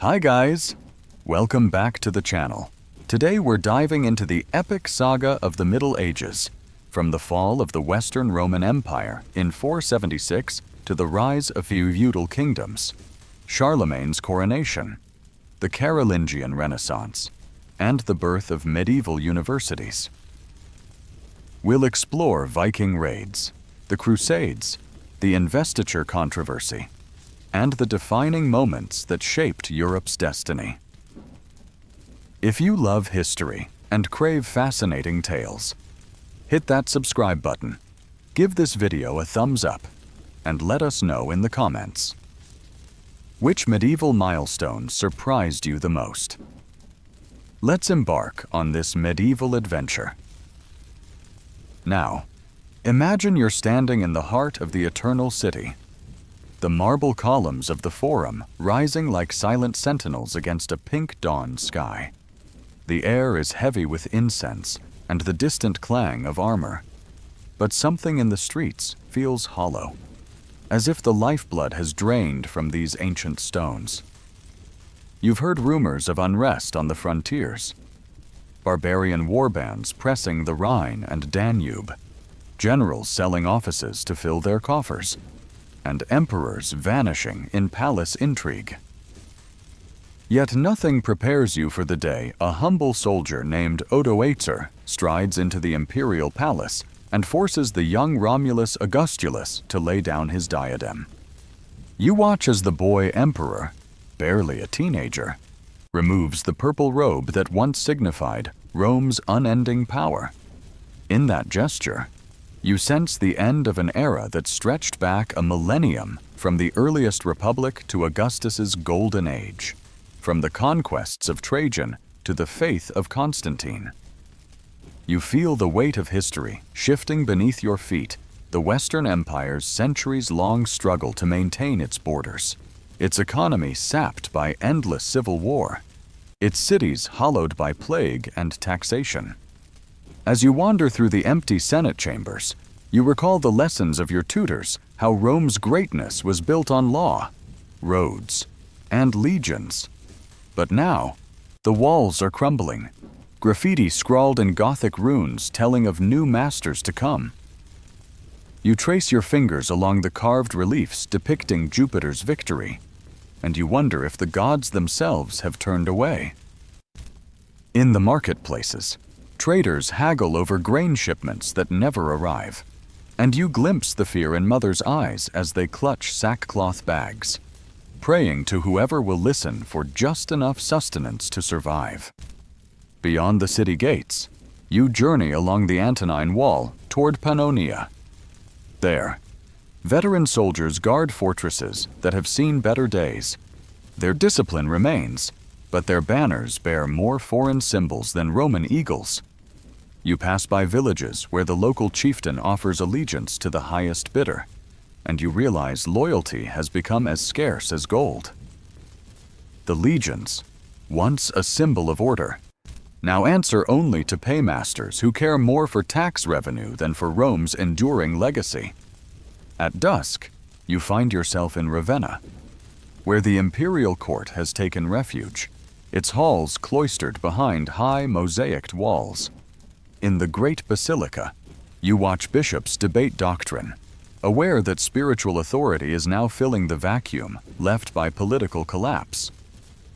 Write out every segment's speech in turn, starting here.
Hi guys! Welcome back to the channel. Today we're diving into the epic saga of the Middle Ages, from the fall of the Western Roman Empire in 476 to the rise of feudal kingdoms, Charlemagne's coronation, the Carolingian Renaissance, and the birth of medieval universities. We'll explore Viking raids, the Crusades, the Investiture Controversy, and the defining moments that shaped Europe's destiny. If you love history and crave fascinating tales, hit that subscribe button, give this video a thumbs up, and let us know in the comments. Which medieval milestone surprised you the most? Let's embark on this medieval adventure. Now, imagine you're standing in the heart of the Eternal City. The marble columns of the Forum rising like silent sentinels against a pink dawn sky. The air is heavy with incense and the distant clang of armor. But something in the streets feels hollow, as if the lifeblood has drained from these ancient stones. You've heard rumors of unrest on the frontiers, barbarian warbands pressing the Rhine and Danube, generals selling offices to fill their coffers, and emperors vanishing in palace intrigue. Yet nothing prepares you for the day a humble soldier named Odoacer strides into the imperial palace and forces the young Romulus Augustulus to lay down his diadem. You watch as the boy emperor, barely a teenager, removes the purple robe that once signified Rome's unending power. In that gesture, you sense the end of an era that stretched back a millennium from the earliest republic to Augustus's golden age, from the conquests of Trajan to the faith of Constantine. You feel the weight of history shifting beneath your feet, the Western Empire's centuries-long struggle to maintain its borders, its economy sapped by endless civil war, its cities hollowed by plague and taxation. As you wander through the empty Senate chambers, you recall the lessons of your tutors, how Rome's greatness was built on law, roads, and legions. But now, the walls are crumbling, graffiti scrawled in Gothic runes telling of new masters to come. You trace your fingers along the carved reliefs depicting Jupiter's victory, and you wonder if the gods themselves have turned away. In the marketplaces, traders haggle over grain shipments that never arrive, and you glimpse the fear in mothers' eyes as they clutch sackcloth bags, praying to whoever will listen for just enough sustenance to survive. Beyond the city gates, you journey along the Antonine Wall toward Pannonia. There, veteran soldiers guard fortresses that have seen better days. Their discipline remains, but their banners bear more foreign symbols than Roman eagles. You pass by villages where the local chieftain offers allegiance to the highest bidder, and you realize loyalty has become as scarce as gold. The legions, once a symbol of order, now answer only to paymasters who care more for tax revenue than for Rome's enduring legacy. At dusk, you find yourself in Ravenna, where the imperial court has taken refuge, its halls cloistered behind high mosaicked walls. In the great basilica, you watch bishops debate doctrine, aware that spiritual authority is now filling the vacuum left by political collapse.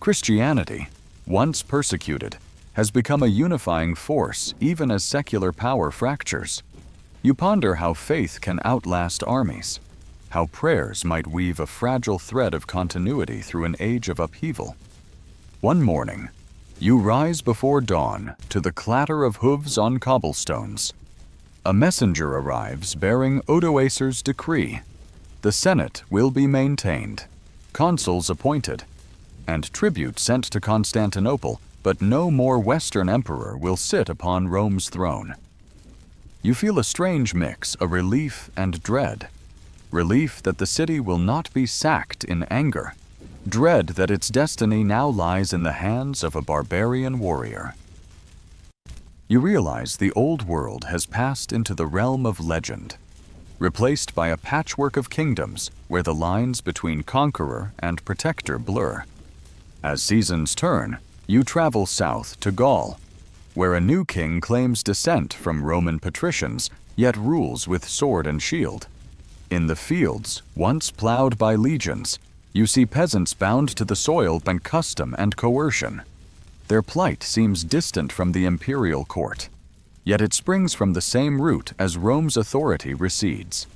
Christianity, once persecuted, has become a unifying force even as secular power fractures. You ponder how faith can outlast armies, how prayers might weave a fragile thread of continuity through an age of upheaval. One morning, you rise before dawn to the clatter of hooves on cobblestones. A messenger arrives bearing Odoacer's decree. The Senate will be maintained, consuls appointed, and tribute sent to Constantinople, but no more Western emperor will sit upon Rome's throne. You feel a strange mix of relief and dread. Relief that the city will not be sacked in anger. Dread that its destiny now lies in the hands of a barbarian warrior. You realize the old world has passed into the realm of legend, replaced by a patchwork of kingdoms where the lines between conqueror and protector blur. As seasons turn, you travel south to Gaul, where a new king claims descent from Roman patricians, yet rules with sword and shield. In the fields, once plowed by legions, you see peasants bound to the soil by custom and coercion. Their plight seems distant from the imperial court, yet it springs from the same root as Rome's authority recedes.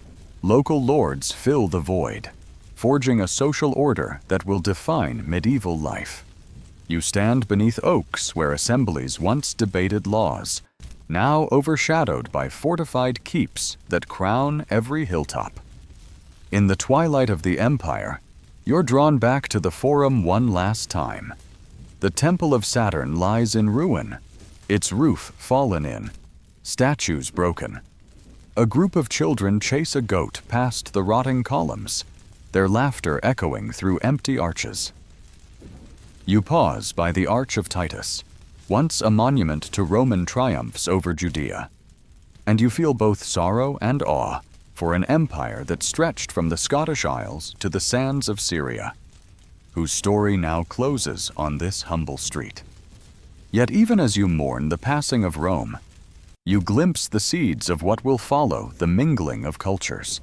Local lords fill the void, forging a social order that will define medieval life. You stand beneath oaks where assemblies once debated laws, now overshadowed by fortified keeps that crown every hilltop. In the twilight of the empire, you're drawn back to the Forum one last time. The Temple of Saturn lies in ruin, its roof fallen in, statues broken. A group of children chase a goat past the rotting columns, their laughter echoing through empty arches. You pause by the Arch of Titus, once a monument to Roman triumphs over Judea, and you feel both sorrow and awe for an empire that stretched from the Scottish Isles to the sands of Syria, whose story now closes on this humble street. Yet even as you mourn the passing of Rome, you glimpse the seeds of what will follow the mingling of cultures,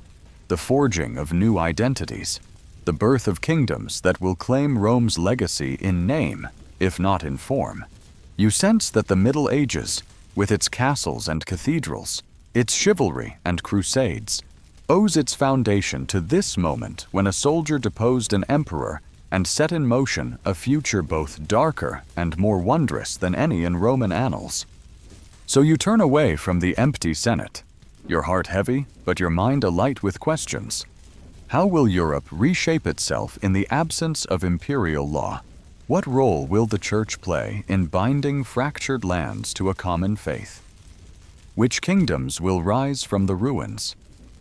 the forging of new identities, the birth of kingdoms that will claim Rome's legacy in name, if not in form. You sense that the Middle Ages, with its castles and cathedrals, its chivalry and crusades, owes its foundation to this moment when a soldier deposed an emperor and set in motion a future both darker and more wondrous than any in Roman annals. So you turn away from the empty Senate, your heart heavy, but your mind alight with questions. How will Europe reshape itself in the absence of imperial law? What role will the Church play in binding fractured lands to a common faith? Which kingdoms will rise from the ruins,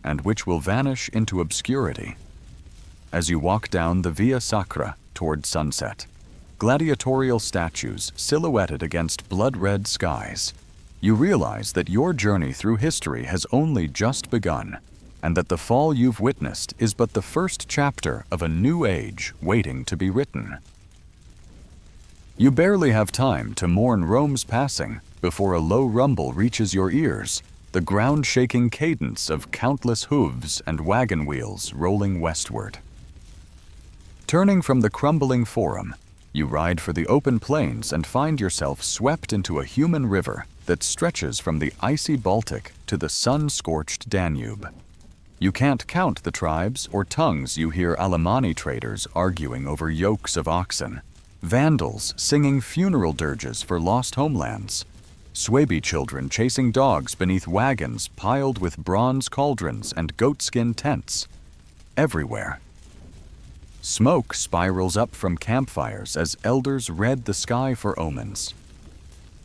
and which will vanish into obscurity? As you walk down the Via Sacra toward sunset, gladiatorial statues silhouetted against blood-red skies, you realize that your journey through history has only just begun, and that the fall you've witnessed is but the first chapter of a new age waiting to be written. You barely have time to mourn Rome's passing before a low rumble reaches your ears, the ground-shaking cadence of countless hooves and wagon wheels rolling westward. Turning from the crumbling Forum, you ride for the open plains and find yourself swept into a human river that stretches from the icy Baltic to the sun-scorched Danube. You can't count the tribes or tongues you hear Alemanni traders arguing over yokes of oxen, Vandals singing funeral dirges for lost homelands, Suebi children chasing dogs beneath wagons piled with bronze cauldrons and goatskin tents. Everywhere. Smoke spirals up from campfires as elders read the sky for omens.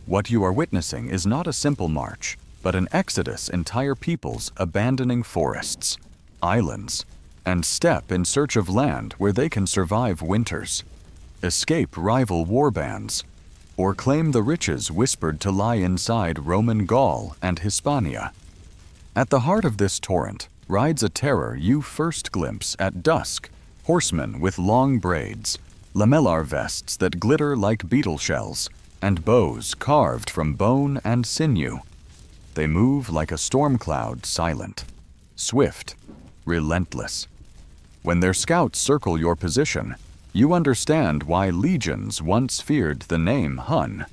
What you are witnessing is not a simple march, but an exodus entire peoples abandoning forests, islands, and steppe in search of land where they can survive winters, escape rival warbands, or claim the riches whispered to lie inside Roman Gaul and Hispania. At the heart of this torrent rides a terror you first glimpse at dusk, horsemen with long braids, lamellar vests that glitter like beetle shells, and bows carved from bone and sinew. They move like a storm cloud, silent, swift, relentless. When their scouts circle your position, you understand why legions once feared the name Hun.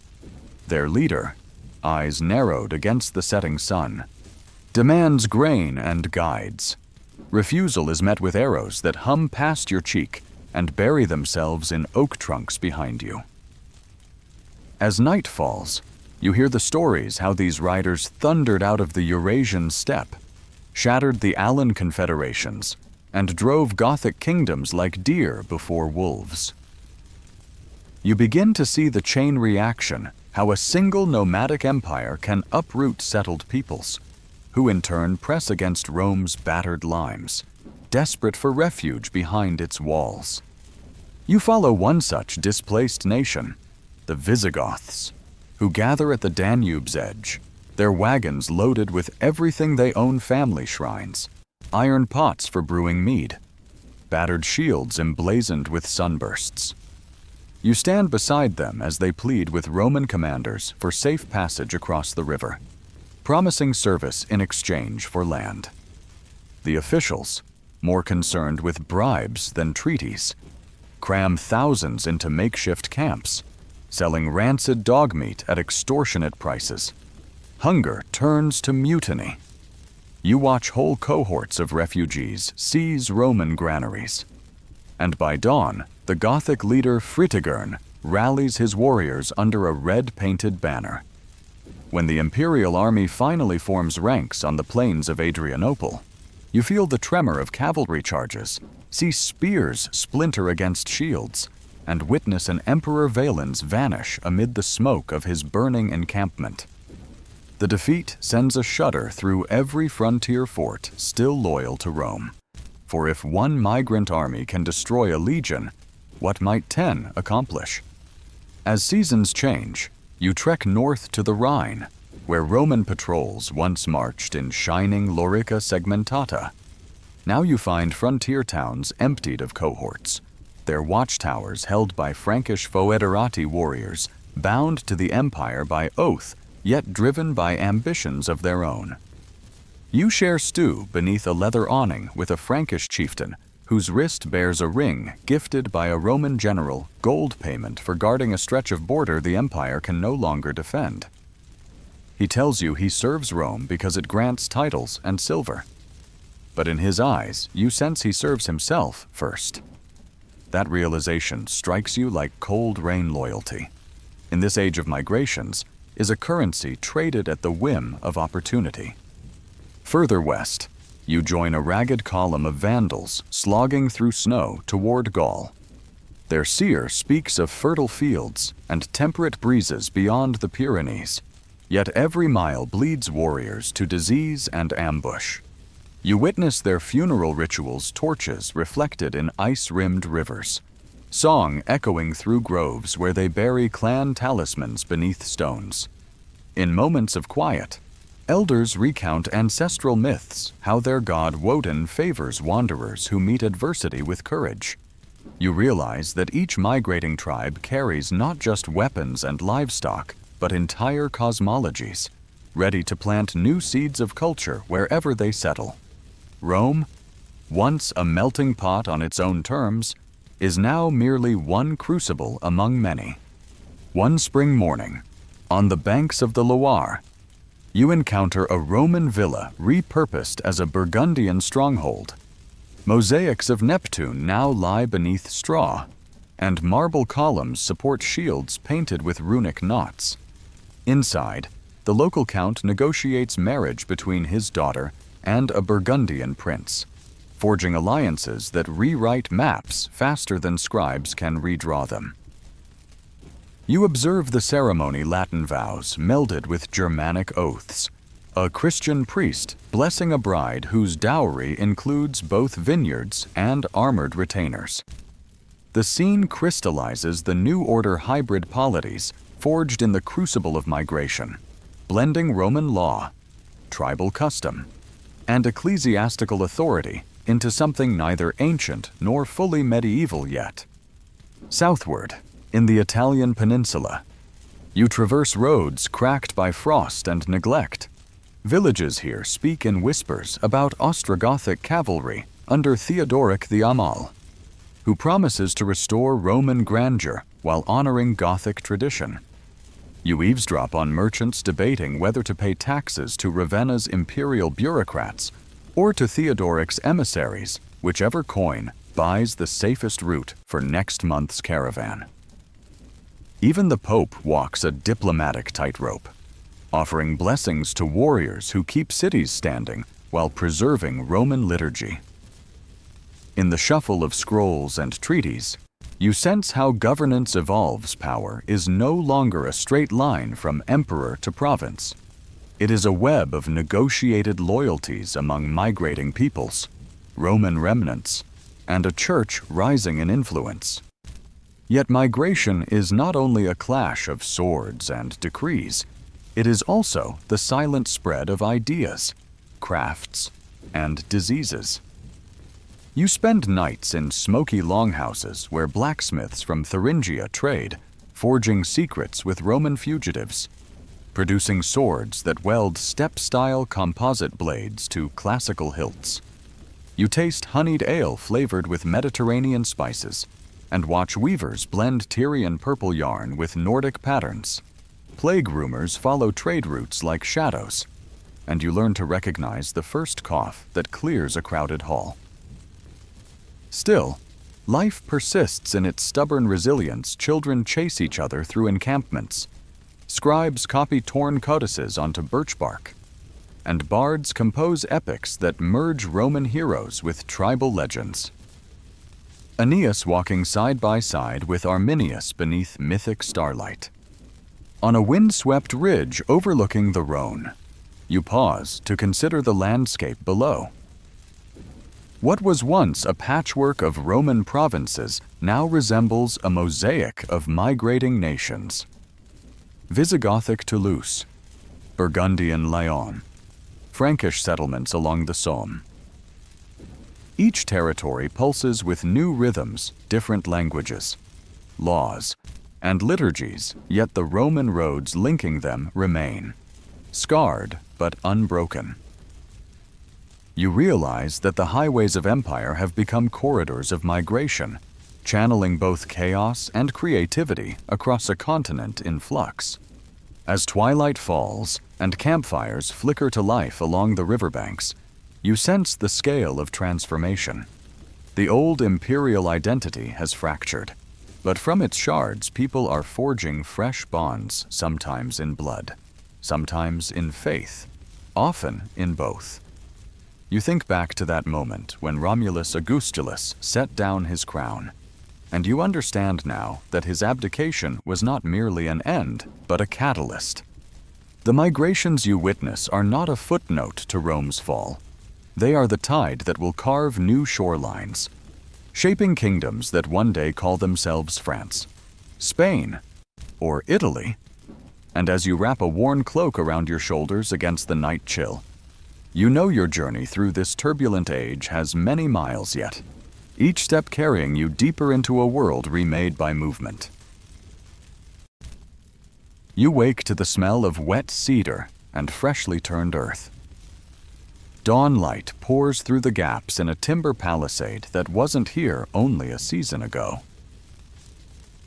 Their leader, eyes narrowed against the setting sun, demands grain and guides. Refusal is met with arrows that hum past your cheek and bury themselves in oak trunks behind you. As night falls, you hear the stories how these riders thundered out of the Eurasian steppe, shattered the Allan confederations, and drove Gothic kingdoms like deer before wolves. You begin to see the chain reaction, how a single nomadic empire can uproot settled peoples, who in turn press against Rome's battered limes, desperate for refuge behind its walls. You follow one such displaced nation, the Visigoths, who gather at the Danube's edge, their wagons loaded with everything they own: family shrines, iron pots for brewing mead, battered shields emblazoned with sunbursts. You stand beside them as they plead with Roman commanders for safe passage across the river, promising service in exchange for land. The officials, more concerned with bribes than treaties, cram thousands into makeshift camps, selling rancid dog meat at extortionate prices. Hunger turns to mutiny. You watch whole cohorts of refugees seize Roman granaries. And by dawn, the Gothic leader Fritigern rallies his warriors under a red-painted banner. When the imperial army finally forms ranks on the plains of Adrianople, you feel the tremor of cavalry charges, see spears splinter against shields, and witness an Emperor Valens vanish amid the smoke of his burning encampment. The defeat sends a shudder through every frontier fort still loyal to Rome. For if one migrant army can destroy a legion, what might 10 accomplish? As seasons change, you trek north to the Rhine, where Roman patrols once marched in shining lorica segmentata. Now you find frontier towns emptied of cohorts, their watchtowers held by Frankish foederati warriors, bound to the empire by oath, yet driven by ambitions of their own. You share stew beneath a leather awning with a Frankish chieftain whose wrist bears a ring gifted by a Roman general gold payment for guarding a stretch of border the empire can no longer defend. He tells you he serves Rome because it grants titles and silver. But in his eyes, you sense he serves himself first. That realization strikes you like cold rain loyalty. In this age of migrations, is a currency traded at the whim of opportunity. Further west, you join a ragged column of Vandals slogging through snow toward Gaul. Their seer speaks of fertile fields and temperate breezes beyond the Pyrenees, yet every mile bleeds warriors to disease and ambush. You witness their funeral rituals' torches reflected in ice-rimmed rivers, song echoing through groves where they bury clan talismans beneath stones. In moments of quiet, elders recount ancestral myths, how their god Woden favors wanderers who meet adversity with courage. You realize that each migrating tribe carries not just weapons and livestock, but entire cosmologies, ready to plant new seeds of culture wherever they settle. Rome, once a melting pot on its own terms, is now merely one crucible among many. One spring morning, on the banks of the Loire, you encounter a Roman villa repurposed as a Burgundian stronghold. Mosaics of Neptune now lie beneath straw, and marble columns support shields painted with runic knots. Inside, the local count negotiates marriage between his daughter and a Burgundian prince, forging alliances that rewrite maps faster than scribes can redraw them. You observe the ceremony Latin vows melded with Germanic oaths, a Christian priest blessing a bride whose dowry includes both vineyards and armored retainers. The scene crystallizes the New Order hybrid polities forged in the crucible of migration, blending Roman law, tribal custom, and ecclesiastical authority into something neither ancient nor fully medieval yet. Southward, in the Italian peninsula, you traverse roads cracked by frost and neglect. Villages here speak in whispers about Ostrogothic cavalry under Theodoric the Amal, who promises to restore Roman grandeur while honoring Gothic tradition. You eavesdrop on merchants debating whether to pay taxes to Ravenna's imperial bureaucrats or to Theodoric's emissaries, whichever coin buys the safest route for next month's caravan. Even the Pope walks a diplomatic tightrope, offering blessings to warriors who keep cities standing while preserving Roman liturgy. In the shuffle of scrolls and treaties, you sense how governance evolves. Power is no longer a straight line from emperor to province. It is a web of negotiated loyalties among migrating peoples, Roman remnants, and a church rising in influence. Yet migration is not only a clash of swords and decrees, it is also the silent spread of ideas, crafts, and diseases. You spend nights in smoky longhouses where blacksmiths from Thuringia trade, forging secrets with Roman fugitives, producing swords that weld step-style composite blades to classical hilts. You taste honeyed ale flavored with Mediterranean spices, and watch weavers blend Tyrian purple yarn with Nordic patterns. Plague rumors follow trade routes like shadows, and you learn to recognize the first cough that clears a crowded hall. Still, life persists in its stubborn resilience. Children chase each other through encampments. Scribes copy torn codices onto birch bark, and bards compose epics that merge Roman heroes with tribal legends. Aeneas walking side by side with Arminius beneath mythic starlight. On a wind-swept ridge overlooking the Rhone, you pause to consider the landscape below. What was once a patchwork of Roman provinces now resembles a mosaic of migrating nations. Visigothic Toulouse, Burgundian Lyon, Frankish settlements along the Somme. Each territory pulses with new rhythms, different languages, laws, and liturgies, yet the Roman roads linking them remain, scarred but unbroken. You realize that the highways of empire have become corridors of migration, channeling both chaos and creativity across a continent in flux. As twilight falls and campfires flicker to life along the riverbanks, you sense the scale of transformation. The old imperial identity has fractured, but from its shards people are forging fresh bonds, sometimes in blood, sometimes in faith, often in both. You think back to that moment when Romulus Augustulus set down his crown, and you understand now that his abdication was not merely an end, but a catalyst. The migrations you witness are not a footnote to Rome's fall. They are the tide that will carve new shorelines, shaping kingdoms that one day call themselves France, Spain, or Italy. And as you wrap a worn cloak around your shoulders against the night chill, you know your journey through this turbulent age has many miles yet, each step carrying you deeper into a world remade by movement. You wake to the smell of wet cedar and freshly turned earth. Dawn light pours through the gaps in a timber palisade that wasn't here only a season ago.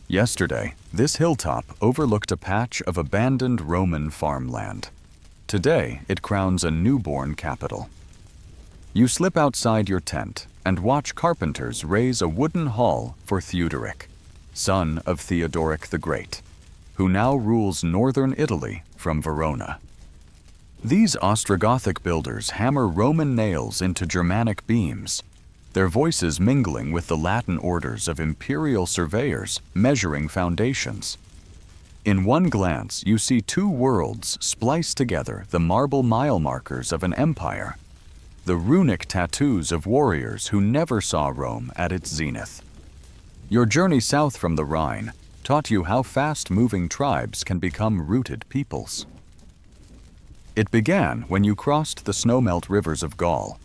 Yesterday, this hilltop overlooked a patch of abandoned Roman farmland. Today, it crowns a newborn capital. You slip outside your tent and watch carpenters raise a wooden hall for Theuderic, son of Theodoric the Great, who now rules northern Italy from Verona. These Ostrogothic builders hammer Roman nails into Germanic beams, their voices mingling with the Latin orders of imperial surveyors measuring foundations. In one glance, you see two worlds splice together, the marble mile markers of an empire, the runic tattoos of warriors who never saw Rome at its zenith. Your journey south from the Rhine taught you how fast-moving tribes can become rooted peoples. It began when you crossed the snowmelt rivers of Gaul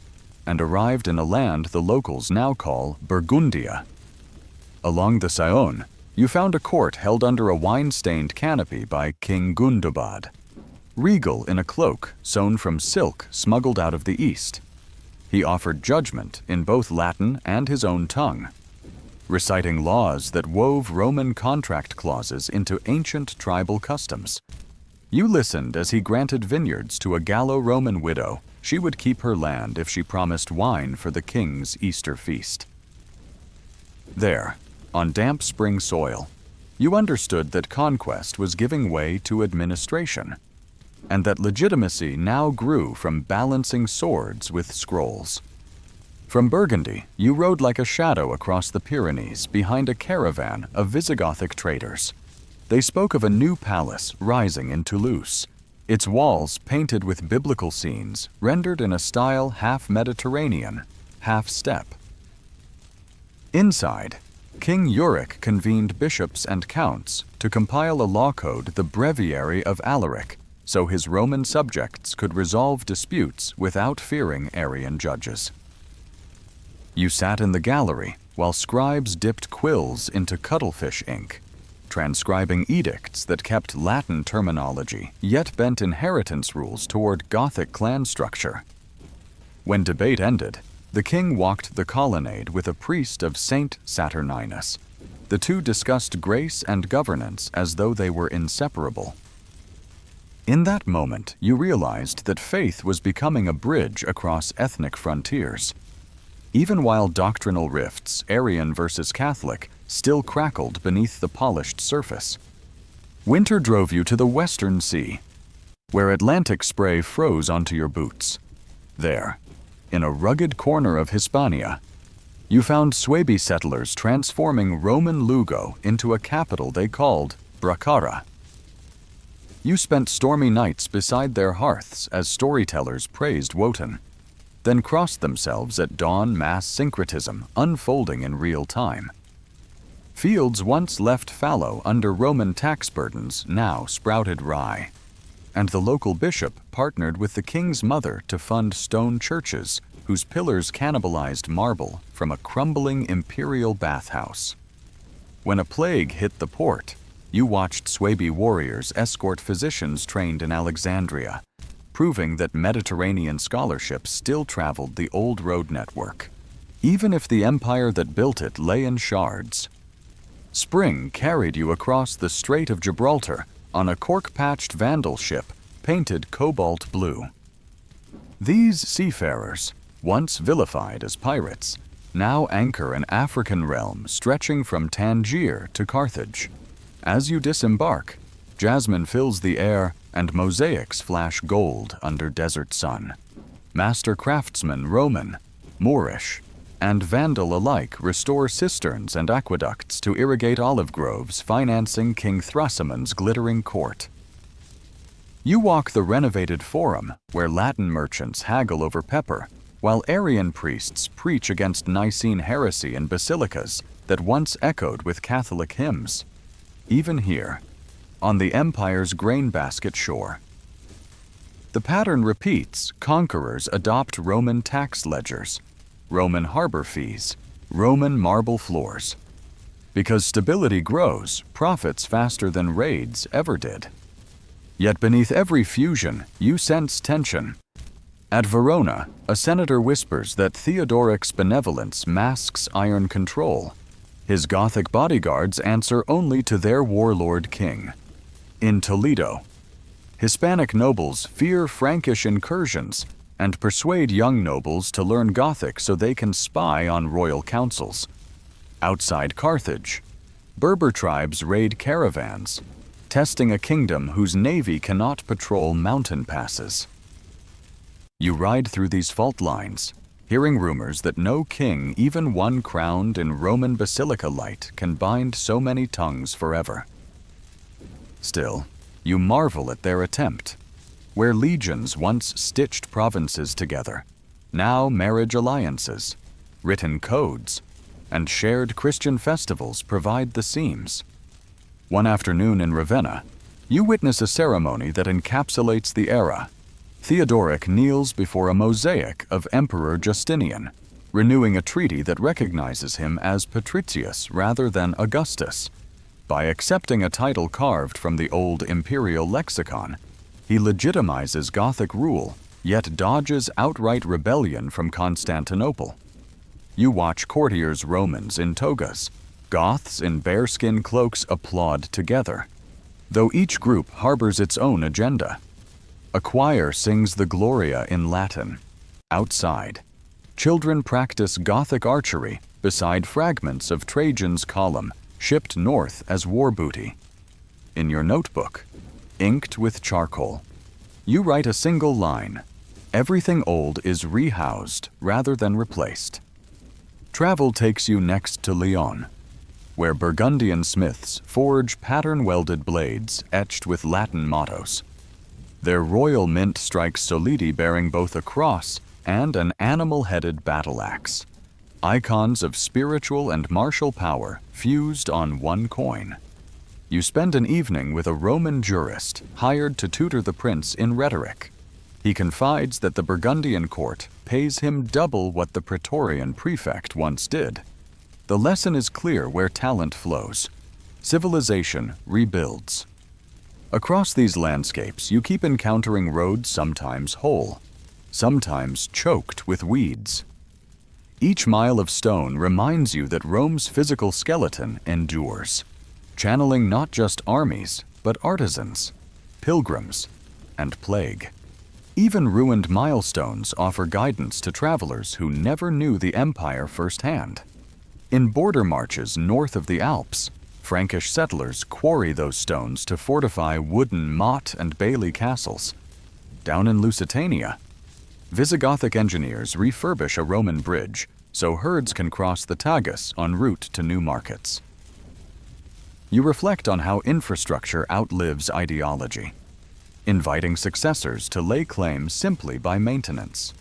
and arrived in a land the locals now call Burgundia. Along the Saône, you found a court held under a wine-stained canopy by King Gundobad, regal in a cloak sewn from silk smuggled out of the East. He offered judgment in both Latin and his own tongue, reciting laws that wove Roman contract clauses into ancient tribal customs. You listened as he granted vineyards to a Gallo-Roman widow. She would keep her land if she promised wine for the king's Easter feast. There, on damp spring soil, you understood that conquest was giving way to administration, and that legitimacy now grew from balancing swords with scrolls. From Burgundy, you rode like a shadow across the Pyrenees behind a caravan of Visigothic traders. They spoke of a new palace rising in Toulouse, its walls painted with biblical scenes rendered in a style half Mediterranean, half steppe. Inside, King Euric convened bishops and counts to compile a law code, the Breviary of Alaric, so his Roman subjects could resolve disputes without fearing Arian judges. You sat in the gallery while scribes dipped quills into cuttlefish ink, transcribing edicts that kept Latin terminology yet bent inheritance rules toward Gothic clan structure. When debate ended, the king walked the colonnade with a priest of Saint Saturninus. The two discussed grace and governance as though they were inseparable. In that moment, you realized that faith was becoming a bridge across ethnic frontiers. Even while doctrinal rifts, Arian versus Catholic, still crackled beneath the polished surface. Winter drove you to the Western Sea, where Atlantic spray froze onto your boots. There, in a rugged corner of Hispania, you found Suebi settlers transforming Roman Lugo into a capital they called Bracara. You spent stormy nights beside their hearths as storytellers praised Wotan, then crossed themselves at dawn mass syncretism unfolding in real time. Fields once left fallow under Roman tax burdens now sprouted rye, and the local bishop partnered with the king's mother to fund stone churches whose pillars cannibalized marble from a crumbling imperial bathhouse. When a plague hit the port, you watched Suebi warriors escort physicians trained in Alexandria, proving that Mediterranean scholarship still traveled the old road network, even if the empire that built it lay in shards. Spring carried you across the Strait of Gibraltar on a cork-patched Vandal ship painted cobalt blue. These seafarers, once vilified as pirates, now anchor an African realm stretching from Tangier to Carthage. As you disembark, jasmine fills the air and mosaics flash gold under desert sun. Master craftsmen Roman, Moorish, and Vandal alike restore cisterns and aqueducts to irrigate olive groves financing King Thrasymen's glittering court. You walk the renovated Forum, where Latin merchants haggle over pepper, while Arian priests preach against Nicene heresy in basilicas that once echoed with Catholic hymns. Even here, on the empire's grain basket shore. The pattern repeats. Conquerors adopt Roman tax ledgers, Roman harbor fees, Roman marble floors. Because stability grows, profits faster than raids ever did. Yet beneath every fusion, you sense tension. At Verona, a senator whispers that Theodoric's benevolence masks iron control. His Gothic bodyguards answer only to their warlord king. In Toledo, Hispanic nobles fear Frankish incursions and persuade young nobles to learn Gothic so they can spy on royal councils. Outside Carthage, Berber tribes raid caravans, testing a kingdom whose navy cannot patrol mountain passes. You ride through these fault lines, hearing rumors that no king, even one crowned in Roman basilica light, can bind so many tongues forever. Still, you marvel at their attempt. Where legions once stitched provinces together, now marriage alliances, written codes, and shared Christian festivals provide the seams. One afternoon in Ravenna, you witness a ceremony that encapsulates the era. Theodoric kneels before a mosaic of Emperor Justinian, renewing a treaty that recognizes him as Patricius rather than Augustus. By accepting a title carved from the old imperial lexicon, he legitimizes Gothic rule, yet dodges outright rebellion from Constantinople. You watch courtiers Romans in togas, Goths in bearskin cloaks applaud together, though each group harbors its own agenda. A choir sings the Gloria in Latin. Outside, children practice Gothic archery beside fragments of Trajan's column shipped north as war booty. In your notebook, inked with charcoal, you write a single line: everything old is rehoused rather than replaced. Travel takes you next to Lyon, where Burgundian smiths forge pattern-welded blades etched with Latin mottos. Their royal mint strikes solidi bearing both a cross and an animal-headed battle axe, icons of spiritual and martial power fused on one coin. You spend an evening with a Roman jurist hired to tutor the prince in rhetoric. He confides that the Burgundian court pays him double what the Praetorian prefect once did. The lesson is clear where talent flows. Civilization rebuilds. Across these landscapes, you keep encountering roads sometimes whole, sometimes choked with weeds. Each mile of stone reminds you that Rome's physical skeleton endures, channeling not just armies, but artisans, pilgrims, and plague. Even ruined milestones offer guidance to travelers who never knew the empire firsthand. In border marches north of the Alps, Frankish settlers quarry those stones to fortify wooden motte and bailey castles. Down in Lusitania, Visigothic engineers refurbish a Roman bridge so herds can cross the Tagus en route to new markets. You reflect on how infrastructure outlives ideology, inviting successors to lay claim simply by maintenance.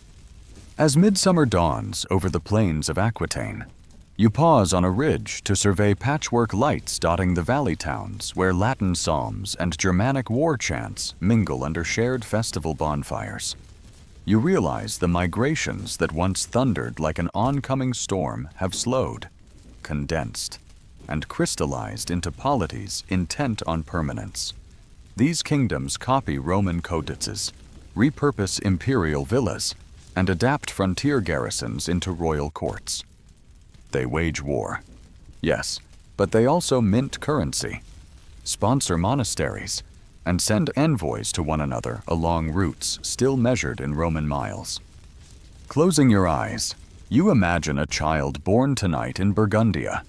As midsummer dawns over the plains of Aquitaine, you pause on a ridge to survey patchwork lights dotting the valley towns where Latin psalms and Germanic war chants mingle under shared festival bonfires. You realize the migrations that once thundered like an oncoming storm have slowed, condensed, and crystallized into polities intent on permanence. These kingdoms copy Roman codices, repurpose imperial villas, and adapt frontier garrisons into royal courts. They wage war, yes, but they also mint currency, sponsor monasteries, and send envoys to one another along routes still measured in Roman miles. Closing your eyes, you imagine a child born tonight in Burgundia.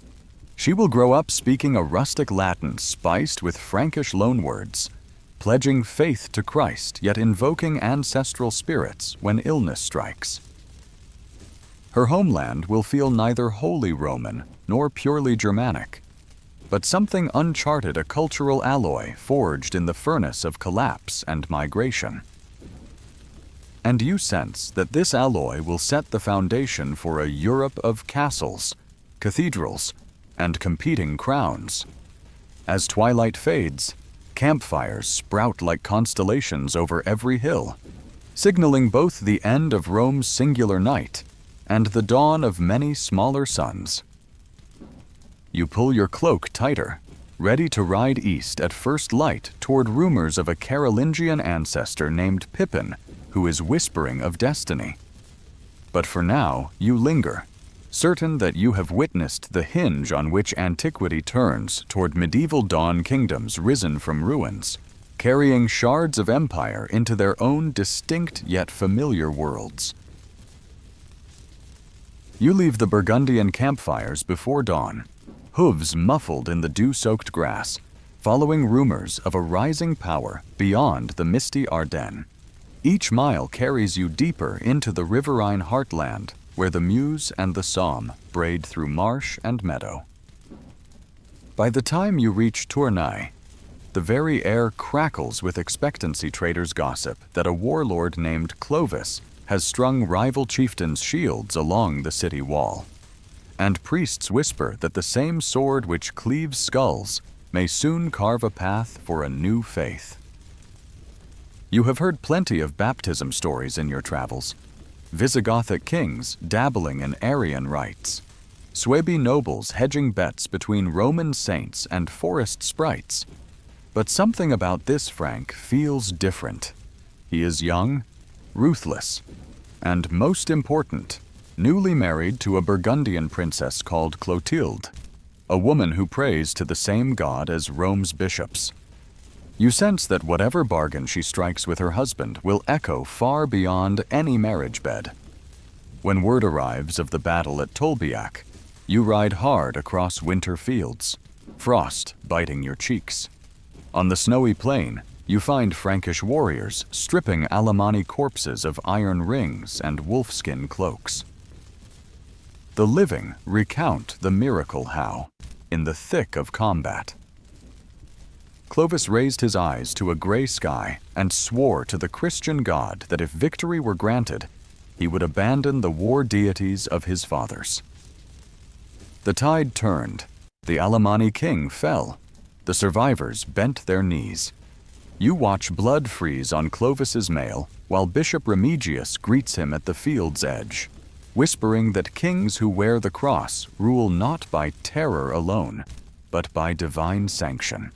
She will grow up speaking a rustic Latin spiced with Frankish loanwords, pledging faith to Christ yet invoking ancestral spirits when illness strikes. Her homeland will feel neither wholly Roman nor purely Germanic, but something uncharted, a cultural alloy forged in the furnace of collapse and migration. And you sense that this alloy will set the foundation for a Europe of castles, cathedrals, and competing crowns. As twilight fades, campfires sprout like constellations over every hill, signaling both the end of Rome's singular night and the dawn of many smaller suns. You pull your cloak tighter, ready to ride east at first light toward rumors of a Carolingian ancestor named Pippin who is whispering of destiny. But for now, you linger, certain that you have witnessed the hinge on which antiquity turns toward medieval dawn kingdoms risen from ruins, carrying shards of empire into their own distinct yet familiar worlds. You leave the Burgundian campfires before dawn, hooves muffled in the dew-soaked grass, following rumors of a rising power beyond the misty Ardennes. Each mile carries you deeper into the riverine heartland where the Meuse and the Somme braid through marsh and meadow. By the time you reach Tournai, the very air crackles with expectancy traders' gossip that a warlord named Clovis has strung rival chieftains' shields along the city wall. And priests whisper that the same sword which cleaves skulls may soon carve a path for a new faith. You have heard plenty of baptism stories in your travels, Visigothic kings dabbling in Arian rites, Suebi nobles hedging bets between Roman saints and forest sprites. But something about this Frank feels different. He is young, ruthless, and most important, newly married to a Burgundian princess called Clotilde, a woman who prays to the same god as Rome's bishops. You sense that whatever bargain she strikes with her husband will echo far beyond any marriage bed. When word arrives of the battle at Tolbiac, you ride hard across winter fields, frost biting your cheeks. On the snowy plain, you find Frankish warriors stripping Alemanni corpses of iron rings and wolfskin cloaks. The living recount the miracle how, in the thick of combat. Clovis raised his eyes to a gray sky and swore to the Christian God that if victory were granted, he would abandon the war deities of his fathers. The tide turned, the Alemanni king fell, the survivors bent their knees. You watch blood freeze on Clovis's mail while Bishop Remigius greets him at the field's edge, whispering that kings who wear the cross rule not by terror alone, but by divine sanction.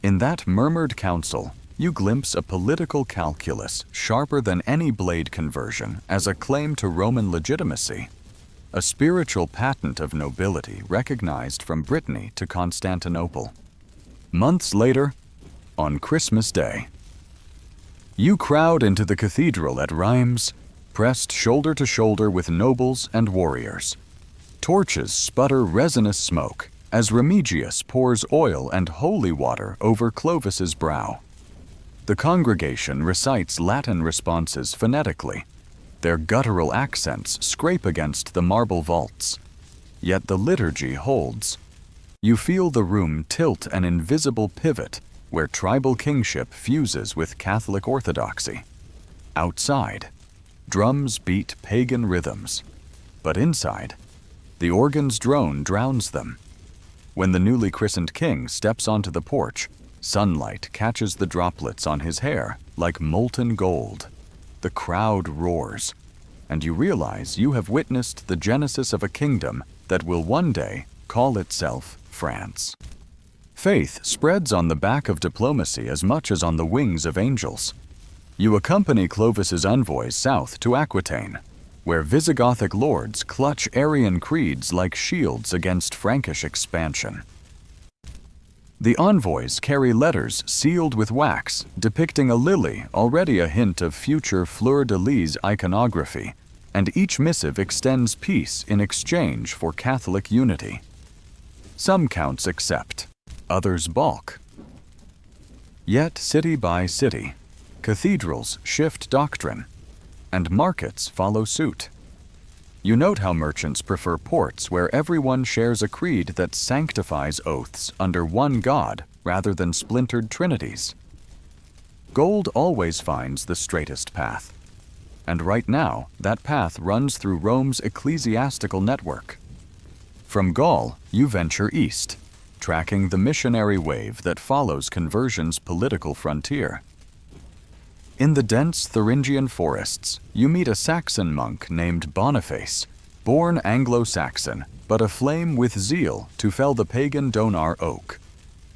In that murmured council, you glimpse a political calculus sharper than any blade conversion as a claim to Roman legitimacy, a spiritual patent of nobility recognized from Brittany to Constantinople. Months later, on Christmas Day, you crowd into the cathedral at Reims, pressed shoulder to shoulder with nobles and warriors. Torches sputter resinous smoke as Remigius pours oil and holy water over Clovis's brow. The congregation recites Latin responses phonetically. Their guttural accents scrape against the marble vaults. Yet the liturgy holds. You feel the room tilt an invisible pivot where tribal kingship fuses with Catholic orthodoxy. Outside, drums beat pagan rhythms, but inside, the organ's drone drowns them. When the newly christened king steps onto the porch, sunlight catches the droplets on his hair like molten gold. The crowd roars, and you realize you have witnessed the genesis of a kingdom that will one day call itself France. Faith spreads on the back of diplomacy as much as on the wings of angels. You accompany Clovis's envoys south to Aquitaine, where Visigothic lords clutch Arian creeds like shields against Frankish expansion. The envoys carry letters sealed with wax depicting a lily, already a hint of future fleur-de-lis iconography, and each missive extends peace in exchange for Catholic unity. Some counts accept, others balk. Yet city by city, cathedrals shift doctrine, and markets follow suit. You note how merchants prefer ports where everyone shares a creed that sanctifies oaths under one God rather than splintered trinities. Gold always finds the straightest path, and right now that path runs through Rome's ecclesiastical network. From Gaul, you venture east, tracking the missionary wave that follows conversion's political frontier. In the dense Thuringian forests, you meet a Saxon monk named Boniface, born Anglo-Saxon, but aflame with zeal to fell the pagan Donar oak.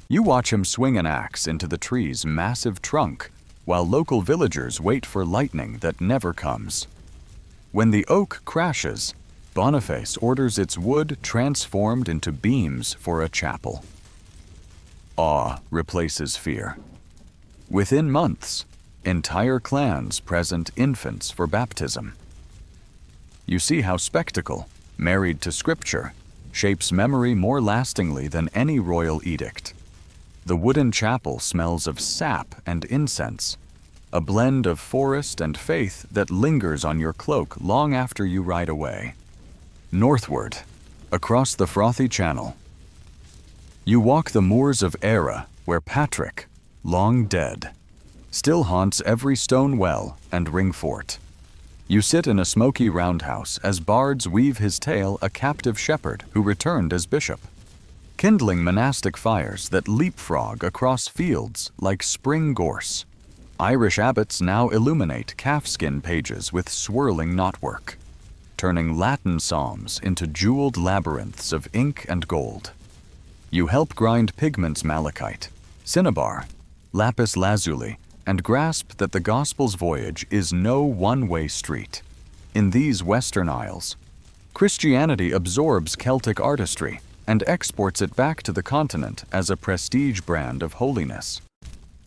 You watch him swing an axe into the tree's massive trunk, while local villagers wait for lightning that never comes. When the oak crashes, Boniface orders its wood transformed into beams for a chapel. Awe replaces fear. Within months, entire clans present infants for baptism. You see how spectacle, married to scripture, shapes memory more lastingly than any royal edict. The wooden chapel smells of sap and incense, a blend of forest and faith that lingers on your cloak long after you ride away. Northward, across the frothy channel, you walk the moors of Era, where Patrick, long dead, still haunts every stone well and ring fort. You sit in a smoky roundhouse as bards weave his tale a captive shepherd who returned as bishop, kindling monastic fires that leapfrog across fields like spring gorse. Irish abbots now illuminate calfskin pages with swirling knotwork, turning Latin psalms into jeweled labyrinths of ink and gold. You help grind pigments malachite, cinnabar, lapis lazuli, and grasp that the gospel's voyage is no one-way street. In these Western Isles, Christianity absorbs Celtic artistry and exports it back to the continent as a prestige brand of holiness.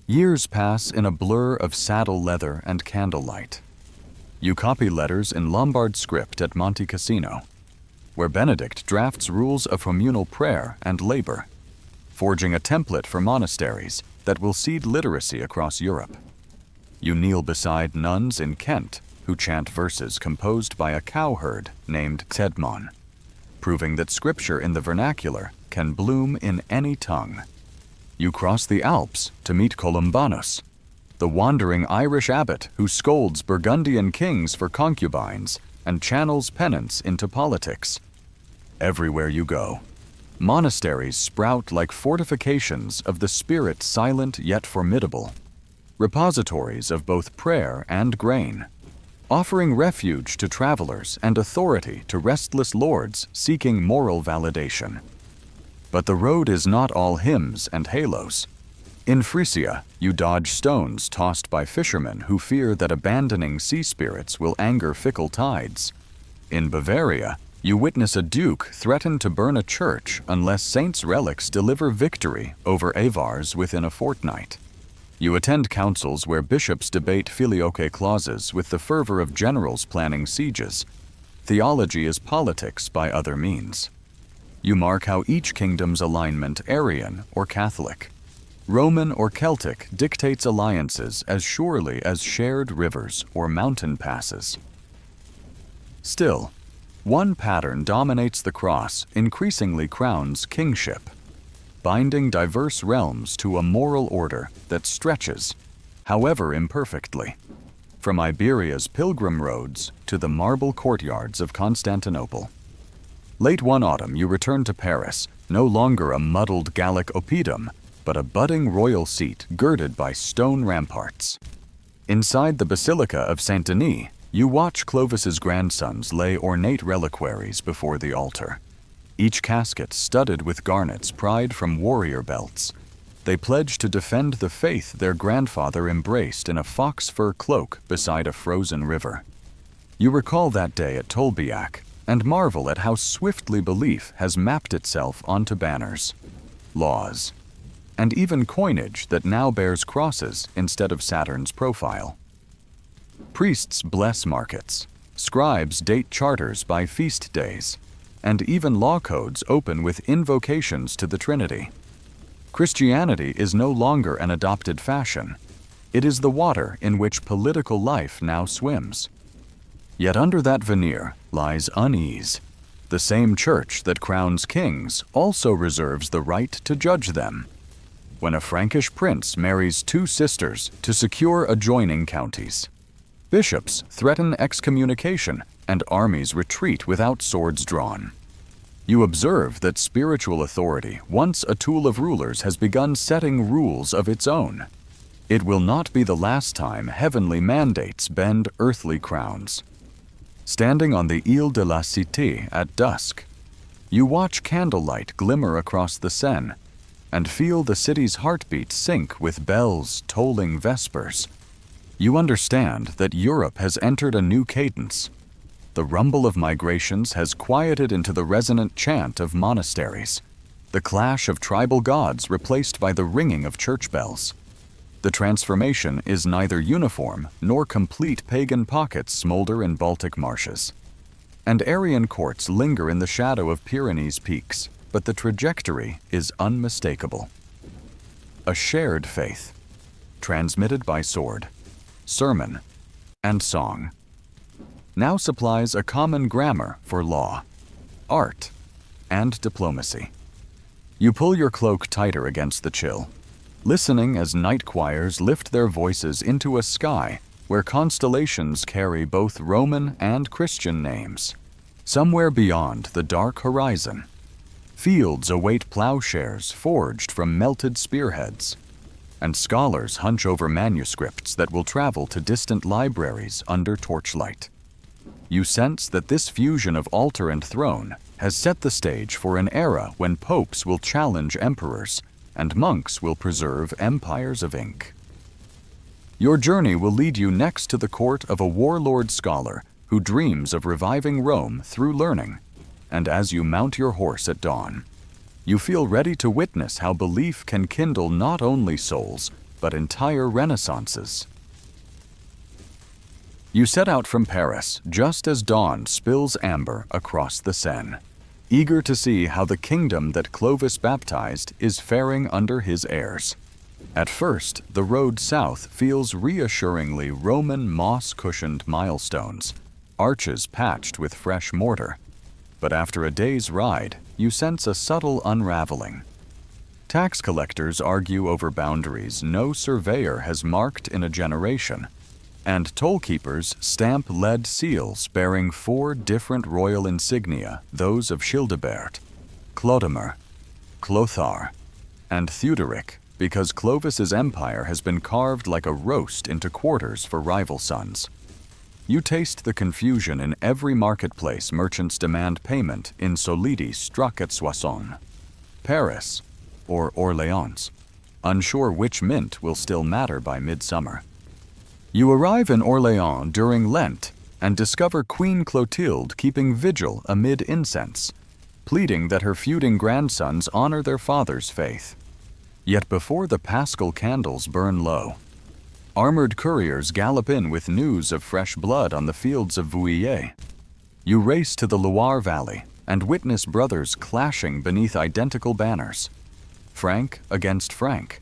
Years pass in a blur of saddle leather and candlelight. You copy letters in Lombard script at Monte Cassino, where Benedict drafts rules of communal prayer and labor, forging a template for monasteries that will seed literacy across Europe. You kneel beside nuns in Kent who chant verses composed by a cowherd named Cedmon, proving that scripture in the vernacular can bloom in any tongue. You cross the Alps to meet Columbanus, the wandering Irish abbot who scolds Burgundian kings for concubines and channels penance into politics. Everywhere you go, monasteries sprout like fortifications of the spirit, silent yet formidable, repositories of both prayer and grain, offering refuge to travelers and authority to restless lords seeking moral validation. But the road is not all hymns and halos. In Frisia, you dodge stones tossed by fishermen who fear that abandoning sea spirits will anger fickle tides. In Bavaria, you witness a duke threaten to burn a church unless saints' relics deliver victory over Avars within a fortnight. You attend councils where bishops debate filioque clauses with the fervor of generals planning sieges. Theology is politics by other means. You mark how each kingdom's alignment, Arian or Catholic, Roman or Celtic, dictates alliances as surely as shared rivers or mountain passes. Still, one pattern dominates the cross, increasingly crowns kingship, binding diverse realms to a moral order that stretches, however imperfectly, from Iberia's pilgrim roads to the marble courtyards of Constantinople. Late one autumn, you return to Paris, no longer a muddled Gallic oppidum, but a budding royal seat girded by stone ramparts. Inside the Basilica of Saint-Denis, you watch Clovis's grandsons lay ornate reliquaries before the altar, each casket studded with garnets pried from warrior belts. They pledge to defend the faith their grandfather embraced in a fox fur cloak beside a frozen river. You recall that day at Tolbiac and marvel at how swiftly belief has mapped itself onto banners, laws, and even coinage that now bears crosses instead of Saturn's profile. Priests bless markets, scribes date charters by feast days, and even law codes open with invocations to the Trinity. Christianity is no longer an adopted fashion. It is the water in which political life now swims. Yet under that veneer lies unease. The same church that crowns kings also reserves the right to judge them. When a Frankish prince marries two sisters to secure adjoining counties, bishops threaten excommunication and armies retreat without swords drawn. You observe that spiritual authority, once a tool of rulers, has begun setting rules of its own. It will not be the last time heavenly mandates bend earthly crowns. Standing on the Ile de la Cité at dusk, you watch candlelight glimmer across the Seine and feel the city's heartbeat sync with bells tolling vespers. You understand that Europe has entered a new cadence. The rumble of migrations has quieted into the resonant chant of monasteries, the clash of tribal gods replaced by the ringing of church bells. The transformation is neither uniform nor complete. Pagan pockets smolder in Baltic marshes, and Aryan courts linger in the shadow of Pyrenees peaks, but the trajectory is unmistakable. A shared faith, transmitted by sword, sermon, and song, now supplies a common grammar for law, art, and diplomacy. You pull your cloak tighter against the chill, listening as night choirs lift their voices into a sky where constellations carry both Roman and Christian names. Somewhere beyond the dark horizon, fields await plowshares forged from melted spearheads, and scholars hunch over manuscripts that will travel to distant libraries under torchlight. You sense that this fusion of altar and throne has set the stage for an era when popes will challenge emperors and monks will preserve empires of ink. Your journey will lead you next to the court of a warlord scholar who dreams of reviving Rome through learning, and as you mount your horse at dawn, you feel ready to witness how belief can kindle not only souls, but entire renaissances. You set out from Paris just as dawn spills amber across the Seine, eager to see how the kingdom that Clovis baptized is faring under his heirs. At first, the road south feels reassuringly Roman moss-cushioned milestones, arches patched with fresh mortar. But after a day's ride, you sense a subtle unraveling. Tax collectors argue over boundaries no surveyor has marked in a generation, and toll-keepers stamp lead seals bearing 4 different royal insignia, those of Childebert, Clodomir, Clothar, and Theuderic, because Clovis's empire has been carved like a roast into quarters for rival sons. You taste the confusion in every marketplace merchants demand payment in solidi struck at Soissons, Paris, or Orléans, unsure which mint will still matter by midsummer. You arrive in Orléans during Lent and discover Queen Clotilde keeping vigil amid incense, pleading that her feuding grandsons honor their father's faith. Yet before the paschal candles burn low, armored couriers gallop in with news of fresh blood on the fields of Vouillé. You race to the Loire Valley and witness brothers clashing beneath identical banners, Frank against Frank,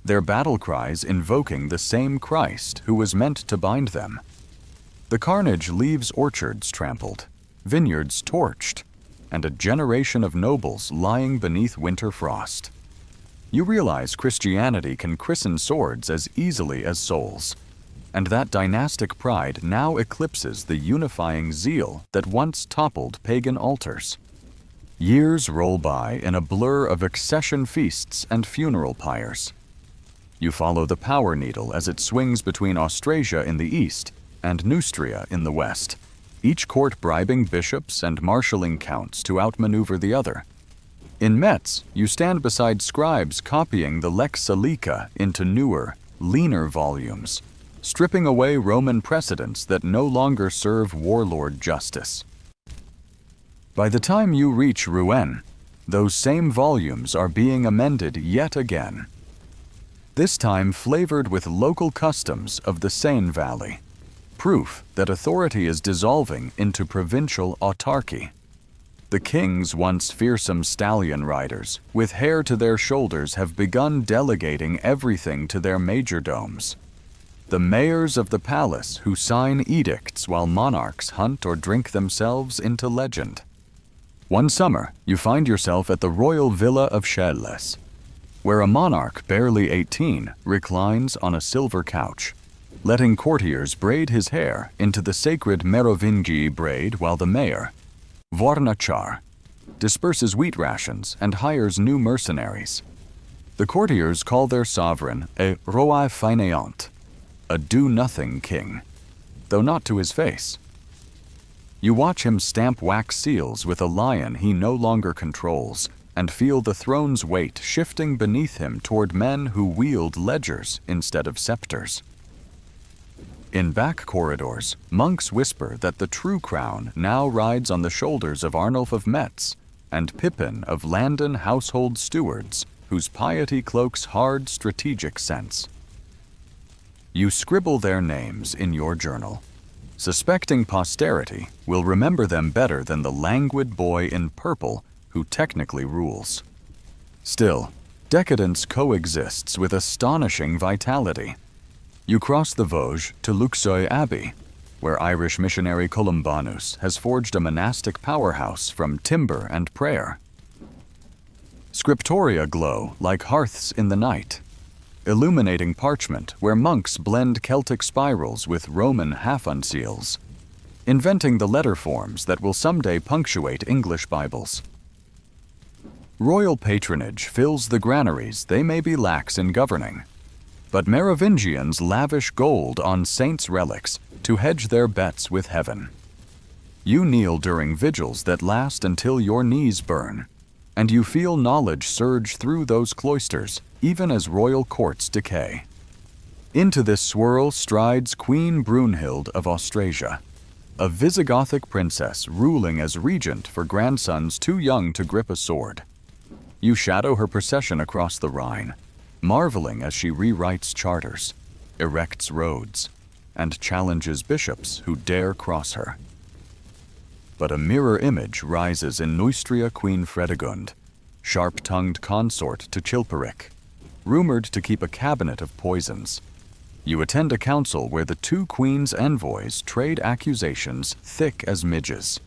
their battle cries invoking the same Christ who was meant to bind them. The carnage leaves orchards trampled, vineyards torched, and a generation of nobles lying beneath winter frost. You realize Christianity can christen swords as easily as souls, and that dynastic pride now eclipses the unifying zeal that once toppled pagan altars. Years roll by in a blur of accession feasts and funeral pyres. You follow the power needle as it swings between Austrasia in the east and Neustria in the west, each court bribing bishops and marshalling counts to outmaneuver the other. In Metz, you stand beside scribes copying the Lex Salica into newer, leaner volumes, stripping away Roman precedents that no longer serve warlord justice. By the time you reach Rouen, those same volumes are being amended yet again, this time flavored with local customs of the Seine Valley, proof that authority is dissolving into provincial autarky. The kings, once fearsome stallion riders, with hair to their shoulders, have begun delegating everything to their majordomes. The mayors of the palace who sign edicts while monarchs hunt or drink themselves into legend. One summer, you find yourself at the royal villa of Chelles, where a monarch barely 18 reclines on a silver couch, letting courtiers braid his hair into the sacred Merovingian braid while the mayor, Vornachar, disperses wheat rations and hires new mercenaries. The courtiers call their sovereign a roi fainéant, a do-nothing king, though not to his face. You watch him stamp wax seals with a lion he no longer controls and feel the throne's weight shifting beneath him toward men who wield ledgers instead of scepters. In back corridors, monks whisper that the true crown now rides on the shoulders of Arnulf of Metz and Pippin of Landen household stewards, whose piety cloaks hard strategic sense. You scribble their names in your journal, suspecting posterity will remember them better than the languid boy in purple who technically rules. Still, decadence coexists with astonishing vitality. You cross the Vosges to Luxeuil Abbey, where Irish missionary Columbanus has forged a monastic powerhouse from timber and prayer. Scriptoria glow like hearths in the night, illuminating parchment where monks blend Celtic spirals with Roman half-uncials, inventing the letter forms that will someday punctuate English Bibles. Royal patronage fills the granaries they may be lax in governing, but Merovingians lavish gold on saints' relics to hedge their bets with heaven. You kneel during vigils that last until your knees burn, and you feel knowledge surge through those cloisters even as royal courts decay. Into this swirl strides Queen Brunhild of Austrasia, a Visigothic princess ruling as regent for grandsons too young to grip a sword. You shadow her procession across the Rhine, marveling as she rewrites charters, erects roads, and challenges bishops who dare cross her. But a mirror image rises in Neustria Queen Fredegund, sharp-tongued consort to Chilperic, rumored to keep a cabinet of poisons. You attend a council where the two queens' envoys trade accusations thick as midges,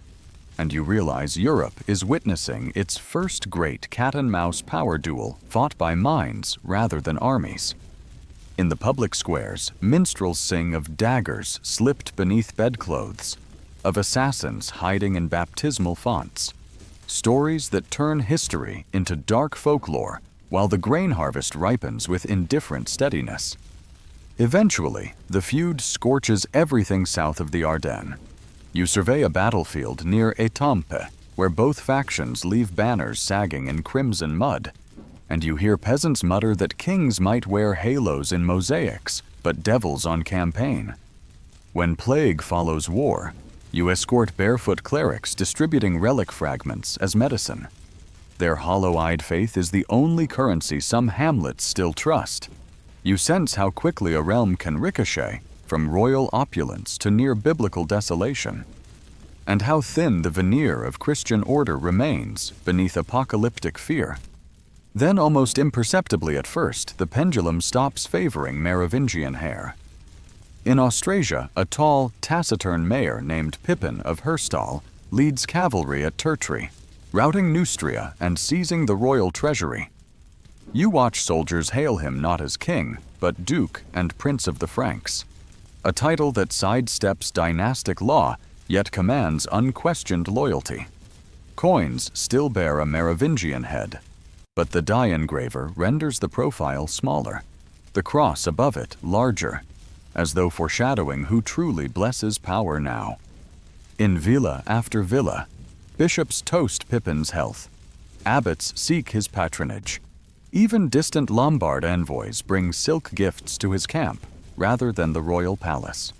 and you realize Europe is witnessing its first great cat-and-mouse power duel fought by minds rather than armies. In the public squares, minstrels sing of daggers slipped beneath bedclothes, of assassins hiding in baptismal fonts, stories that turn history into dark folklore while the grain harvest ripens with indifferent steadiness. Eventually, the feud scorches everything south of the Ardennes. You survey a battlefield near Étampes, where both factions leave banners sagging in crimson mud, and you hear peasants mutter that kings might wear halos in mosaics, but devils on campaign. When plague follows war, you escort barefoot clerics distributing relic fragments as medicine. Their hollow-eyed faith is the only currency some hamlets still trust. You sense how quickly a realm can ricochet from royal opulence to near-biblical desolation, and how thin the veneer of Christian order remains beneath apocalyptic fear. Then, almost imperceptibly at first, the pendulum stops favoring Merovingian hair. In Austrasia, a tall, taciturn mayor named Pippin of Herstal leads cavalry at Tertry, routing Neustria and seizing the royal treasury. You watch soldiers hail him not as king, but Duke and Prince of the Franks, a title that sidesteps dynastic law yet commands unquestioned loyalty. Coins still bear a Merovingian head, but the die engraver renders the profile smaller, the cross above it larger, as though foreshadowing who truly blesses power now. In villa after villa, bishops toast Pippin's health, abbots seek his patronage. Even distant Lombard envoys bring silk gifts to his camp rather than the royal palace.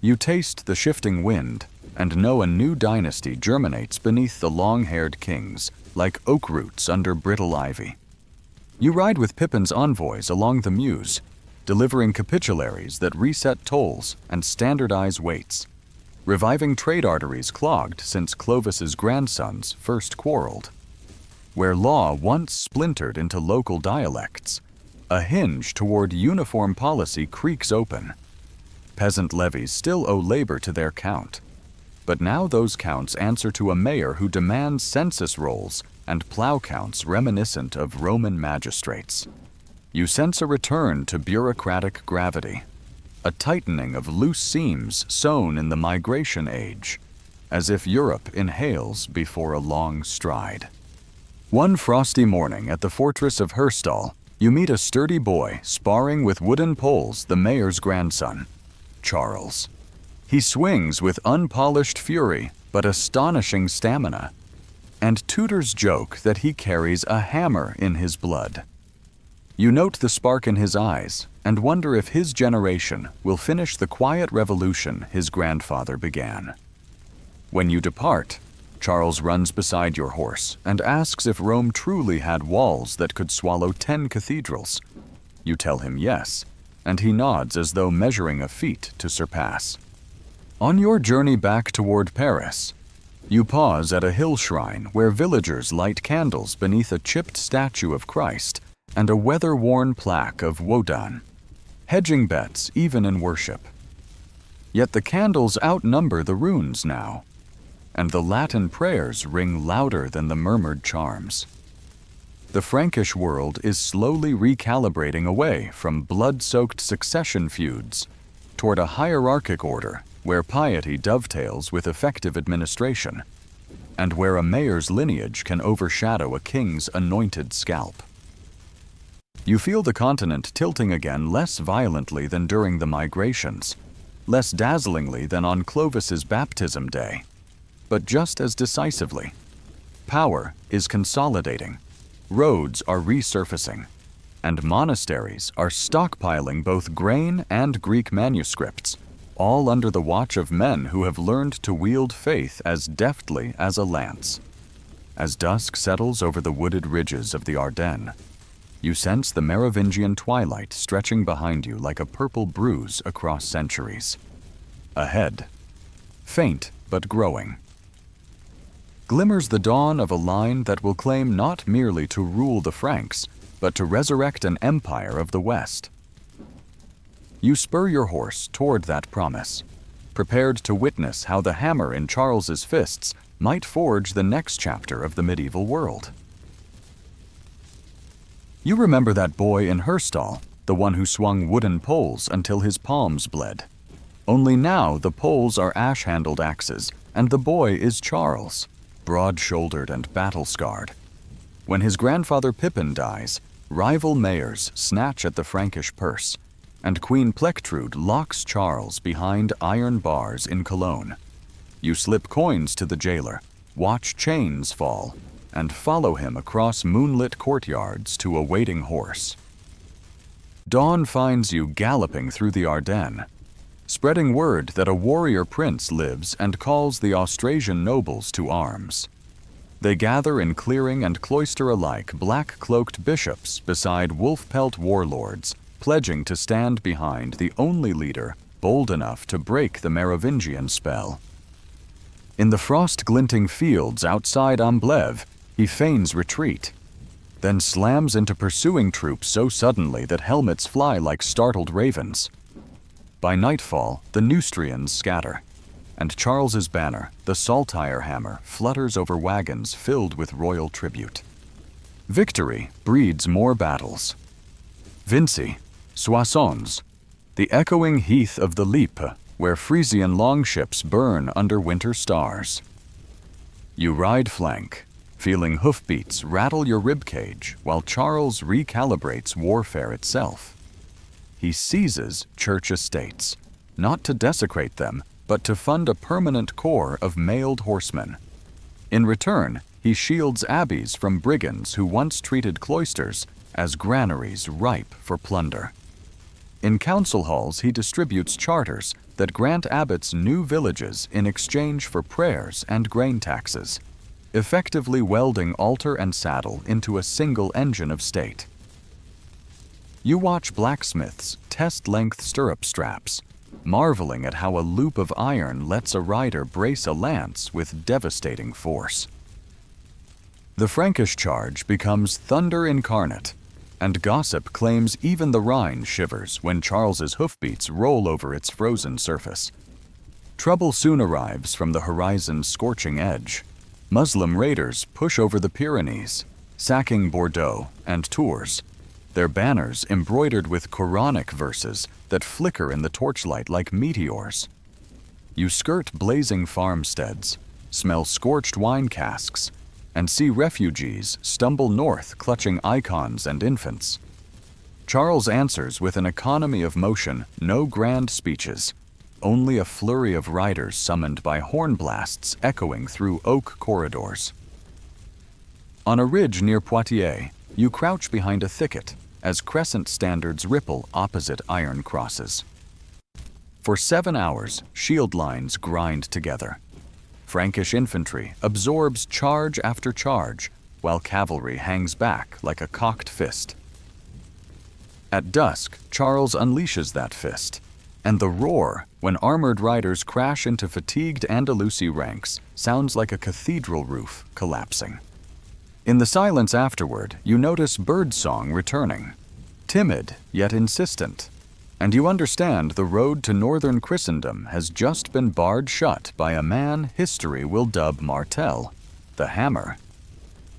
You taste the shifting wind and know a new dynasty germinates beneath the long-haired kings, like oak roots under brittle ivy. You ride with Pippin's envoys along the Meuse, delivering capitularies that reset tolls and standardize weights, reviving trade arteries clogged since Clovis's grandsons first quarreled. Where law once splintered into local dialects, a hinge toward uniform policy creaks open. Peasant levies still owe labor to their count, but now those counts answer to a mayor who demands census rolls and plow counts reminiscent of Roman magistrates. You sense a return to bureaucratic gravity, a tightening of loose seams sown in the migration age, as if Europe inhales before a long stride. One frosty morning at the fortress of Herstal, you meet a sturdy boy sparring with wooden poles the mayor's grandson, Charles. He swings with unpolished fury but astonishing stamina, and tutors joke that he carries a hammer in his blood. You note the spark in his eyes and wonder if his generation will finish the quiet revolution his grandfather began. When you depart, Charles runs beside your horse and asks if Rome truly had walls that could swallow 10 cathedrals. You tell him yes, and he nods as though measuring a feat to surpass. On your journey back toward Paris, you pause at a hill shrine where villagers light candles beneath a chipped statue of Christ and a weather-worn plaque of Wodan, hedging bets even in worship. Yet the candles outnumber the runes now, and the Latin prayers ring louder than the murmured charms. The Frankish world is slowly recalibrating away from blood-soaked succession feuds toward a hierarchic order where piety dovetails with effective administration, and where a mayor's lineage can overshadow a king's anointed scalp. You feel the continent tilting again less violently than during the migrations, less dazzlingly than on Clovis's baptism day, but just as decisively. Power is consolidating, roads are resurfacing, and monasteries are stockpiling both grain and Greek manuscripts, all under the watch of men who have learned to wield faith as deftly as a lance. As dusk settles over the wooded ridges of the Ardennes, you sense the Merovingian twilight stretching behind you like a purple bruise across centuries. Ahead, faint but growing, glimmers the dawn of a line that will claim not merely to rule the Franks, but to resurrect an empire of the West. You spur your horse toward that promise, prepared to witness how the hammer in Charles's fists might forge the next chapter of the medieval world. You remember that boy in Herstal, the one who swung wooden poles until his palms bled. Only now the poles are ash-handled axes, and the boy is Charles, broad-shouldered and battle-scarred. When his grandfather Pippin dies, rival mayors snatch at the Frankish purse, and Queen Plectrude locks Charles behind iron bars in Cologne. You slip coins to the jailer, watch chains fall, and follow him across moonlit courtyards to a waiting horse. Dawn finds you galloping through the Ardennes, spreading word that a warrior prince lives and calls the Austrasian nobles to arms. They gather in clearing and cloister alike black-cloaked bishops beside wolf-pelt warlords, pledging to stand behind the only leader bold enough to break the Merovingian spell. In the frost-glinting fields outside Amblève, he feigns retreat, then slams into pursuing troops so suddenly that helmets fly like startled ravens. By nightfall, the Neustrians scatter, and Charles's banner, the saltire hammer, flutters over wagons filled with royal tribute. Victory breeds more battles. Vincy, Soissons, the echoing heath of the Lippe, where Frisian longships burn under winter stars. You ride flank, feeling hoofbeats rattle your ribcage while Charles recalibrates warfare itself. He seizes church estates, not to desecrate them, but to fund a permanent corps of mailed horsemen. In return, he shields abbeys from brigands who once treated cloisters as granaries ripe for plunder. In council halls, he distributes charters that grant abbots new villages in exchange for prayers and grain taxes, effectively welding altar and saddle into a single engine of state. You watch blacksmiths test length stirrup straps, marveling at how a loop of iron lets a rider brace a lance with devastating force. The Frankish charge becomes thunder incarnate, and gossip claims even the Rhine shivers when Charles's hoofbeats roll over its frozen surface. Trouble soon arrives from the horizon's scorching edge. Muslim raiders push over the Pyrenees, sacking Bordeaux and Tours, their banners embroidered with Quranic verses that flicker in the torchlight like meteors. You skirt blazing farmsteads, smell scorched wine casks, and see refugees stumble north clutching icons and infants. Charles answers with an economy of motion, no grand speeches, only a flurry of riders summoned by horn blasts echoing through oak corridors. On a ridge near Poitiers, you crouch behind a thicket as crescent standards ripple opposite iron crosses. For 7 hours, shield lines grind together. Frankish infantry absorbs charge after charge, while cavalry hangs back like a cocked fist. At dusk, Charles unleashes that fist, and the roar, when armored riders crash into fatigued Andalusi ranks, sounds like a cathedral roof collapsing. In the silence afterward, you notice birdsong returning, timid yet insistent, and you understand the road to northern Christendom has just been barred shut by a man history will dub Martel, the Hammer.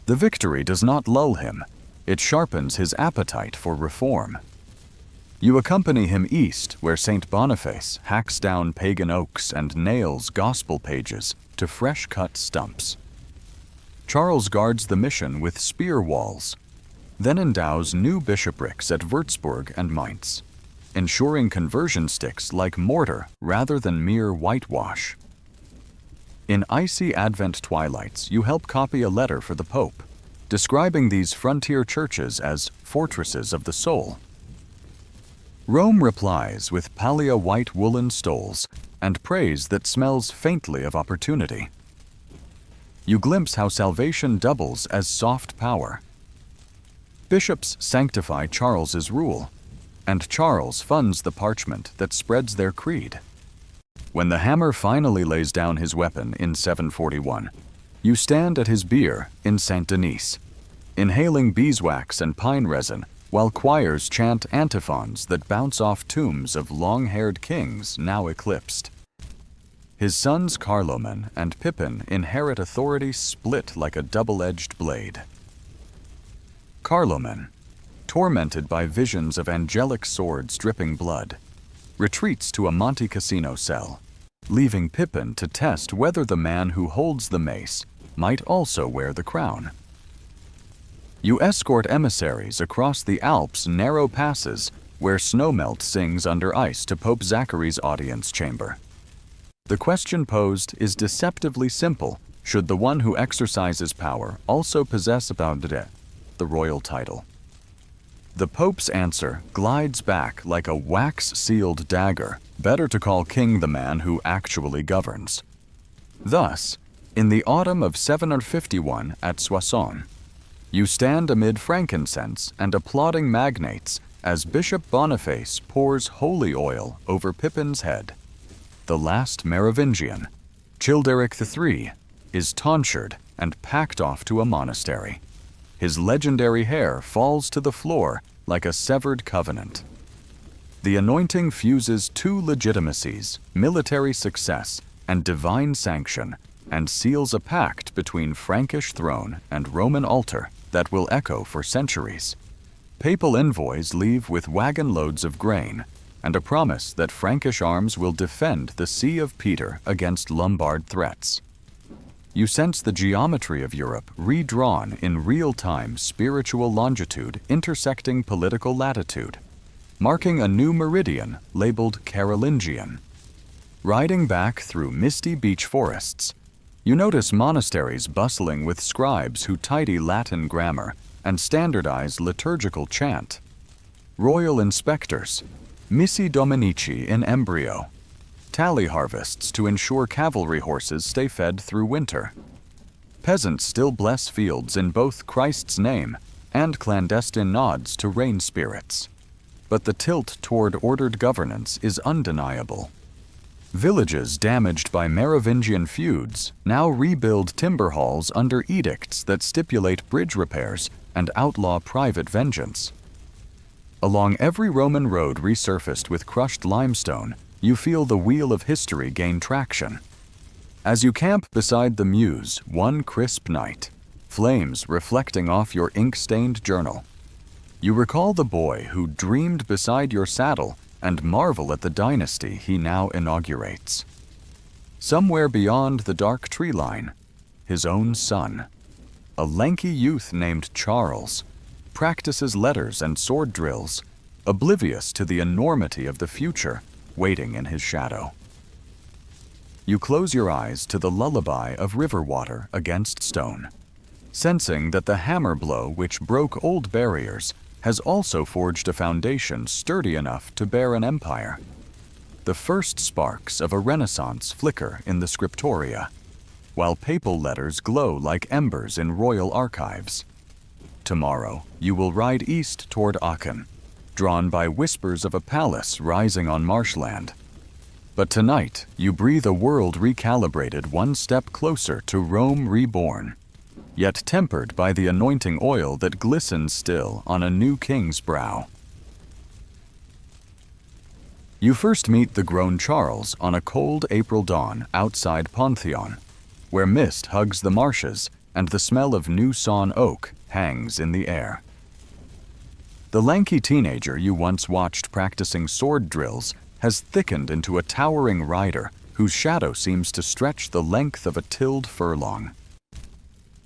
The victory does not lull him, it sharpens his appetite for reform. You accompany him east, where St. Boniface hacks down pagan oaks and nails gospel pages to fresh-cut stumps. Charles guards the mission with spear walls, then endows new bishoprics at Würzburg and Mainz, ensuring conversion sticks like mortar rather than mere whitewash. In icy Advent twilights, you help copy a letter for the Pope, describing these frontier churches as fortresses of the soul. Rome replies with pallia white woolen stoles and praise that smells faintly of opportunity. You glimpse how salvation doubles as soft power. Bishops sanctify Charles's rule, and Charles funds the parchment that spreads their creed. When the Hammer finally lays down his weapon in 741, you stand at his bier in Saint-Denis, inhaling beeswax and pine resin while choirs chant antiphons that bounce off tombs of long-haired kings now eclipsed. His sons Carloman and Pippin inherit authority split like a double-edged blade. Carloman, tormented by visions of angelic swords dripping blood, retreats to a Monte Cassino cell, leaving Pippin to test whether the man who holds the mace might also wear the crown. You escort emissaries across the Alps' narrow passes where snowmelt sings under ice to Pope Zachary's audience chamber. The question posed is deceptively simple: should the one who exercises power also possess the royal title? The Pope's answer glides back like a wax-sealed dagger: better to call king the man who actually governs. Thus, in the autumn of 751 at Soissons, you stand amid frankincense and applauding magnates as Bishop Boniface pours holy oil over Pippin's head. The last Merovingian, Childeric III, is tonsured and packed off to a monastery. His legendary hair falls to the floor like a severed covenant. The anointing fuses two legitimacies, military success and divine sanction, and seals a pact between Frankish throne and Roman altar that will echo for centuries. Papal envoys leave with wagon loads of grain and a promise that Frankish arms will defend the See of Peter against Lombard threats. You sense the geometry of Europe redrawn in real-time spiritual longitude intersecting political latitude, marking a new meridian labeled Carolingian. Riding back through misty beech forests, you notice monasteries bustling with scribes who tidy Latin grammar and standardize liturgical chant. Royal inspectors, missi dominici in embryo, tally harvests to ensure cavalry horses stay fed through winter. Peasants still bless fields in both Christ's name and clandestine nods to rain spirits. But the tilt toward ordered governance is undeniable. Villages damaged by Merovingian feuds now rebuild timber halls under edicts that stipulate bridge repairs and outlaw private vengeance. Along every Roman road resurfaced with crushed limestone, you feel the wheel of history gain traction. As you camp beside the Meuse one crisp night, flames reflecting off your ink-stained journal, you recall the boy who dreamed beside your saddle and marvel at the dynasty he now inaugurates. Somewhere beyond the dark tree line, his own son, a lanky youth named Charles, practices letters and sword drills, oblivious to the enormity of the future waiting in his shadow. You close your eyes to the lullaby of river water against stone, sensing that the hammer blow which broke old barriers has also forged a foundation sturdy enough to bear an empire. The first sparks of a Renaissance flicker in the scriptoria, while papal letters glow like embers in royal archives. Tomorrow, you will ride east toward Aachen, drawn by whispers of a palace rising on marshland. But tonight, you breathe a world recalibrated one step closer to Rome reborn, yet tempered by the anointing oil that glistens still on a new king's brow. You first meet the grown Charles on a cold April dawn outside Pantheon, where mist hugs the marshes and the smell of new sawn oak hangs in the air. The lanky teenager you once watched practicing sword drills has thickened into a towering rider whose shadow seems to stretch the length of a tilled furlong.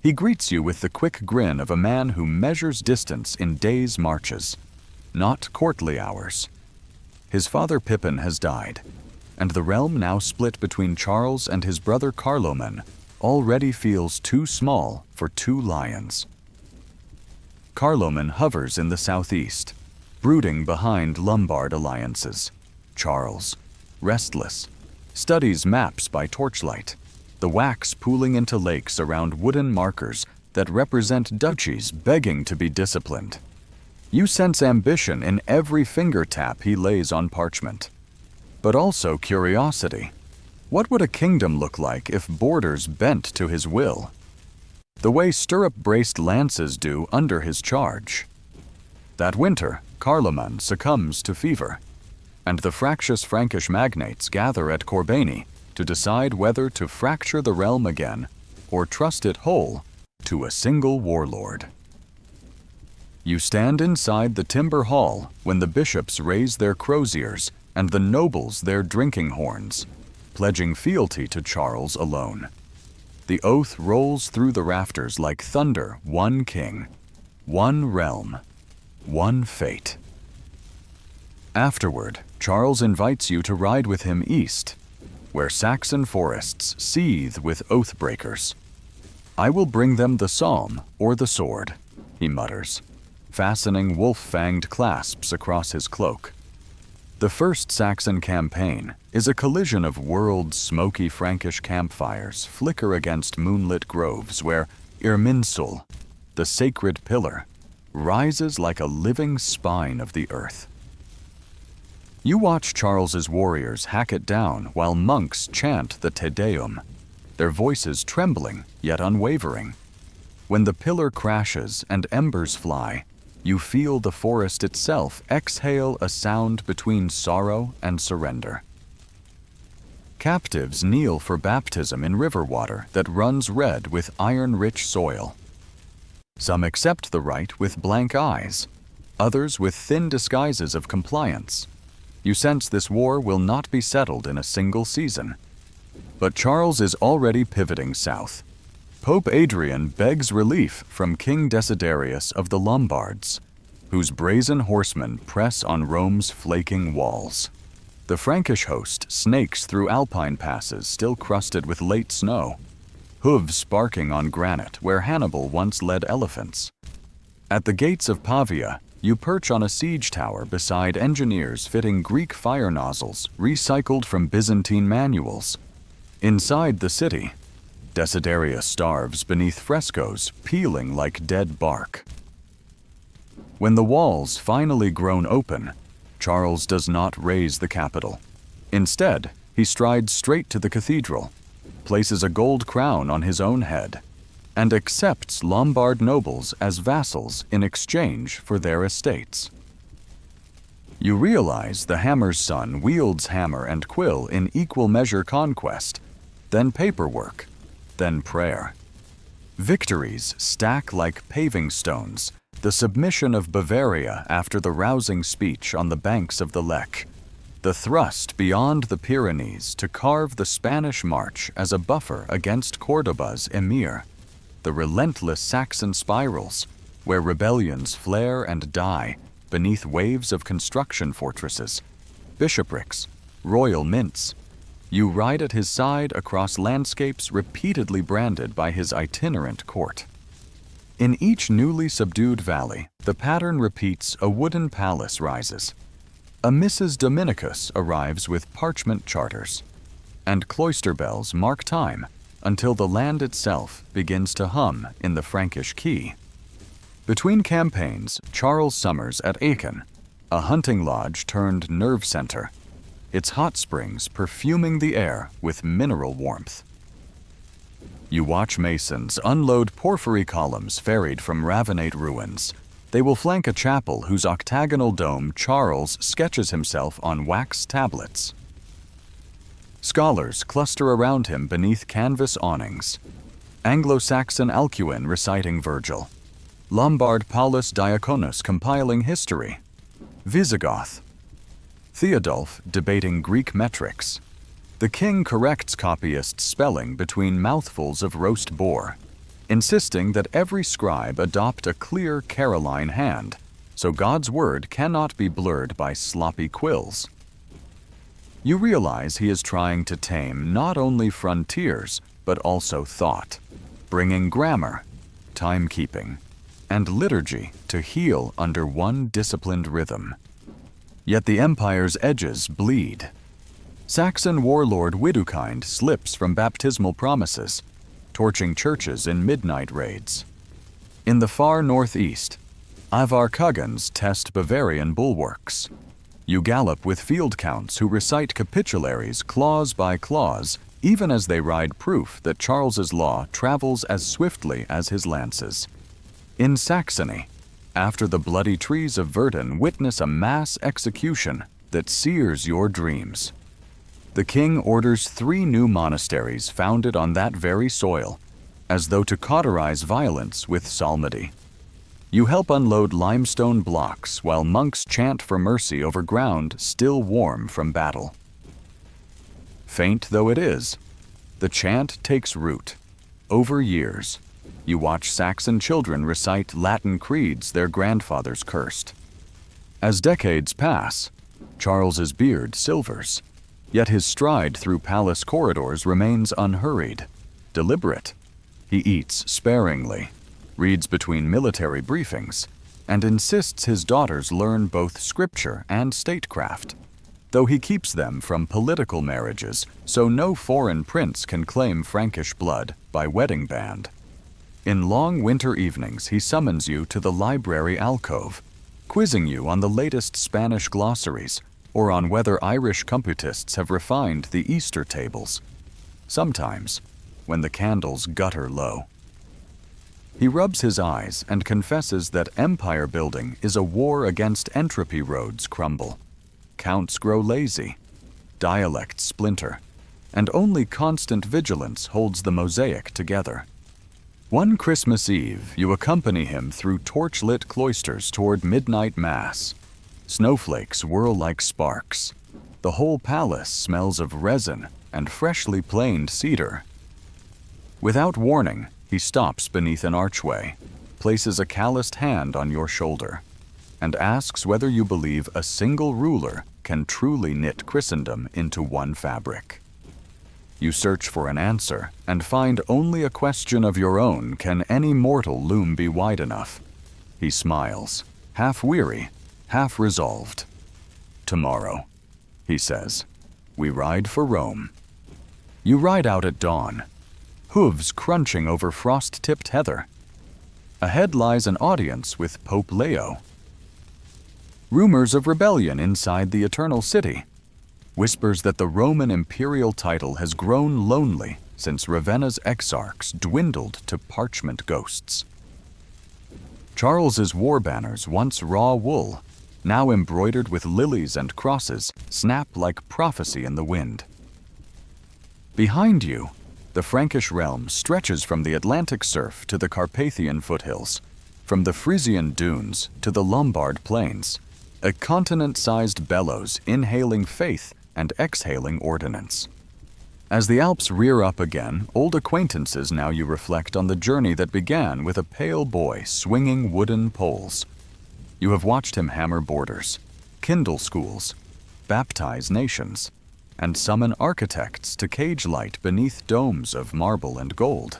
He greets you with the quick grin of a man who measures distance in days' marches, not courtly hours. His father Pippin has died, and the realm now split between Charles and his brother Carloman already feels too small for two lions. Carloman hovers in the southeast, brooding behind Lombard alliances. Charles, restless, studies maps by torchlight, the wax pooling into lakes around wooden markers that represent duchies begging to be disciplined. You sense ambition in every finger tap he lays on parchment, but also curiosity. What would a kingdom look like if borders bent to his will, the way stirrup-braced lances do under his charge? That winter, Carloman succumbs to fever, and the fractious Frankish magnates gather at Corbeny to decide whether to fracture the realm again or trust it whole to a single warlord. You stand inside the timber hall when the bishops raise their croziers and the nobles their drinking horns, pledging fealty to Charles alone. The oath rolls through the rafters like thunder: one king, one realm, one fate. Afterward, Charles invites you to ride with him east, where Saxon forests seethe with oath-breakers. "I will bring them the psalm or the sword," he mutters, fastening wolf-fanged clasps across his cloak. The First Saxon Campaign is a collision of world-smoky Frankish campfires flicker against moonlit groves where Irminsul, the sacred pillar, rises like a living spine of the earth. You watch Charles's warriors hack it down while monks chant the Te Deum, their voices trembling yet unwavering. When the pillar crashes and embers fly, you feel the forest itself exhale a sound between sorrow and surrender. Captives kneel for baptism in river water that runs red with iron-rich soil. Some accept the rite with blank eyes, others with thin disguises of compliance. You sense this war will not be settled in a single season. But Charles is already pivoting south. Pope Adrian begs relief from King Desiderius of the Lombards, whose brazen horsemen press on Rome's flaking walls. The Frankish host snakes through alpine passes still crusted with late snow, hooves sparking on granite where Hannibal once led elephants. At the gates of Pavia, you perch on a siege tower beside engineers fitting Greek fire nozzles recycled from Byzantine manuals. Inside the city, Desiderius starves beneath frescoes peeling like dead bark. When the walls finally groan open, Charles does not raise the capital. Instead, he strides straight to the cathedral, places a gold crown on his own head, and accepts Lombard nobles as vassals in exchange for their estates. You realize the hammer's son wields hammer and quill in equal measure conquest, then paperwork, then prayer. Victories stack like paving stones, the submission of Bavaria after the rousing speech on the banks of the Lech, the thrust beyond the Pyrenees to carve the Spanish March as a buffer against Cordoba's emir, the relentless Saxon spirals, where rebellions flare and die beneath waves of construction fortresses, bishoprics, royal mints. You ride at his side across landscapes repeatedly branded by his itinerant court. In each newly subdued valley, the pattern repeats: a wooden palace rises. A Mrs. Dominicus arrives with parchment charters, and cloister bells mark time until the land itself begins to hum in the Frankish key. Between campaigns, Charles summers at Aachen, a hunting lodge turned nerve center, its hot springs perfuming the air with mineral warmth. You watch masons unload porphyry columns ferried from Ravenate ruins. They will flank a chapel whose octagonal dome Charles sketches himself on wax tablets. Scholars cluster around him beneath canvas awnings. Anglo-Saxon Alcuin reciting Virgil, Lombard Paulus Diaconus compiling history, Visigoth, Theodulf debating Greek metrics. The king corrects copyists' spelling between mouthfuls of roast boar, insisting that every scribe adopt a clear Caroline hand, so God's word cannot be blurred by sloppy quills. You realize he is trying to tame not only frontiers, but also thought, bringing grammar, timekeeping, and liturgy to heal under one disciplined rhythm. Yet the empire's edges bleed. Saxon warlord Widukind slips from baptismal promises, torching churches in midnight raids. In the far northeast, Ivar Kuggans test Bavarian bulwarks. You gallop with field counts who recite capitularies clause by clause, even as they ride proof that Charles's law travels as swiftly as his lances. In Saxony, after the bloody trees of Verdun witness a mass execution that sears your dreams. The king orders 3 new monasteries founded on that very soil, as though to cauterize violence with psalmody. You help unload limestone blocks while monks chant for mercy over ground still warm from battle. Faint though it is, the chant takes root. Over years, you watch Saxon children recite Latin creeds their grandfathers cursed. As decades pass, Charles's beard silvers, yet his stride through palace corridors remains unhurried, deliberate. He eats sparingly, reads between military briefings, and insists his daughters learn both scripture and statecraft, though he keeps them from political marriages so no foreign prince can claim Frankish blood by wedding band. In long winter evenings, he summons you to the library alcove, quizzing you on the latest Spanish glossaries or on whether Irish computists have refined the Easter tables. Sometimes, when the candles gutter low, he rubs his eyes and confesses that empire building is a war against entropy. Roads crumble, counts grow lazy, dialects splinter, and only constant vigilance holds the mosaic together. One Christmas Eve, you accompany him through torchlit cloisters toward midnight mass. Snowflakes whirl like sparks. The whole palace smells of resin and freshly planed cedar. Without warning, he stops beneath an archway, places a calloused hand on your shoulder, and asks whether you believe a single ruler can truly knit Christendom into one fabric. You search for an answer and find only a question of your own: can any mortal loom be wide enough? He smiles, half weary, half resolved. Tomorrow, he says, we ride for Rome. You ride out at dawn, hooves crunching over frost-tipped heather. Ahead lies an audience with Pope Leo. Rumors of rebellion inside the Eternal City. Whispers that the Roman imperial title has grown lonely since Ravenna's exarchs dwindled to parchment ghosts. Charles's war banners, once raw wool, now embroidered with lilies and crosses, snap like prophecy in the wind. Behind you, the Frankish realm stretches from the Atlantic surf to the Carpathian foothills, from the Frisian dunes to the Lombard plains, a continent-sized bellows inhaling faith and exhaling ordinance. As the Alps rear up again, old acquaintances now you reflect on the journey that began with a pale boy swinging wooden poles. You have watched him hammer borders, kindle schools, baptize nations, and summon architects to cage light beneath domes of marble and gold.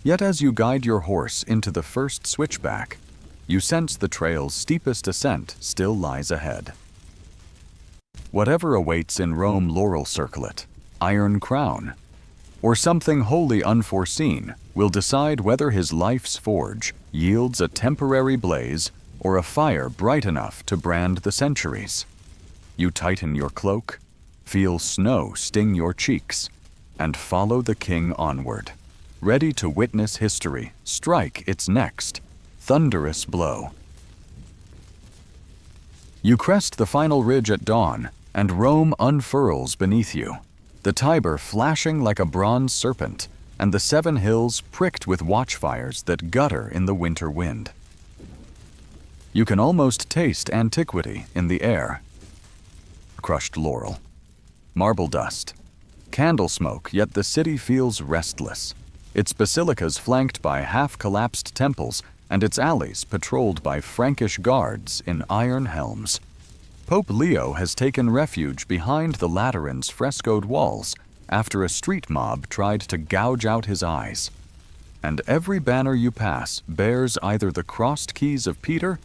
Yet as you guide your horse into the first switchback, you sense the trail's steepest ascent still lies ahead. Whatever awaits in Rome laurel circlet, iron crown, or something wholly unforeseen will decide whether his life's forge yields a temporary blaze or a fire bright enough to brand the centuries. You tighten your cloak, feel snow sting your cheeks, and follow the king onward, ready to witness history strike its next thunderous blow. You crest the final ridge at dawn, and Rome unfurls beneath you, the Tiber flashing like a bronze serpent, and the 7 hills pricked with watchfires that gutter in the winter wind. You can almost taste antiquity in the air. Crushed laurel, marble dust, candle smoke, yet the city feels restless, its basilicas flanked by half-collapsed temples and its alleys patrolled by Frankish guards in iron helms. Pope Leo has taken refuge behind the Lateran's frescoed walls after a street mob tried to gouge out his eyes. And every banner you pass bears either the crossed keys of Peter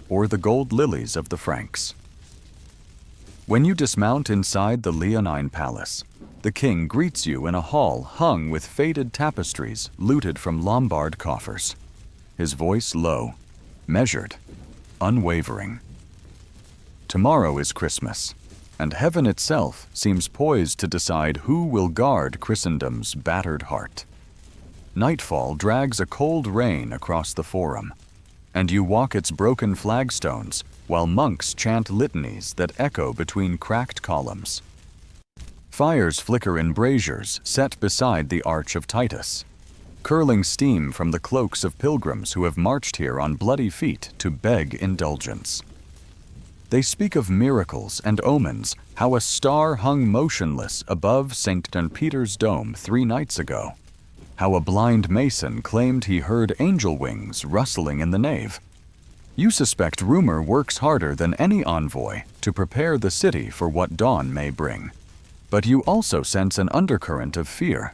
or the gold lilies of the Franks. When you dismount inside the Leonine Palace, the king greets you in a hall hung with faded tapestries looted from Lombard coffers. His voice low, measured, unwavering. Tomorrow is Christmas, and heaven itself seems poised to decide who will guard Christendom's battered heart. Nightfall drags a cold rain across the Forum, and you walk its broken flagstones while monks chant litanies that echo between cracked columns. Fires flicker in braziers set beside the Arch of Titus, curling steam from the cloaks of pilgrims who have marched here on bloody feet to beg indulgence. They speak of miracles and omens, how a star hung motionless above St. Peter's dome 3 nights ago, how a blind mason claimed he heard angel wings rustling in the nave. You suspect rumor works harder than any envoy to prepare the city for what dawn may bring. But you also sense an undercurrent of fear.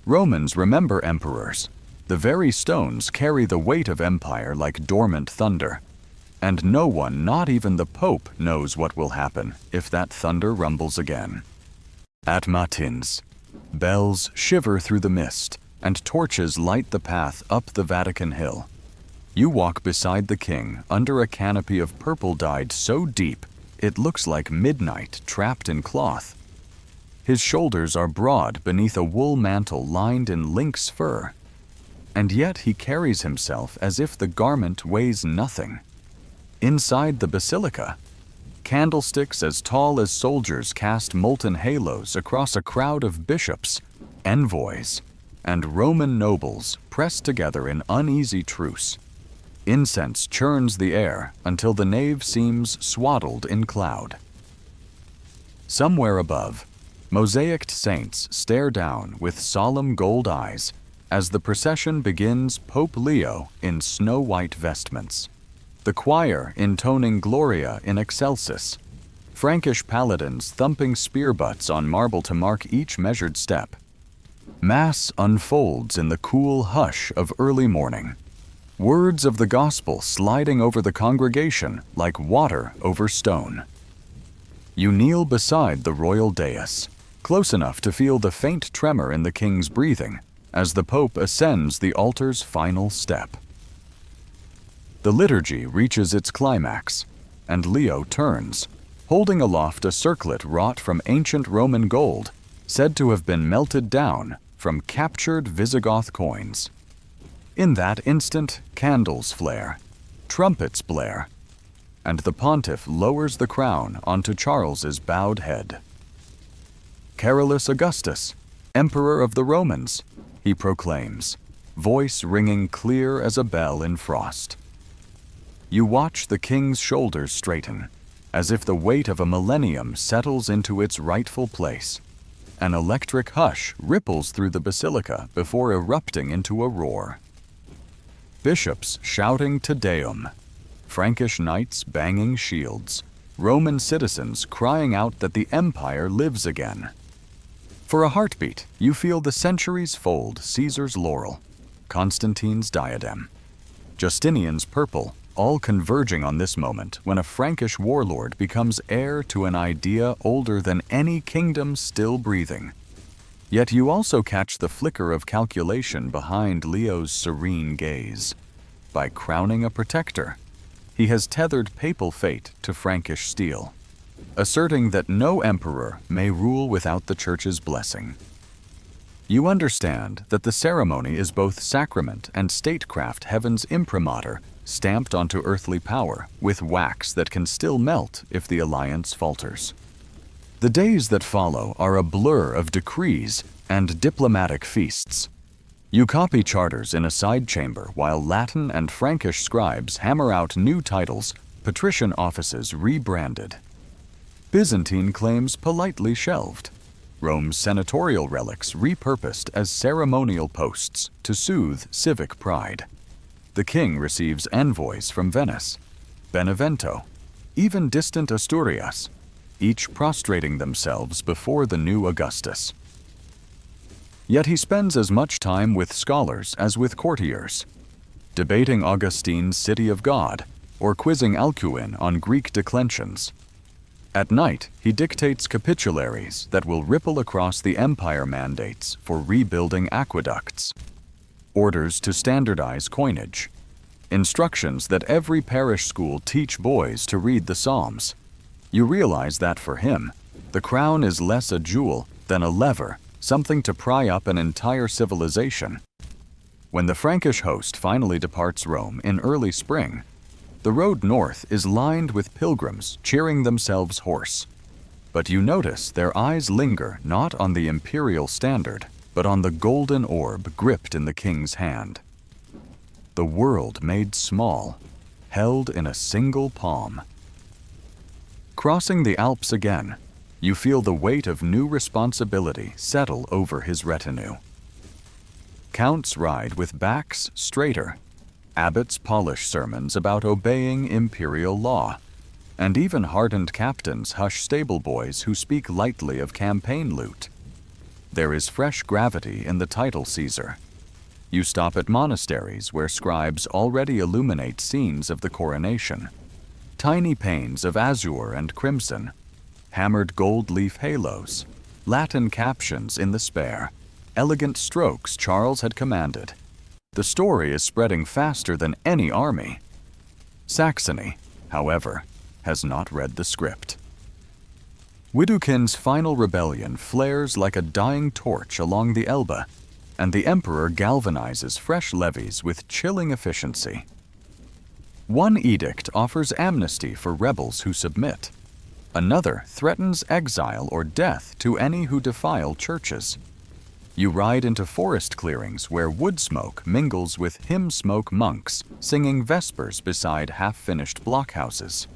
Romans remember emperors. The very stones carry the weight of empire like dormant thunder. And no one, not even the Pope, knows what will happen if that thunder rumbles again. At Matins, bells shiver through the mist, and torches light the path up the Vatican Hill. You walk beside the king under a canopy of purple dyed so deep it looks like midnight trapped in cloth. His shoulders are broad beneath a wool mantle lined in lynx fur, and yet he carries himself as if the garment weighs nothing. Inside the basilica, candlesticks as tall as soldiers cast molten halos across a crowd of bishops, envoys, and Roman nobles pressed together in uneasy truce. Incense churns the air until the nave seems swaddled in cloud. Somewhere above, mosaicked saints stare down with solemn gold eyes as the procession begins. Pope Leo in snow-white vestments, the choir intoning Gloria in excelsis, Frankish paladins thumping spear butts on marble to mark each measured step. Mass unfolds in the cool hush of early morning, words of the gospel sliding over the congregation like water over stone. You kneel beside the royal dais, close enough to feel the faint tremor in the king's breathing as the Pope ascends the altar's final step. The liturgy reaches its climax, and Leo turns, holding aloft a circlet wrought from ancient Roman gold, said to have been melted down from captured Visigoth coins. In that instant, candles flare, trumpets blare, and the pontiff lowers the crown onto Charles's bowed head. Carolus Augustus, Emperor of the Romans, he proclaims, voice ringing clear as a bell in frost. You watch the king's shoulders straighten, as if the weight of a millennium settles into its rightful place. An electric hush ripples through the basilica before erupting into a roar. Bishops shouting Te Deum, Frankish knights banging shields, Roman citizens crying out that the empire lives again. For a heartbeat, you feel the centuries fold Caesar's laurel, Constantine's diadem, Justinian's purple, all converging on this moment when a Frankish warlord becomes heir to an idea older than any kingdom still breathing. Yet you also catch the flicker of calculation behind Leo's serene gaze. By crowning a protector, he has tethered papal fate to Frankish steel, asserting that no emperor may rule without the Church's blessing. You understand that the ceremony is both sacrament and statecraft, heaven's imprimatur, stamped onto earthly power with wax that can still melt if the alliance falters. The days that follow are a blur of decrees and diplomatic feasts. You copy charters in a side chamber while Latin and Frankish scribes hammer out new titles, patrician offices rebranded. Byzantine claims politely shelved, Rome's senatorial relics repurposed as ceremonial posts to soothe civic pride. The king receives envoys from Venice, Benevento, even distant Asturias, each prostrating themselves before the new Augustus. Yet he spends as much time with scholars as with courtiers, debating Augustine's City of God or quizzing Alcuin on Greek declensions. At night, he dictates capitularies that will ripple across the empire, mandates for rebuilding aqueducts, orders to standardize coinage, instructions that every parish school teach boys to read the Psalms. You realize that for him, the crown is less a jewel than a lever, something to pry up an entire civilization. When the Frankish host finally departs Rome in early spring, the road north is lined with pilgrims cheering themselves hoarse. But you notice their eyes linger not on the imperial standard, but on the golden orb gripped in the king's hand. The world made small, held in a single palm. Crossing the Alps again, you feel the weight of new responsibility settle over his retinue. Counts ride with backs straighter. Abbots polish sermons about obeying imperial law. And even hardened captains hush stable boys who speak lightly of campaign loot. There is fresh gravity in the title Caesar. You stop at monasteries where scribes already illuminate scenes of the coronation. Tiny panes of azure and crimson, hammered gold leaf halos, Latin captions in the spare, elegant strokes Charles had commanded. The story is spreading faster than any army. Saxony, however, has not read the script. Widukind's final rebellion flares like a dying torch along the Elbe, and the emperor galvanizes fresh levies with chilling efficiency. One edict offers amnesty for rebels who submit. Another threatens exile or death to any who defile churches. You ride into forest clearings where wood smoke mingles with hymn smoke monks singing vespers beside half-finished blockhouses.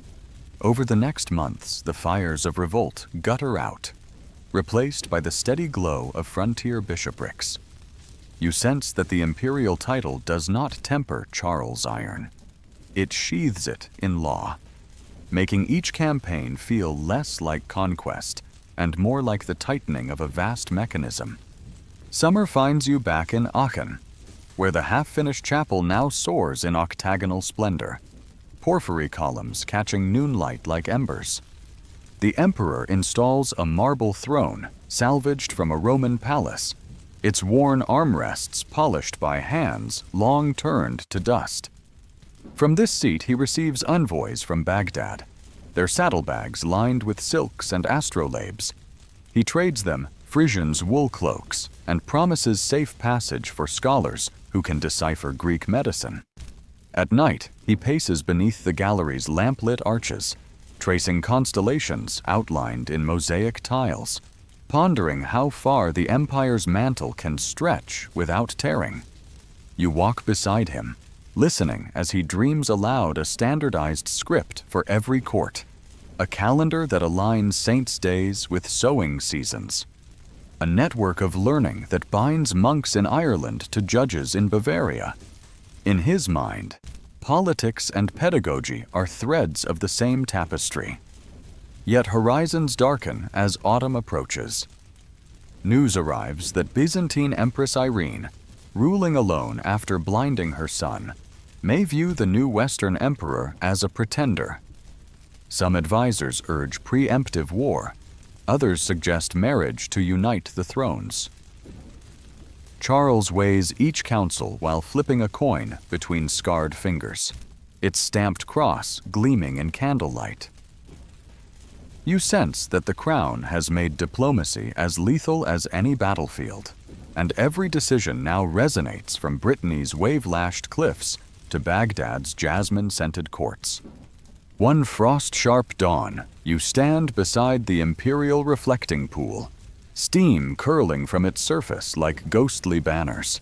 Over the next months, the fires of revolt gutter out, replaced by the steady glow of frontier bishoprics. You sense that the imperial title does not temper Charles' iron. It sheathes it in law, making each campaign feel less like conquest and more like the tightening of a vast mechanism. Summer finds you back in Aachen, where the half-finished chapel now soars in octagonal splendor, porphyry columns catching noonlight like embers. The emperor installs a marble throne salvaged from a Roman palace, its worn armrests polished by hands long turned to dust. From this seat he receives envoys from Baghdad, their saddlebags lined with silks and astrolabes. He trades them Frisians' wool cloaks and promises safe passage for scholars who can decipher Greek medicine. At night, he paces beneath the gallery's lamplit arches, tracing constellations outlined in mosaic tiles, pondering how far the empire's mantle can stretch without tearing. You walk beside him, listening as he dreams aloud a standardized script for every court, a calendar that aligns saints' days with sowing seasons, a network of learning that binds monks in Ireland to judges in Bavaria. In his mind, politics and pedagogy are threads of the same tapestry. Yet horizons darken as autumn approaches. News arrives that Byzantine Empress Irene, ruling alone after blinding her son, may view the new Western emperor as a pretender. Some advisors urge preemptive war, others suggest marriage to unite the thrones. Charles weighs each counsel while flipping a coin between scarred fingers, its stamped cross gleaming in candlelight. You sense that the crown has made diplomacy as lethal as any battlefield, and every decision now resonates from Brittany's wave-lashed cliffs to Baghdad's jasmine-scented courts. One frost-sharp dawn, you stand beside the imperial reflecting pool, steam curling from its surface like ghostly banners.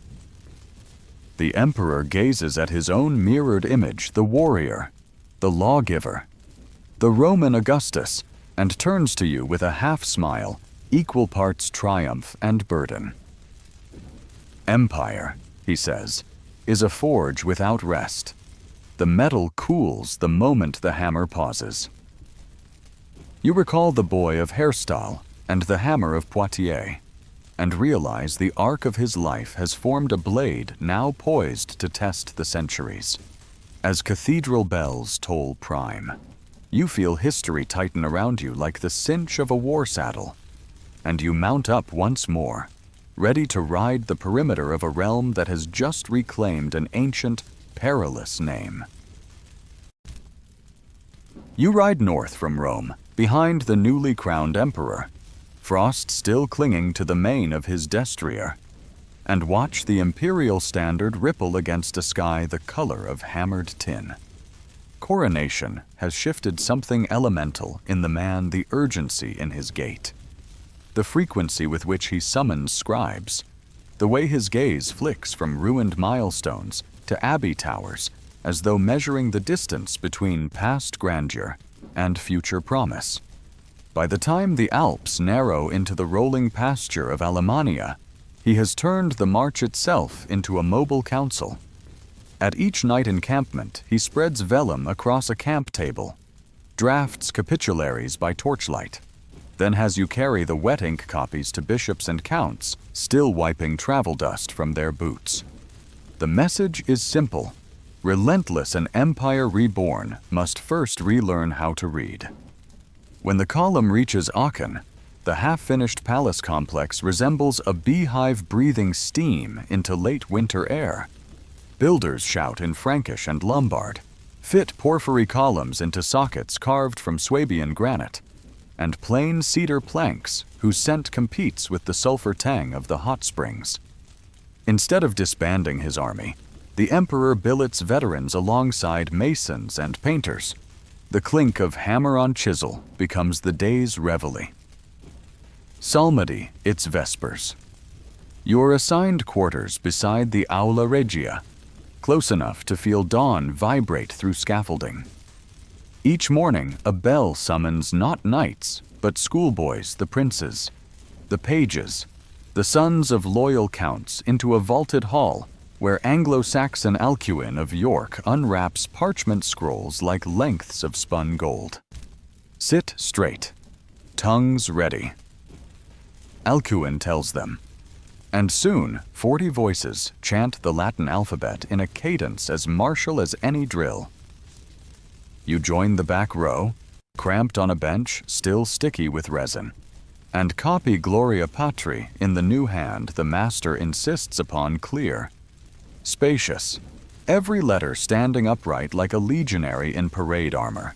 The emperor gazes at his own mirrored image, the warrior, the lawgiver, the Roman Augustus, and turns to you with a half-smile, equal parts triumph and burden. Empire, he says, is a forge without rest. The metal cools the moment the hammer pauses. You recall the boy of Herstal and the hammer of Poitiers, and realize the arc of his life has formed a blade now poised to test the centuries. As cathedral bells toll prime, you feel history tighten around you like the cinch of a war saddle, and you mount up once more, ready to ride the perimeter of a realm that has just reclaimed an ancient, perilous name. You ride north from Rome, behind the newly crowned emperor, frost still clinging to the mane of his destrier, and watch the imperial standard ripple against a sky the color of hammered tin. Coronation has shifted something elemental in the man, the urgency in his gait, the frequency with which he summons scribes, the way his gaze flicks from ruined milestones to abbey towers as though measuring the distance between past grandeur and future promise. By the time the Alps narrow into the rolling pasture of Alemannia, He has turned the march itself into a mobile council. At each night encampment, he spreads vellum across a camp table, drafts capitularies by torchlight, then has you carry the wet ink copies to bishops and counts, still wiping travel dust from their boots. The message is simple. Relentless and empire reborn must first relearn how to read. When the column reaches Aachen, the half-finished palace complex resembles a beehive breathing steam into late winter air. Builders shout in Frankish and Lombard, fit porphyry columns into sockets carved from Swabian granite, and plain cedar planks whose scent competes with the sulfur tang of the hot springs. Instead of disbanding his army, the emperor billets veterans alongside masons and painters. The clink of hammer on chisel becomes the day's reveille. Psalmody, its vespers. You are assigned quarters beside the Aula Regia, close enough to feel dawn vibrate through scaffolding. Each morning, a bell summons not knights, but schoolboys, the princes, the pages, the sons of loyal counts into a vaulted hall where Anglo-Saxon Alcuin of York unwraps parchment scrolls like lengths of spun gold. Sit straight, tongues ready. Alcuin tells them, and soon 40 voices chant the Latin alphabet in a cadence as martial as any drill. You join the back row, cramped on a bench still sticky with resin, and copy Gloria Patri in the new hand the master insists upon clear. Spacious, every letter standing upright like a legionary in parade armor.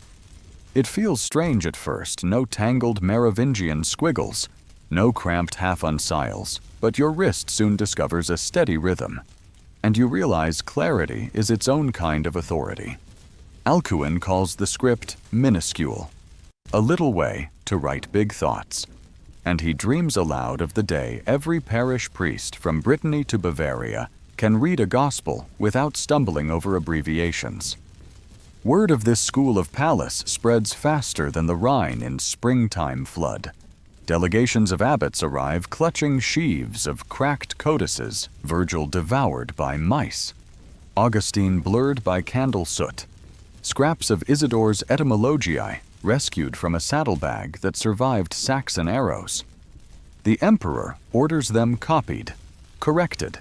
It feels strange at first, no tangled Merovingian squiggles, no cramped half-uncials, but your wrist soon discovers a steady rhythm, and you realize clarity is its own kind of authority. Alcuin calls the script minuscule, a little way to write big thoughts, and he dreams aloud of the day every parish priest from Brittany to Bavaria can read a gospel without stumbling over abbreviations. Word of this school of palace spreads faster than the Rhine in springtime flood. Delegations of abbots arrive clutching sheaves of cracked codices, Virgil devoured by mice, Augustine blurred by candle soot, scraps of Isidore's Etymologiae rescued from a saddlebag that survived Saxon arrows. The emperor orders them copied, corrected,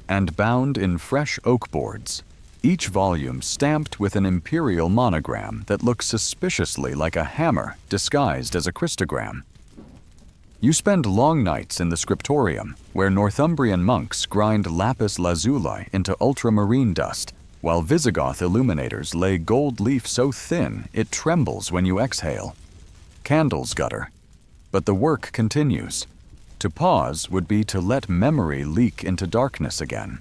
and bound in fresh oak boards, each volume stamped with an imperial monogram that looks suspiciously like a hammer disguised as a Christogram. You spend long nights in the scriptorium, where Northumbrian monks grind lapis lazuli into ultramarine dust, while Visigoth illuminators lay gold leaf so thin it trembles when you exhale. Candles gutter. But the work continues. To pause would be to let memory leak into darkness again.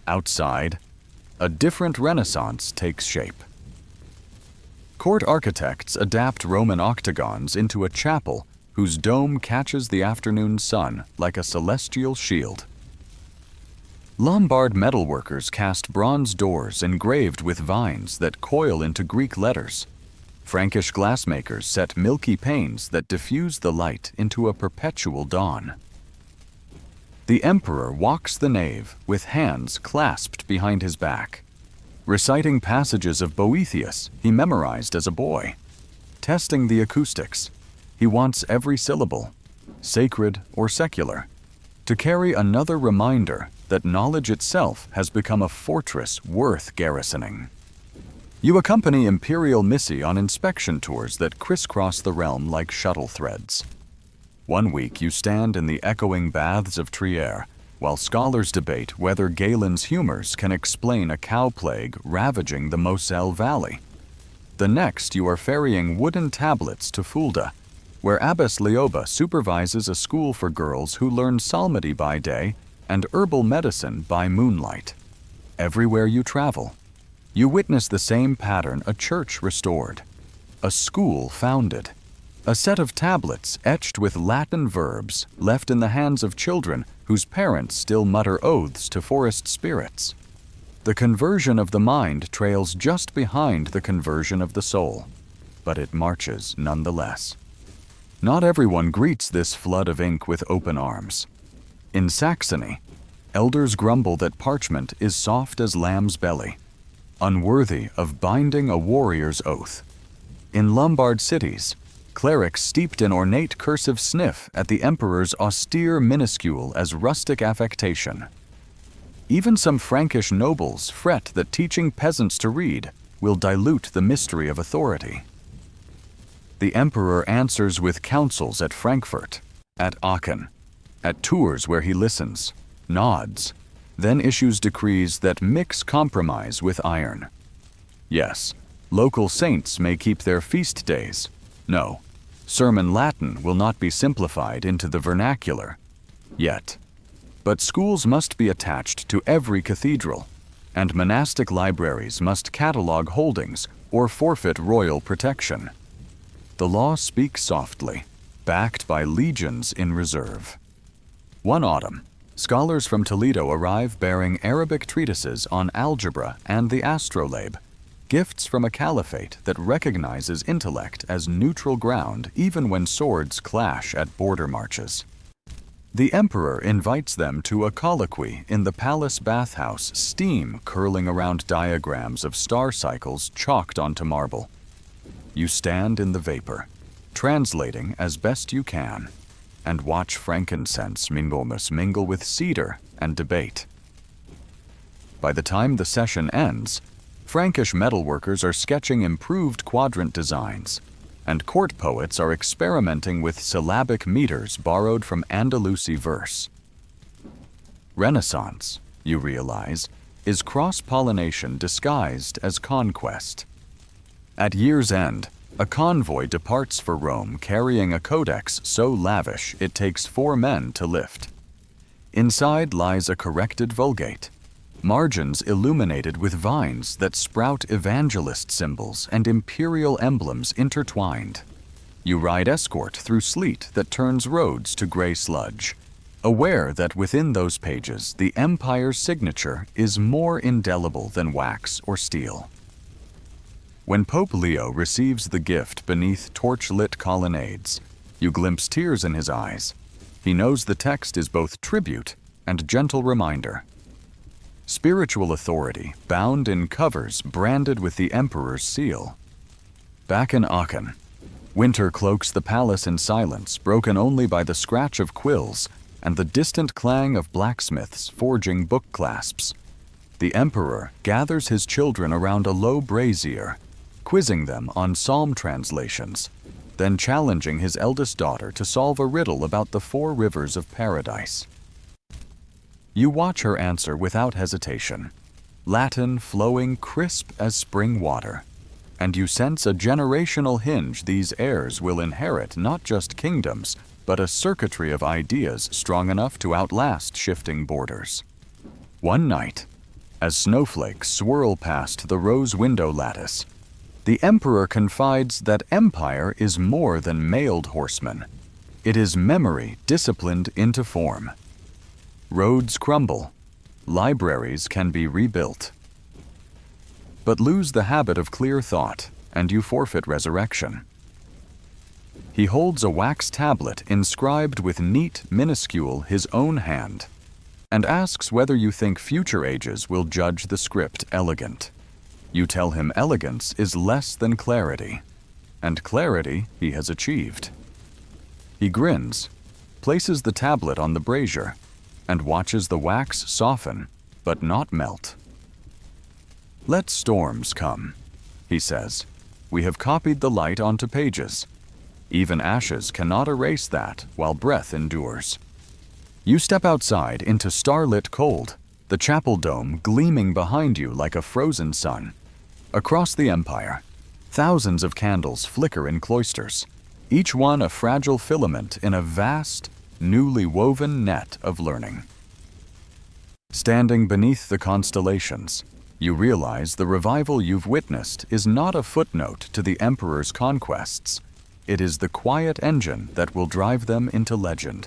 Outside, a different Renaissance takes shape. Court architects adapt Roman octagons into a chapel whose dome catches the afternoon sun like a celestial shield. Lombard metalworkers cast bronze doors engraved with vines that coil into Greek letters. Frankish glassmakers set milky panes that diffuse the light into a perpetual dawn. The emperor walks the nave with hands clasped behind his back, reciting passages of Boethius he memorized as a boy. Testing the acoustics, he wants every syllable, sacred or secular, to carry another reminder that knowledge itself has become a fortress worth garrisoning. You accompany imperial missi on inspection tours that crisscross the realm like shuttle threads. One week you stand in the echoing baths of Trier, while scholars debate whether Galen's humors can explain a cow plague ravaging the Moselle Valley. The next you are ferrying wooden tablets to Fulda, where Abbess Leoba supervises a school for girls who learn psalmody by day and herbal medicine by moonlight. Everywhere you travel, you witness the same pattern: a church restored, a school founded, a set of tablets etched with Latin verbs left in the hands of children whose parents still mutter oaths to forest spirits. The conversion of the mind trails just behind the conversion of the soul, but it marches nonetheless. Not everyone greets this flood of ink with open arms. In Saxony, elders grumble that parchment is soft as lamb's belly, unworthy of binding a warrior's oath. In Lombard cities, clerics steeped in ornate cursive sniff at the emperor's austere minuscule as rustic affectation. Even some Frankish nobles fret that teaching peasants to read will dilute the mystery of authority. The emperor answers with councils at Frankfurt, at Aachen, at Tours where he listens, nods, then issues decrees that mix compromise with iron. Yes, local saints may keep their feast days. No, sermon Latin will not be simplified into the vernacular. Yet. But schools must be attached to every cathedral, and monastic libraries must catalog holdings or forfeit royal protection. The law speaks softly, backed by legions in reserve. One autumn, scholars from Toledo arrive bearing Arabic treatises on algebra and the astrolabe, gifts from a caliphate that recognizes intellect as neutral ground even when swords clash at border marches. The emperor invites them to a colloquy in the palace bathhouse, steam curling around diagrams of star cycles chalked onto marble. You stand in the vapor, translating as best you can, and watch frankincense mingle with cedar and debate. By the time the session ends, Frankish metalworkers are sketching improved quadrant designs, and court poets are experimenting with syllabic meters borrowed from Andalusi verse. Renaissance, you realize, is cross-pollination disguised as conquest. At year's end, a convoy departs for Rome carrying a codex so lavish it takes 4 men to lift. Inside lies a corrected Vulgate, margins illuminated with vines that sprout evangelist symbols and imperial emblems intertwined. You ride escort through sleet that turns roads to gray sludge, aware that within those pages the empire's signature is more indelible than wax or steel. When Pope Leo receives the gift beneath torch-lit colonnades, you glimpse tears in his eyes. He knows the text is both tribute and gentle reminder. Spiritual authority bound in covers branded with the emperor's seal. Back in Aachen, winter cloaks the palace in silence, broken only by the scratch of quills and the distant clang of blacksmiths forging book clasps. The emperor gathers his children around a low brazier, quizzing them on psalm translations, then challenging his eldest daughter to solve a riddle about the 4 rivers of paradise. You watch her answer without hesitation, Latin flowing crisp as spring water, and you sense a generational hinge these heirs will inherit not just kingdoms, but a circuitry of ideas strong enough to outlast shifting borders. One night, as snowflakes swirl past the rose window lattice, the emperor confides that empire is more than mailed horsemen. It is memory disciplined into form. Roads crumble, libraries can be rebuilt. But lose the habit of clear thought, and you forfeit resurrection. He holds a wax tablet inscribed with neat, minuscule his own hand, and asks whether you think future ages will judge the script elegant. You tell him elegance is less than clarity, and clarity he has achieved. He grins, places the tablet on the brazier, and watches the wax soften, but not melt. "Let storms come," he says. "We have copied the light onto pages. Even ashes cannot erase that while breath endures." You step outside into starlit cold, the chapel dome gleaming behind you like a frozen sun. Across the empire, thousands of candles flicker in cloisters, each one a fragile filament in a vast, newly woven net of learning. Standing beneath the constellations, you realize the revival you've witnessed is not a footnote to the emperor's conquests. It is the quiet engine that will drive them into legend.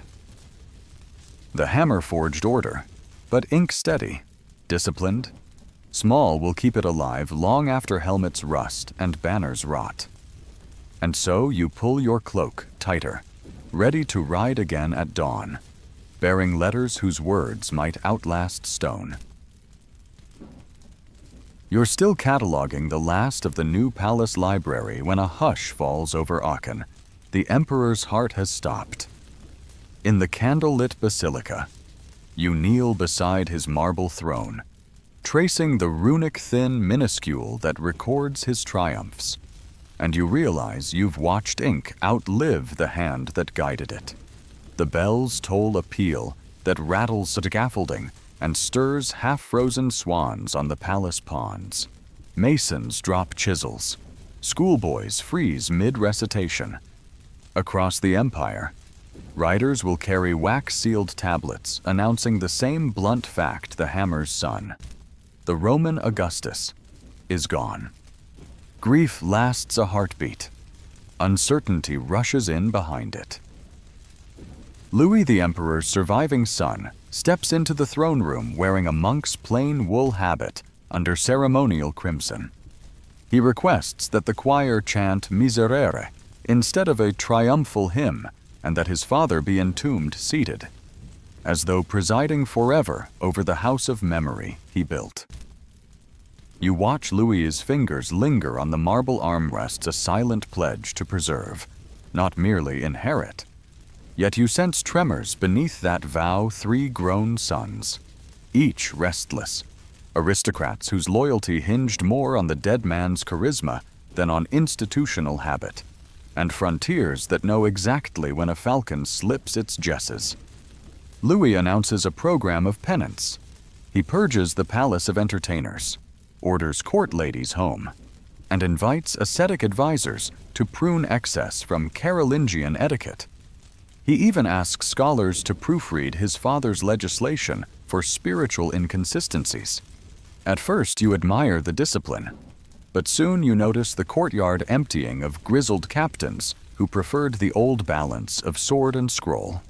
The hammer-forged order, but ink-steady, disciplined. Small will keep it alive long after helmets rust and banners rot. And so you pull your cloak tighter, ready to ride again at dawn. bearing letters whose words might outlast stone. You're still cataloging the last of the new palace library when a hush falls over Aachen. The emperor's heart has stopped. In the candlelit basilica, you kneel beside his marble throne, tracing the runic-thin minuscule that records his triumphs, and you realize you've watched ink outlive the hand that guided it. The bells toll a peal that rattles the scaffolding and stirs half-frozen swans on the palace ponds. Masons drop chisels. Schoolboys freeze mid-recitation. Across the empire, riders will carry wax-sealed tablets announcing the same blunt fact: the hammer's son, the Roman Augustus, is gone. Grief lasts a heartbeat. Uncertainty rushes in behind it. Louis the Emperor's surviving son steps into the throne room wearing a monk's plain wool habit under ceremonial crimson. He requests that the choir chant Miserere instead of a triumphal hymn, and that his father be entombed seated, as though presiding forever over the house of memory he built. You watch Louis's fingers linger on the marble armrests, a silent pledge to preserve, not merely inherit. Yet you sense tremors beneath that vow: three grown sons, each restless, aristocrats whose loyalty hinged more on the dead man's charisma than on institutional habit, and frontiers that know exactly when a falcon slips its jesses. Louis announces a program of penance. He purges the palace of entertainers, orders court ladies home, and invites ascetic advisors to prune excess from Carolingian etiquette. He even asks scholars to proofread his father's legislation for spiritual inconsistencies. At first, you admire the discipline, but soon you notice the courtyard emptying of grizzled captains who preferred the old balance of sword and scroll.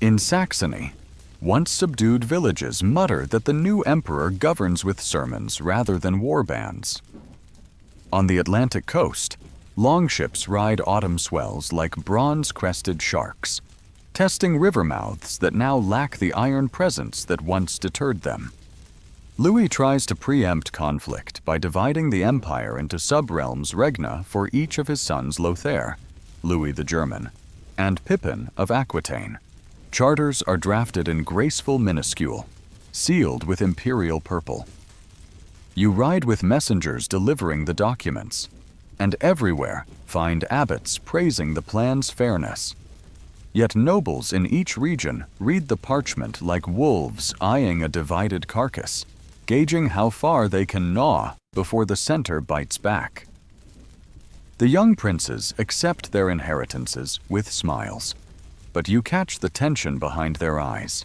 In Saxony, once subdued villages mutter that the new emperor governs with sermons rather than war bands. On the Atlantic coast, longships ride autumn swells like bronze-crested sharks, testing river mouths that now lack the iron presence that once deterred them. Louis tries to preempt conflict by dividing the empire into sub-realms regna for each of his sons: Lothair, Louis the German, and Pippin of Aquitaine. Charters are drafted in graceful minuscule, sealed with imperial purple. You ride with messengers delivering the documents, and everywhere find abbots praising the plan's fairness. Yet nobles in each region read the parchment like wolves eyeing a divided carcass, gauging how far they can gnaw before the center bites back. The young princes accept their inheritances with smiles, but you catch the tension behind their eyes.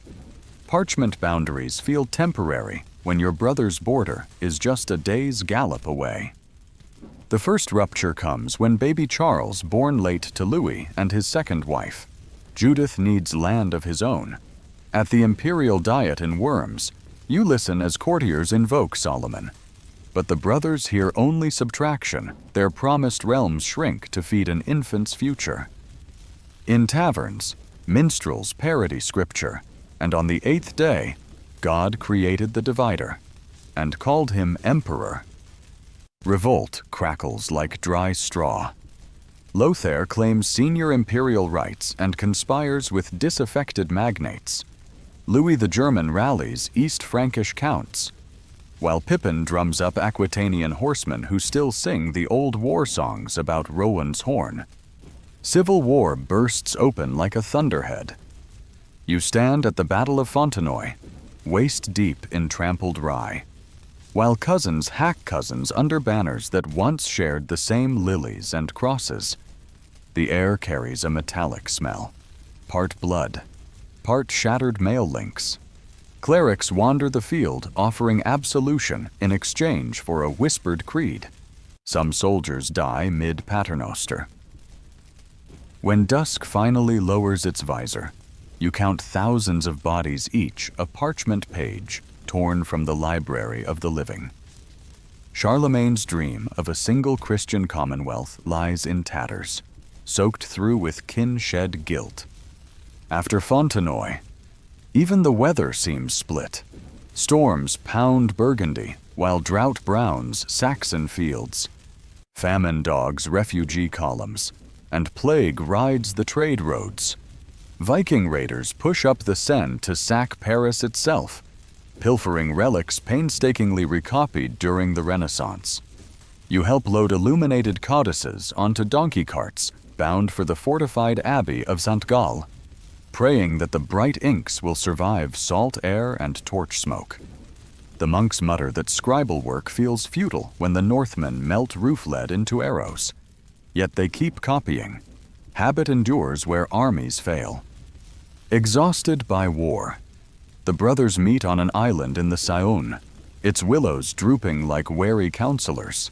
Parchment boundaries feel temporary when your brother's border is just a day's gallop away. The first rupture comes when baby Charles, born late to Louis and his second wife, Judith, needs land of his own. At the imperial diet in Worms, you listen as courtiers invoke Solomon. But the brothers hear only subtraction. Their promised realms shrink to feed an infant's future. In taverns, minstrels parody scripture, and on the 8th day, God created the divider and called him emperor. Revolt crackles like dry straw. Lothair claims senior imperial rights and conspires with disaffected magnates. Louis the German rallies East Frankish counts, while Pippin drums up Aquitanian horsemen who still sing the old war songs about Rowan's horn. Civil war bursts open like a thunderhead. You stand at the Battle of Fontenoy, waist deep in trampled rye, while cousins hack cousins under banners that once shared the same lilies and crosses. The air carries a metallic smell, part blood, part shattered mail links. Clerics wander the field offering absolution in exchange for a whispered creed. Some soldiers die mid-paternoster. When dusk finally lowers its visor, you count thousands of bodies, each a parchment page torn from the library of the living. Charlemagne's dream of a single Christian commonwealth lies in tatters, soaked through with kin-shed guilt. After Fontenoy, Even the weather seems split. Storms pound Burgundy, while drought browns Saxon fields. Famine dogs refugee columns, and plague rides the trade roads. Viking raiders push up the Seine to sack Paris itself, pilfering relics painstakingly recopied during the Renaissance. You help load illuminated codices onto donkey carts bound for the fortified abbey of St. Gall, praying that the bright inks will survive salt air and torch smoke. The monks mutter that scribal work feels futile when the Northmen melt roof lead into arrows. Yet they keep copying. Habit endures where armies fail. Exhausted by war, the brothers meet on an island in the Saône, its willows drooping like wary counselors.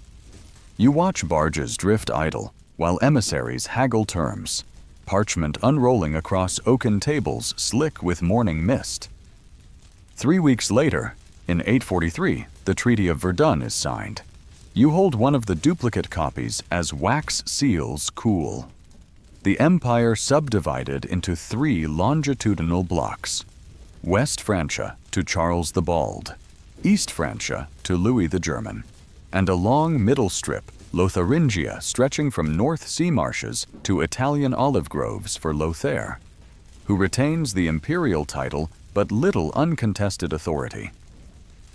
You watch barges drift idle, while emissaries haggle terms, parchment unrolling across oaken tables slick with morning mist. 3 weeks later, in 843, the Treaty of Verdun is signed. You hold one of the duplicate copies as wax seals cool. The empire subdivided into 3 longitudinal blocks: West Francia to Charles the Bald, East Francia to Louis the German, and a long middle strip, Lotharingia, stretching from North Sea marshes to Italian olive groves for Lothair, who retains the imperial title but little uncontested authority.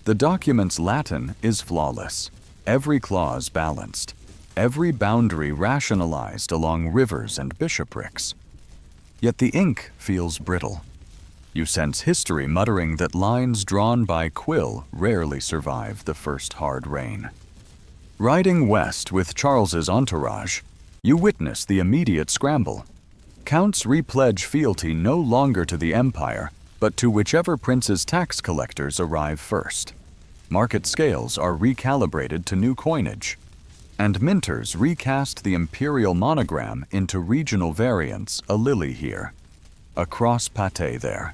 The document's Latin is flawless, every clause balanced, every boundary rationalized along rivers and bishoprics. Yet the ink feels brittle. You sense history muttering that lines drawn by quill rarely survive the first hard rain. Riding west with Charles's entourage, you witness the immediate scramble. Counts repledge fealty no longer to the empire, but to whichever prince's tax collectors arrive first. Market scales are recalibrated to new coinage, and minters recast the imperial monogram into regional variants, a lily here, a cross pate there.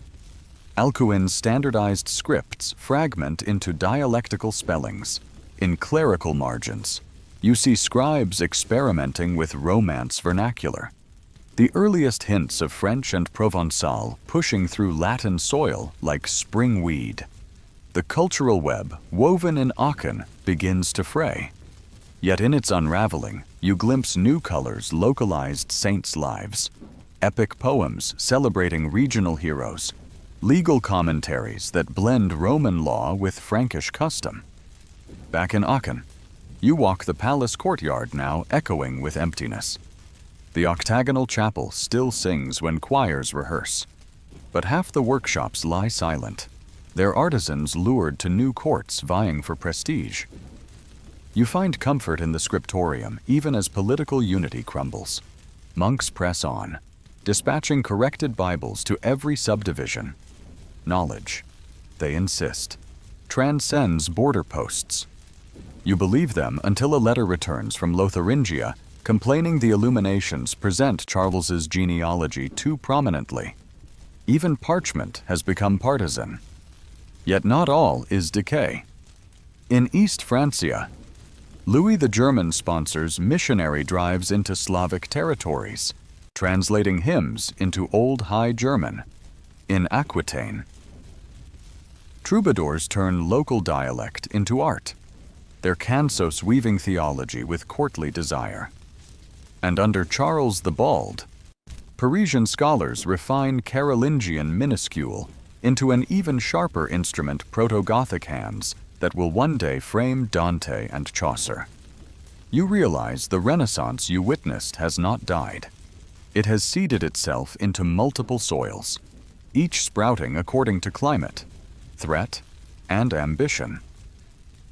Alcuin's standardized scripts fragment into dialectical spellings. In clerical margins, you see scribes experimenting with Romance vernacular. The earliest hints of French and Provençal pushing through Latin soil like spring weed. The cultural web, woven in Aachen, begins to fray. Yet in its unraveling, you glimpse new colors, localized saints' lives, epic poems celebrating regional heroes, legal commentaries that blend Roman law with Frankish custom. Back in Aachen, you walk the palace courtyard now echoing with emptiness. The octagonal chapel still sings when choirs rehearse, but half the workshops lie silent, their artisans lured to new courts vying for prestige. You find comfort in the scriptorium even as political unity crumbles. Monks press on, dispatching corrected Bibles to every subdivision. Knowledge, they insist, transcends border posts. You believe them until a letter returns from Lotharingia complaining the illuminations present Charles's genealogy too prominently. Even parchment has become partisan. Yet not all is decay. In East Francia, Louis the German sponsors missionary drives into Slavic territories, translating hymns into Old High German. In Aquitaine, troubadours turn local dialect into art, their cansos weaving theology with courtly desire. And under Charles the Bald, Parisian scholars refine Carolingian minuscule into an even sharper instrument proto-Gothic hands that will one day frame Dante and Chaucer. You realize the Renaissance you witnessed has not died. It has seeded itself into multiple soils, each sprouting according to climate, threat, and ambition.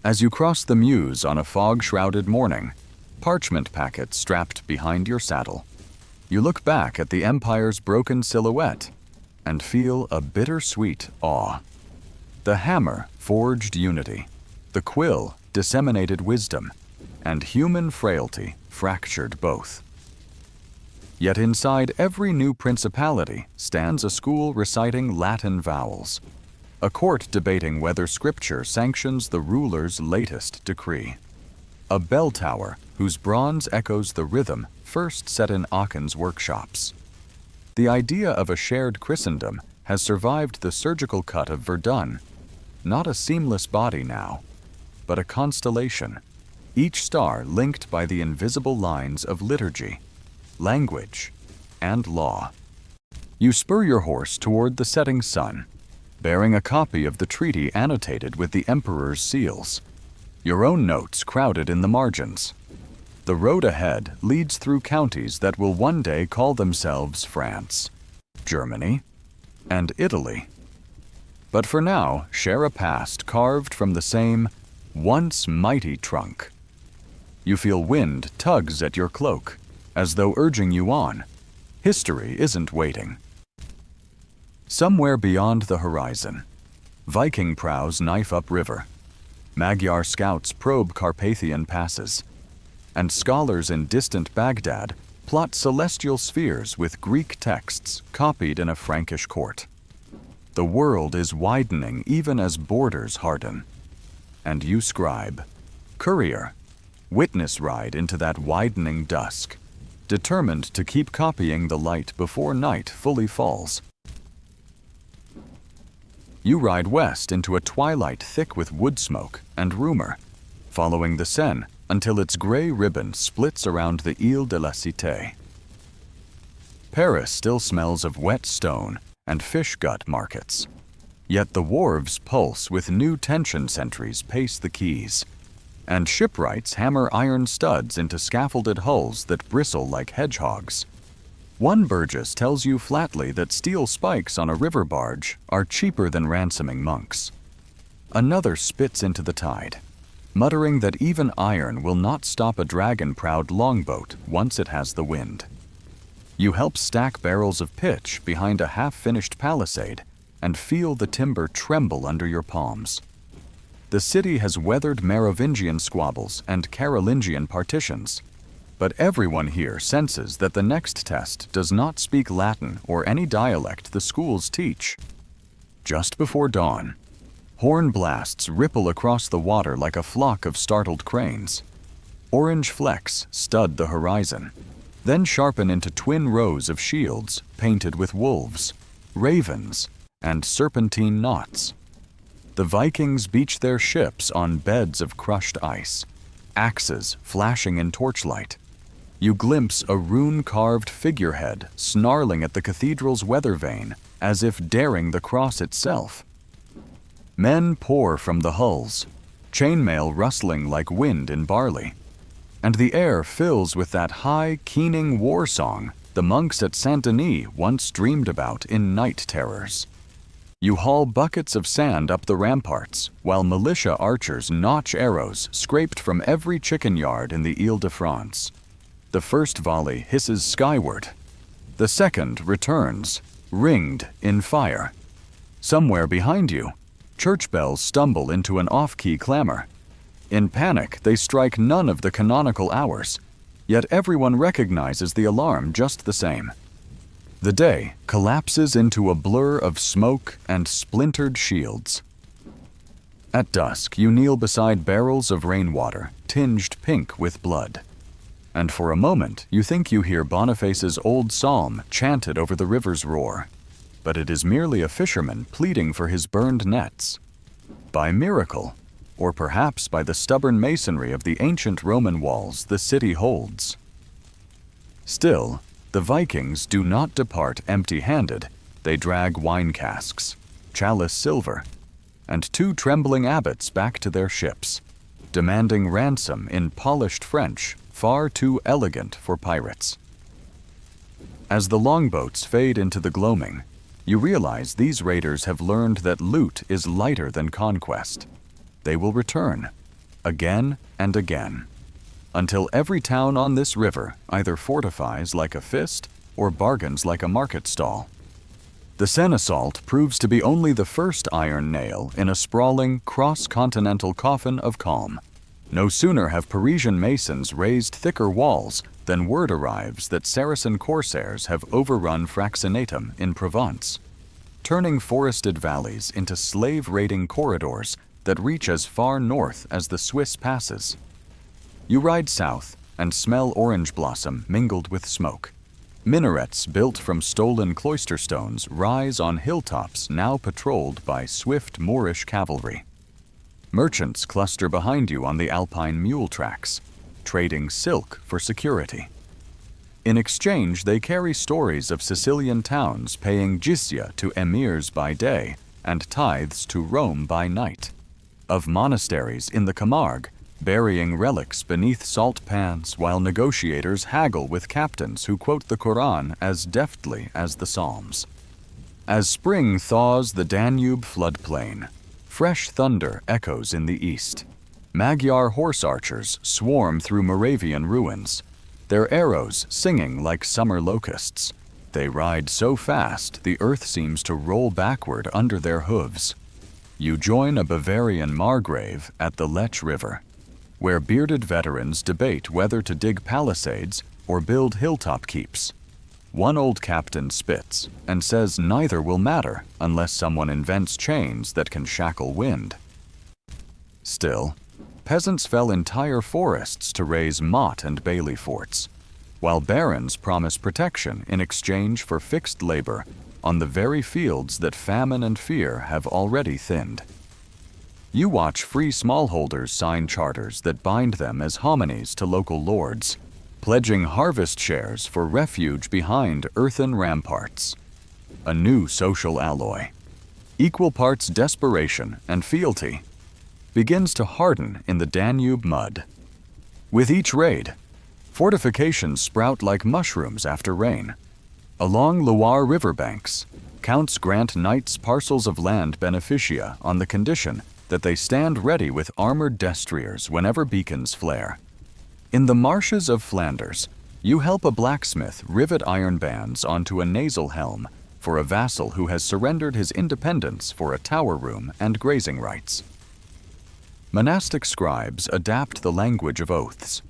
As you cross the Meuse on a fog-shrouded morning, parchment packets strapped behind your saddle, you look back at the empire's broken silhouette and feel a bittersweet awe. The hammer forged unity, the quill disseminated wisdom, and human frailty fractured both. Yet inside every new principality stands a school reciting Latin vowels, a court debating whether scripture sanctions the ruler's latest decree, a bell tower whose bronze echoes the rhythm first set in Aachen's workshops. The idea of a shared Christendom has survived the surgical cut of Verdun, not a seamless body now, but a constellation, each star linked by the invisible lines of liturgy, language, and law. You spur your horse toward the setting sun, bearing a copy of the treaty annotated with the emperor's seals, your own notes crowded in the margins. The road ahead leads through counties that will one day call themselves France, Germany, and Italy. But for now, share a past carved from the same once mighty trunk. You feel wind tugs at your cloak, as though urging you on. History isn't waiting. Somewhere beyond the horizon, Viking prows knife upriver, Magyar scouts probe Carpathian passes, and scholars in distant Baghdad plot celestial spheres with Greek texts copied in a Frankish court. The world is widening even as borders harden. And you scribe, courier, witness ride into that widening dusk, determined to keep copying the light before night fully falls. You ride west into a twilight thick with wood smoke and rumor, following the Seine until its gray ribbon splits around the Ile de la Cité. Paris still smells of wet stone and fish gut markets, yet the wharves pulse with new tension sentries pace the quays, and shipwrights hammer iron studs into scaffolded hulls that bristle like hedgehogs. One burgess tells you flatly that steel spikes on a river barge are cheaper than ransoming monks. Another spits into the tide, muttering that even iron will not stop a dragon-prowed longboat once it has the wind. You help stack barrels of pitch behind a half-finished palisade and feel the timber tremble under your palms. The city has weathered Merovingian squabbles and Carolingian partitions, but everyone here senses that the next test does not speak Latin or any dialect the schools teach. Just before dawn, horn blasts ripple across the water like a flock of startled cranes. Orange flecks stud the horizon, then sharpen into twin rows of shields painted with wolves, ravens, and serpentine knots. The Vikings beach their ships on beds of crushed ice, axes flashing in torchlight. You glimpse a rune-carved figurehead snarling at the cathedral's weather vane as if daring the cross itself. Men pour from the hulls, chainmail rustling like wind in barley, and the air fills with that high, keening war song the monks at Saint-Denis once dreamed about in night terrors. You haul buckets of sand up the ramparts while militia archers notch arrows scraped from every chicken yard in the Ile-de-France. The first volley hisses skyward. The second returns, ringed in fire. Somewhere behind you, church bells stumble into an off-key clamor. In panic, they strike none of the canonical hours, yet everyone recognizes the alarm just the same. The day collapses into a blur of smoke and splintered shields. At dusk, you kneel beside barrels of rainwater, tinged pink with blood. And for a moment, you think you hear Boniface's old psalm chanted over the river's roar. But it is merely a fisherman pleading for his burned nets. By miracle, or perhaps by the stubborn masonry of the ancient Roman walls the city holds. Still, the Vikings do not depart empty-handed. They drag wine casks, chalice silver, and 2 trembling abbots back to their ships, demanding ransom in polished French far too elegant for pirates. As the longboats fade into the gloaming, you realize these raiders have learned that loot is lighter than conquest. They will return, again and again, until every town on this river either fortifies like a fist or bargains like a market stall. The Seine assault proves to be only the first iron nail in a sprawling, cross-continental coffin of calm. No sooner have Parisian masons raised thicker walls than word arrives that Saracen corsairs have overrun Fraxinatum in Provence, turning forested valleys into slave-raiding corridors that reach as far north as the Swiss passes. You ride south and smell orange blossom mingled with smoke. Minarets built from stolen cloister stones rise on hilltops now patrolled by swift Moorish cavalry. Merchants cluster behind you on the Alpine mule tracks, trading silk for security. In exchange, they carry stories of Sicilian towns paying jizya to emirs by day and tithes to Rome by night, of monasteries in the Camargue burying relics beneath salt pans while negotiators haggle with captains who quote the Quran as deftly as the Psalms. As spring thaws the Danube floodplain, fresh thunder echoes in the east. Magyar horse archers swarm through Moravian ruins, their arrows singing like summer locusts. They ride so fast the earth seems to roll backward under their hooves. You join a Bavarian margrave at the Lech River, where bearded veterans debate whether to dig palisades or build hilltop keeps. One old captain spits and says neither will matter unless someone invents chains that can shackle wind. Still, peasants fell entire forests to raise motte and bailey forts, while barons promise protection in exchange for fixed labor on the very fields that famine and fear have already thinned. You watch free smallholders sign charters that bind them as hominies to local lords, pledging harvest shares for refuge behind earthen ramparts. A new social alloy, equal parts desperation and fealty, begins to harden in the Danube mud. With each raid, fortifications sprout like mushrooms after rain. Along Loire riverbanks, counts grant knights parcels of land beneficia on the condition that they stand ready with armored destriers whenever beacons flare. In the marshes of Flanders, you help a blacksmith rivet iron bands onto a nasal helm for a vassal who has surrendered his independence for a tower room and grazing rights. Monastic scribes adapt the language of oaths.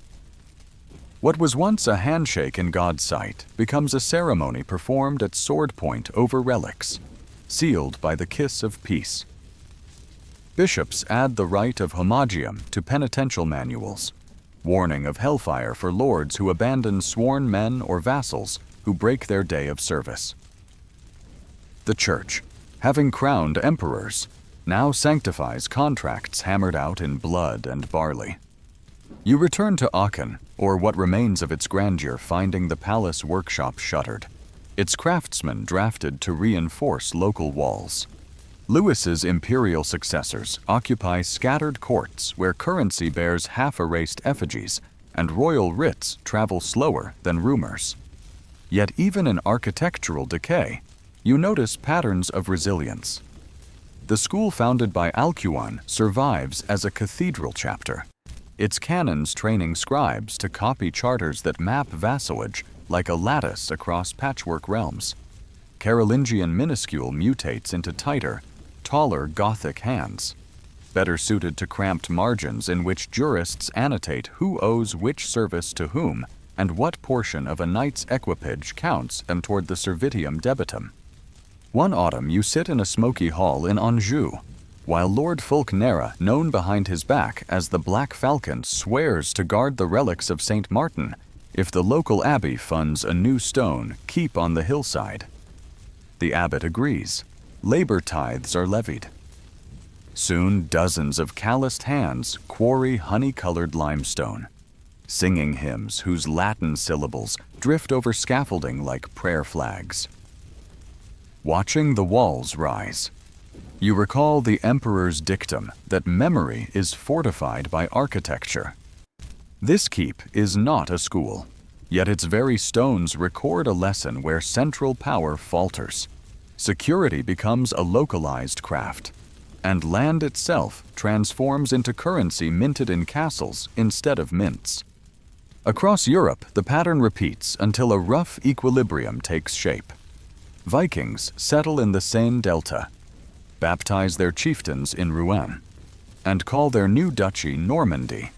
What was once a handshake in God's sight becomes a ceremony performed at sword point over relics, sealed by the kiss of peace. Bishops add the rite of homagium to penitential manuals, warning of hellfire for lords who abandon sworn men or vassals who break their day of service. The Church, having crowned emperors, now sanctifies contracts hammered out in blood and barley. You return to Aachen, or what remains of its grandeur, finding the palace workshop shuttered, its craftsmen drafted to reinforce local walls. Louis's imperial successors occupy scattered courts where currency bears half-erased effigies and royal writs travel slower than rumors. Yet even in architectural decay, you notice patterns of resilience. The school founded by Alcuin survives as a cathedral chapter, its canons training scribes to copy charters that map vassalage like a lattice across patchwork realms. Carolingian minuscule mutates into tighter, taller Gothic hands, better suited to cramped margins in which jurists annotate who owes which service to whom and what portion of a knight's equipage counts and toward the servitium debitum. One autumn you sit in a smoky hall in Anjou, while Lord Fulk-Nera, known behind his back as the Black Falcon, swears to guard the relics of St. Martin if the local abbey funds a new stone keep on the hillside. The abbot agrees. Labor tithes are levied. Soon dozens of calloused hands quarry honey-colored limestone, singing hymns whose Latin syllables drift over scaffolding like prayer flags. Watching the walls rise, you recall the emperor's dictum that memory is fortified by architecture. This keep is not a school, yet its very stones record a lesson where central power falters. Security becomes a localized craft, and land itself transforms into currency minted in castles instead of mints. Across Europe, the pattern repeats until a rough equilibrium takes shape. Vikings settle in the Seine Delta, baptize their chieftains in Rouen, and call their new duchy Normandy.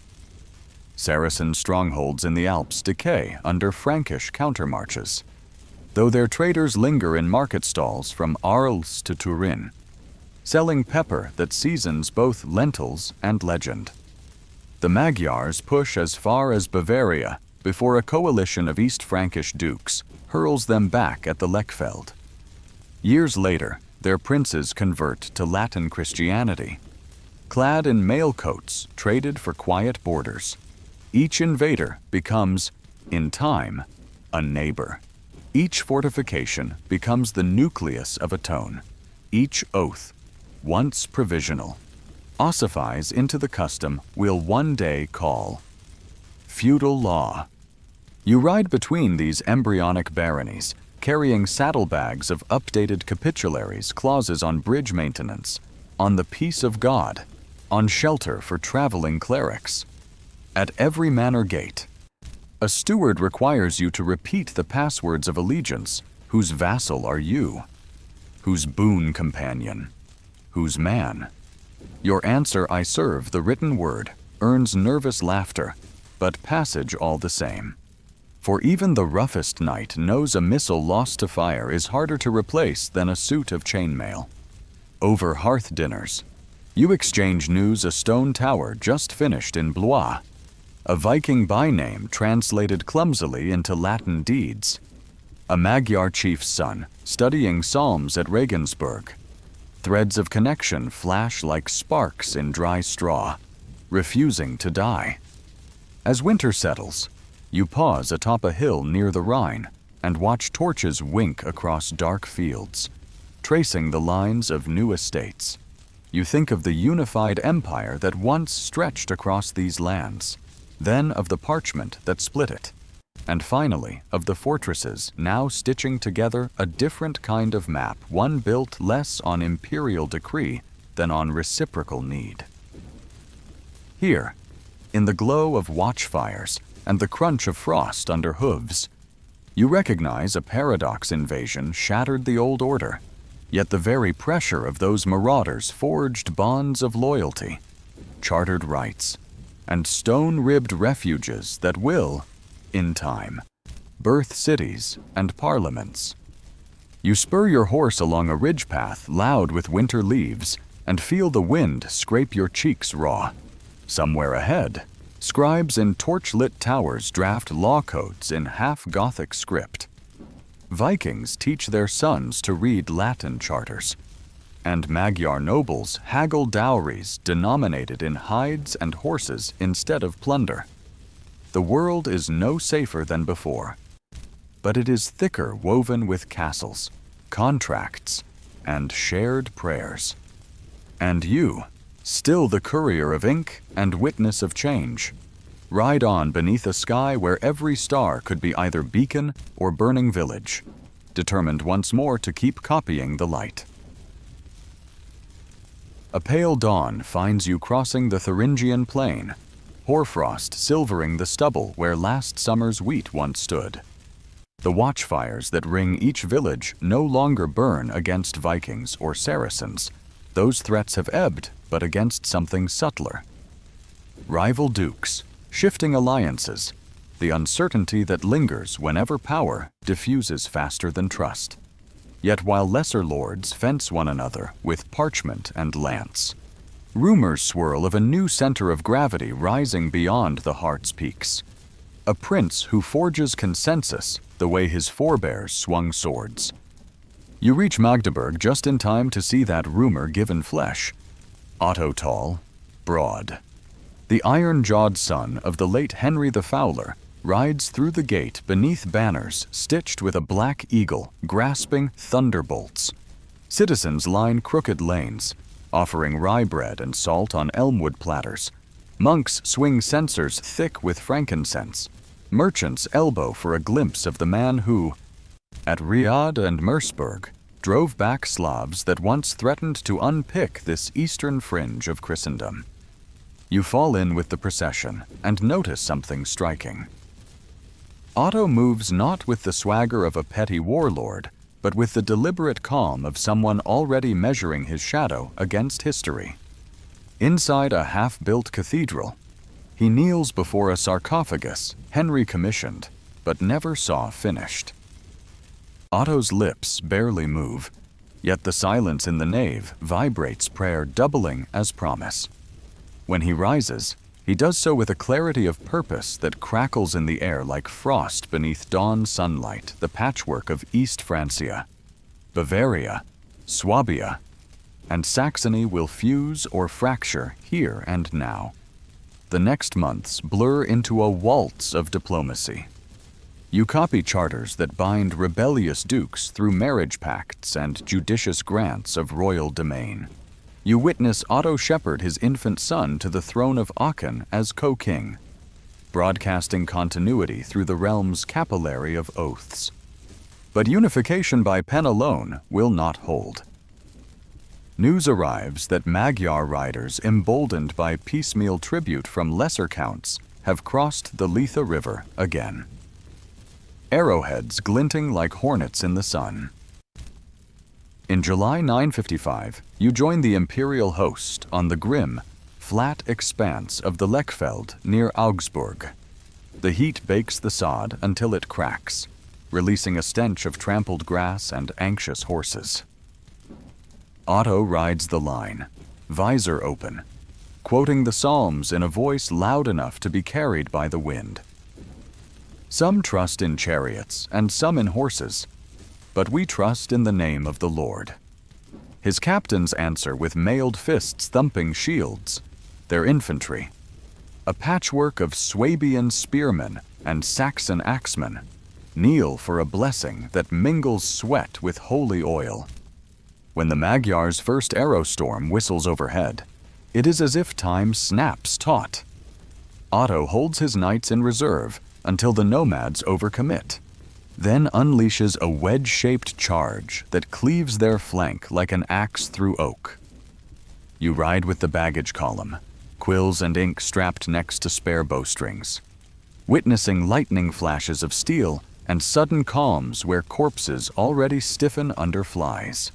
Saracen strongholds in the Alps decay under Frankish countermarches, though their traders linger in market stalls from Arles to Turin, selling pepper that seasons both lentils and legend. The Magyars push as far as Bavaria before a coalition of East Frankish dukes, hurls them back at the Lechfeld. Years later, their princes convert to Latin Christianity. Clad in mail coats traded for quiet borders, each invader becomes, in time, a neighbor. Each fortification becomes the nucleus of a tone. Each oath, once provisional, ossifies into the custom we'll one day call feudal law. You ride between these embryonic baronies, carrying saddlebags of updated capitularies, clauses on bridge maintenance, on the peace of God, on shelter for traveling clerics. At every manor gate, a steward requires you to repeat the passwords of allegiance. Whose vassal are you? Whose boon companion? Whose man? Your answer, "I serve," the written word, earns nervous laughter, but passage all the same. For even the roughest knight knows a missile lost to fire is harder to replace than a suit of chainmail. Over hearth dinners, you exchange news a stone tower just finished in Blois, a Viking by-name translated clumsily into Latin deeds, a Magyar chief's son studying psalms at Regensburg. Threads of connection flash like sparks in dry straw, refusing to die. As winter settles, you pause atop a hill near the Rhine and watch torches wink across dark fields, tracing the lines of new estates. You think of the unified empire that once stretched across these lands, then of the parchment that split it, and finally of the fortresses now stitching together a different kind of map, one built less on imperial decree than on reciprocal need. Here, in the glow of watchfires and the crunch of frost under hooves, you recognize a paradox. Invasion shattered the old order, yet the very pressure of those marauders forged bonds of loyalty, chartered rights, and stone-ribbed refuges that will, in time, birth cities and parliaments. You spur your horse along a ridge path loud with winter leaves and feel the wind scrape your cheeks raw. Somewhere ahead, scribes in torch-lit towers draft law codes in half-Gothic script. Vikings teach their sons to read Latin charters, and Magyar nobles haggle dowries denominated in hides and horses instead of plunder. The world is no safer than before, but it is thicker woven with castles, contracts, and shared prayers. And you, still the courier of ink and witness of change, ride on beneath a sky where every star could be either beacon or burning village, determined once more to keep copying the light. A pale dawn finds you crossing the Thuringian plain, hoarfrost silvering the stubble where last summer's wheat once stood. The watchfires that ring each village no longer burn against Vikings or Saracens. Those threats have ebbed, but against something subtler. Rival dukes, shifting alliances, the uncertainty that lingers whenever power diffuses faster than trust. Yet while lesser lords fence one another with parchment and lance, rumors swirl of a new center of gravity rising beyond the heart's peaks. A prince who forges consensus the way his forebears swung swords. You reach Magdeburg just in time to see that rumor given flesh. Otto tall, broad, the iron-jawed son of the late Henry the Fowler, rides through the gate beneath banners stitched with a black eagle grasping thunderbolts. Citizens line crooked lanes, offering rye bread and salt on elmwood platters. Monks swing censers thick with frankincense. Merchants elbow for a glimpse of the man who, at Riad and Merseburg, drove back Slavs that once threatened to unpick this eastern fringe of Christendom. You fall in with the procession and notice something striking. Otto moves not with the swagger of a petty warlord, but with the deliberate calm of someone already measuring his shadow against history. Inside a half-built cathedral, he kneels before a sarcophagus Henry commissioned, but never saw finished. Otto's lips barely move, yet the silence in the nave vibrates prayer doubling as promise. When he rises, He does so with a clarity of purpose that crackles in the air like frost beneath dawn sunlight, the patchwork of East Francia, Bavaria, Swabia, and Saxony will fuse or fracture here and now. The next months blur into a waltz of diplomacy. You copy charters that bind rebellious dukes through marriage pacts and judicious grants of royal domain. You witness Otto shepherd his infant son to the throne of Aachen as co-king, broadcasting continuity through the realm's capillary of oaths. But unification by pen alone will not hold. News arrives that Magyar riders, emboldened by piecemeal tribute from lesser counts, have crossed the Lethe River again. Arrowheads glinting like hornets in the sun. In July 955, you join the imperial host on the grim, flat expanse of the Lechfeld near Augsburg. The heat bakes the sod until it cracks, releasing a stench of trampled grass and anxious horses. Otto rides the line, visor open, quoting the Psalms in a voice loud enough to be carried by the wind. Some trust in chariots and some in horses, but we trust in the name of the Lord. His captains answer with mailed fists thumping shields, their infantry, a patchwork of Swabian spearmen and Saxon axemen, kneel for a blessing that mingles sweat with holy oil. When the Magyar's first arrow storm whistles overhead, it is as if time snaps taut. Otto holds his knights in reserve until the nomads overcommit, then unleashes a wedge-shaped charge that cleaves their flank like an axe through oak. You ride with the baggage column, quills and ink strapped next to spare bowstrings, witnessing lightning flashes of steel and sudden calms where corpses already stiffen under flies.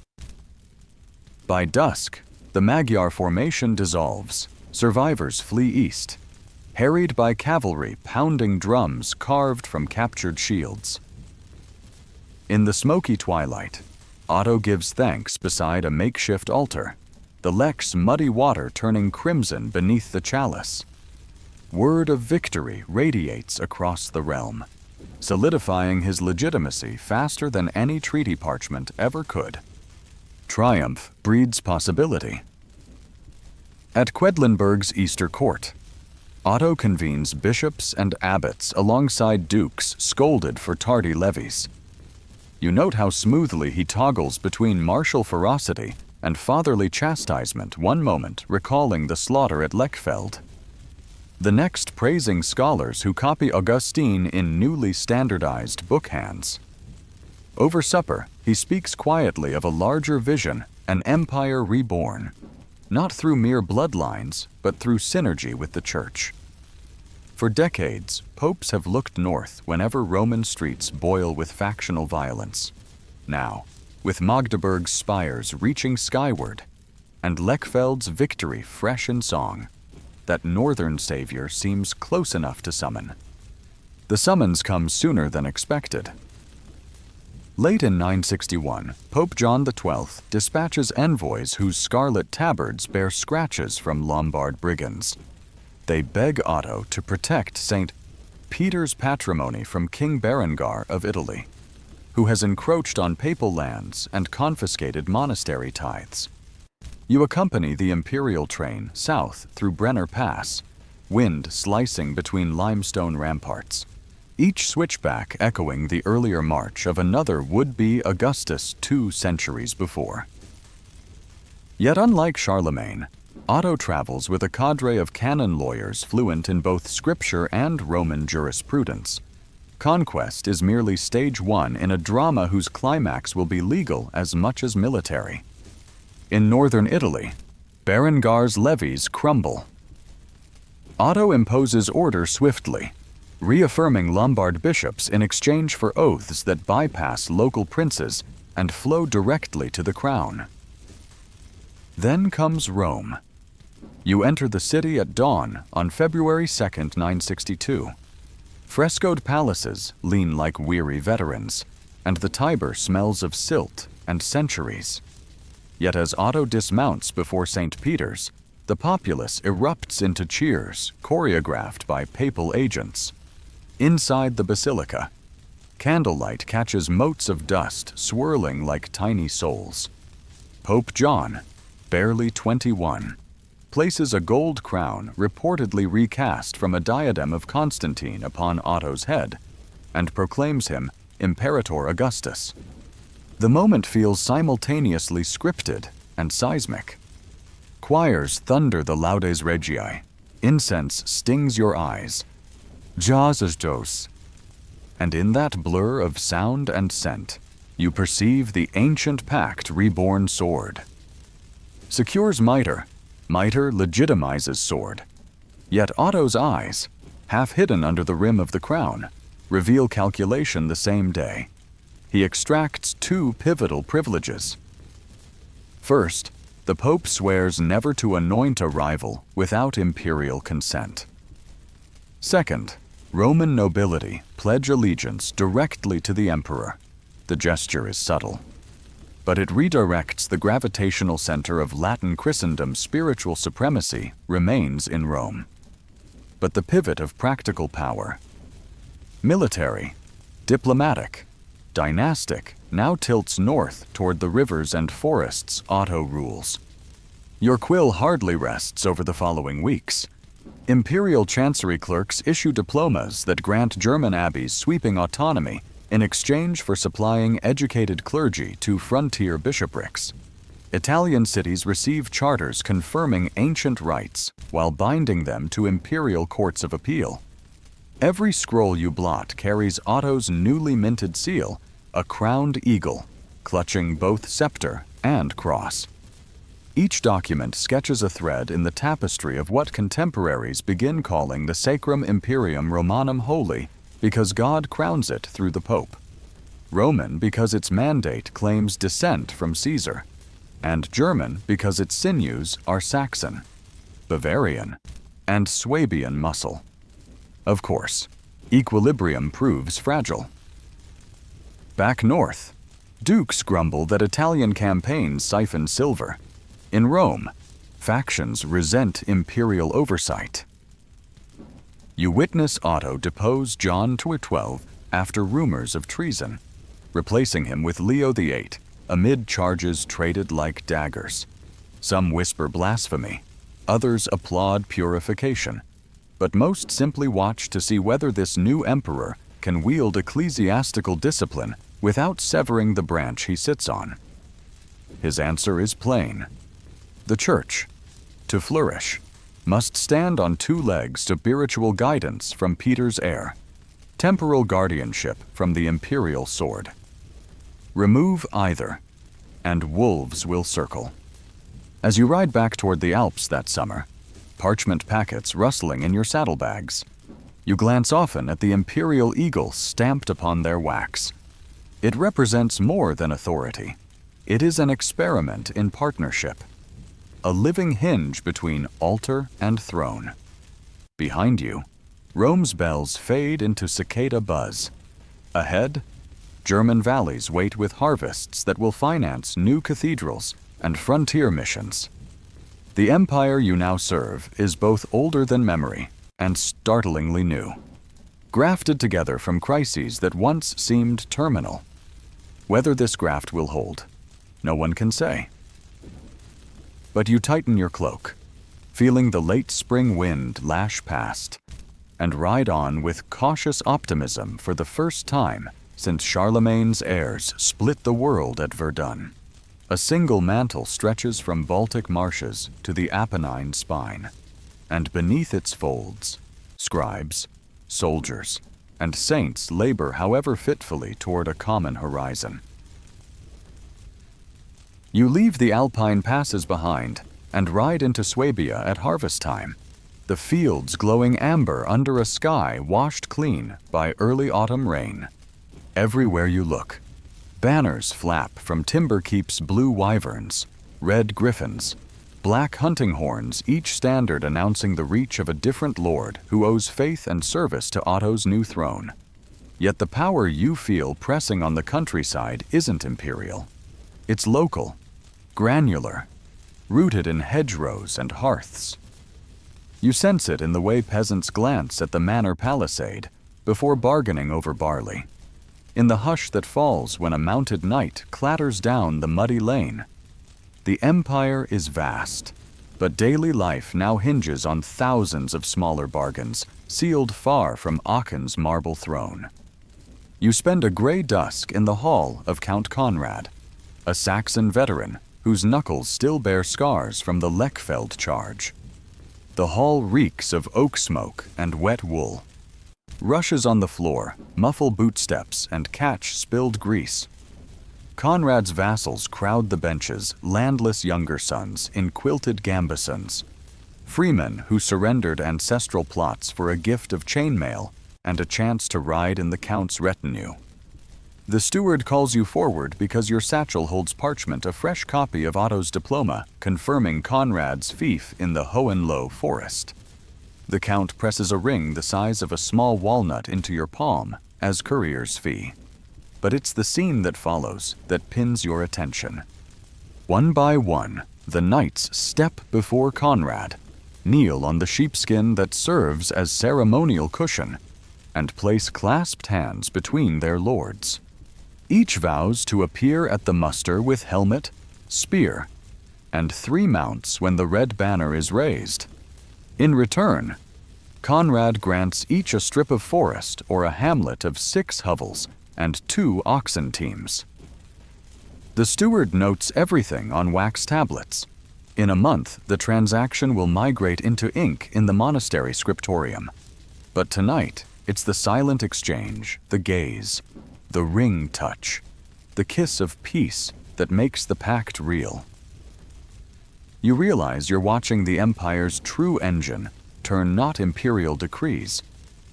By dusk, the Magyar formation dissolves, survivors flee east, harried by cavalry pounding drums carved from captured shields. In the smoky twilight, Otto gives thanks beside a makeshift altar, the Lech's muddy water turning crimson beneath the chalice. Word of victory radiates across the realm, solidifying his legitimacy faster than any treaty parchment ever could. Triumph breeds possibility. At Quedlinburg's Easter Court, Otto convenes bishops and abbots alongside dukes scolded for tardy levies. You note how smoothly he toggles between martial ferocity and fatherly chastisement one moment recalling the slaughter at Lechfeld, the next praising scholars who copy Augustine in newly standardized book hands. Over supper, he speaks quietly of a larger vision, an empire reborn, not through mere bloodlines, but through synergy with the Church. For decades, popes have looked north whenever Roman streets boil with factional violence. Now, with Magdeburg's spires reaching skyward, and Lechfeld's victory fresh in song, that northern savior seems close enough to summon. The summons comes sooner than expected. Late in 961, Pope John XII dispatches envoys whose scarlet tabards bear scratches from Lombard brigands. They beg Otto to protect St. Peter's patrimony from King Berengar of Italy, who has encroached on papal lands and confiscated monastery tithes. You accompany the imperial train south through Brenner Pass, wind slicing between limestone ramparts, each switchback echoing the earlier march of another would-be Augustus 2 centuries before. Yet unlike Charlemagne, Otto travels with a cadre of canon lawyers fluent in both scripture and Roman jurisprudence. Conquest is merely stage one in a drama whose climax will be legal as much as military. In northern Italy, Berengar's levies crumble. Otto imposes order swiftly, reaffirming Lombard bishops in exchange for oaths that bypass local princes and flow directly to the crown. Then comes Rome. You enter the city at dawn on February 2, 962. Frescoed palaces lean like weary veterans, and the Tiber smells of silt and centuries. Yet as Otto dismounts before St. Peter's, The populace erupts into cheers, choreographed by papal agents. Inside the basilica, candlelight catches motes of dust swirling like tiny souls. Pope John, barely 21, places a gold crown reportedly recast from a diadem of Constantine upon Otto's head and proclaims him Imperator Augustus. The moment feels simultaneously scripted and seismic. Choirs thunder the Laudes Regii. Incense stings your eyes. Jesus Dos. And in that blur of sound and scent, you perceive the ancient pact reborn sword. Secures mitre. Mitre legitimizes sword. Yet Otto's eyes, half hidden under the rim of the crown, reveal calculation the same day. He extracts two pivotal privileges. First, the Pope swears never to anoint a rival without imperial consent. Second, Roman nobility pledge allegiance directly to the emperor. The gesture is subtle, but it redirects the gravitational center of Latin Christendom's spiritual supremacy remains in Rome. But the pivot of practical power, military, diplomatic, dynastic, now tilts north toward the rivers and forests Otto rules. Your quill hardly rests over the following weeks. Imperial chancery clerks issue diplomas that grant German abbeys sweeping autonomy in exchange for supplying educated clergy to frontier bishoprics. Italian cities receive charters confirming ancient rights while binding them to imperial courts of appeal. Every scroll you blot carries Otto's newly minted seal, a crowned eagle, clutching both scepter and cross. Each document sketches a thread in the tapestry of what contemporaries begin calling the Sacrum Imperium Romanum Holy because God crowns it through the Pope, Roman because its mandate claims descent from Caesar, and German because its sinews are Saxon, Bavarian, and Swabian muscle. Of course, equilibrium proves fragile. Back north, dukes grumble that Italian campaigns siphon silver. In Rome, factions resent imperial oversight. You witness Otto depose John XII after rumors of treason, replacing him with Leo VIII amid charges traded like daggers. Some whisper blasphemy, others applaud purification, but most simply watch to see whether this new emperor can wield ecclesiastical discipline without severing the branch he sits on. His answer is plain. The Church, to flourish, must stand on two legs: spiritual guidance from Peter's heir, temporal guardianship from the imperial sword. Remove either, and wolves will circle. As you ride back toward the Alps that summer, parchment packets rustling in your saddlebags, you glance often at the imperial eagle stamped upon their wax. It represents more than authority. It is an experiment in partnership, a living hinge between altar and throne. Behind you, Rome's bells fade into cicada buzz. Ahead, German valleys wait with harvests that will finance new cathedrals and frontier missions. The empire you now serve is both older than memory and startlingly new, grafted together from crises that once seemed terminal. Whether this graft will hold, no one can say. But you tighten your cloak, feeling the late spring wind lash past, and ride on with cautious optimism for the first time since Charlemagne's heirs split the world at Verdun. A single mantle stretches from Baltic marshes to the Apennine spine, and beneath its folds, scribes, soldiers, and saints labor however fitfully toward a common horizon. You leave the Alpine passes behind and ride into Swabia at harvest time, the fields glowing amber under a sky washed clean by early autumn rain. Everywhere you look, banners flap from timber keeps blue wyverns, red griffins, black hunting horns, each standard announcing the reach of a different lord who owes faith and service to Otto's new throne. Yet the power you feel pressing on the countryside isn't imperial. It's local, granular, rooted in hedgerows and hearths. You sense it in the way peasants glance at the manor palisade before bargaining over barley, in the hush that falls when a mounted knight clatters down the muddy lane. The empire is vast, but daily life now hinges on thousands of smaller bargains, sealed far from Aachen's marble throne. You spend a gray dusk in the hall of Count Conrad, a Saxon veteran whose knuckles still bear scars from the Lechfeld charge. The hall reeks of oak smoke and wet wool. Rushes on the floor muffle bootsteps and catch spilled grease. Conrad's vassals crowd the benches, landless younger sons in quilted gambesons, freemen who surrendered ancestral plots for a gift of chainmail and a chance to ride in the count's retinue. The steward calls you forward because your satchel holds parchment, a fresh copy of Otto's diploma confirming Conrad's fief in the Hohenlohe forest. The count presses a ring the size of a small walnut into your palm as courier's fee. But it's the scene that follows that pins your attention. One by one, the knights step before Conrad, kneel on the sheepskin that serves as ceremonial cushion, and place clasped hands between their lords. Each vows to appear at the muster with helmet, spear, and 3 mounts when the red banner is raised. In return, Conrad grants each a strip of forest or a hamlet of 6 hovels and 2 oxen teams. The steward notes everything on wax tablets. In a month, the transaction will migrate into ink in the monastery scriptorium. But tonight, it's the silent exchange, the gaze, the ring touch, the kiss of peace that makes the pact real. You realize you're watching the empire's true engine turn not imperial decrees,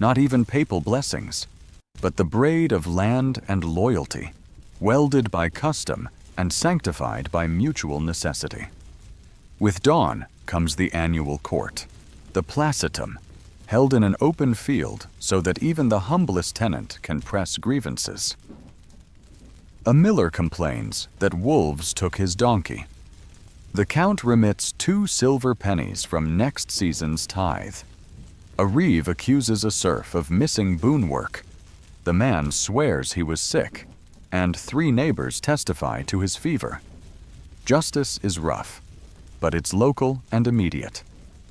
not even papal blessings, but the braid of land and loyalty, welded by custom and sanctified by mutual necessity. With dawn comes the annual court, the placitum, held in an open field so that even the humblest tenant can press grievances. A miller complains that wolves took his donkey. The count remits 2 silver pennies from next season's tithe. A reeve accuses a serf of missing boon work. The man swears he was sick, and 3 neighbors testify to his fever. Justice is rough, but it's local and immediate,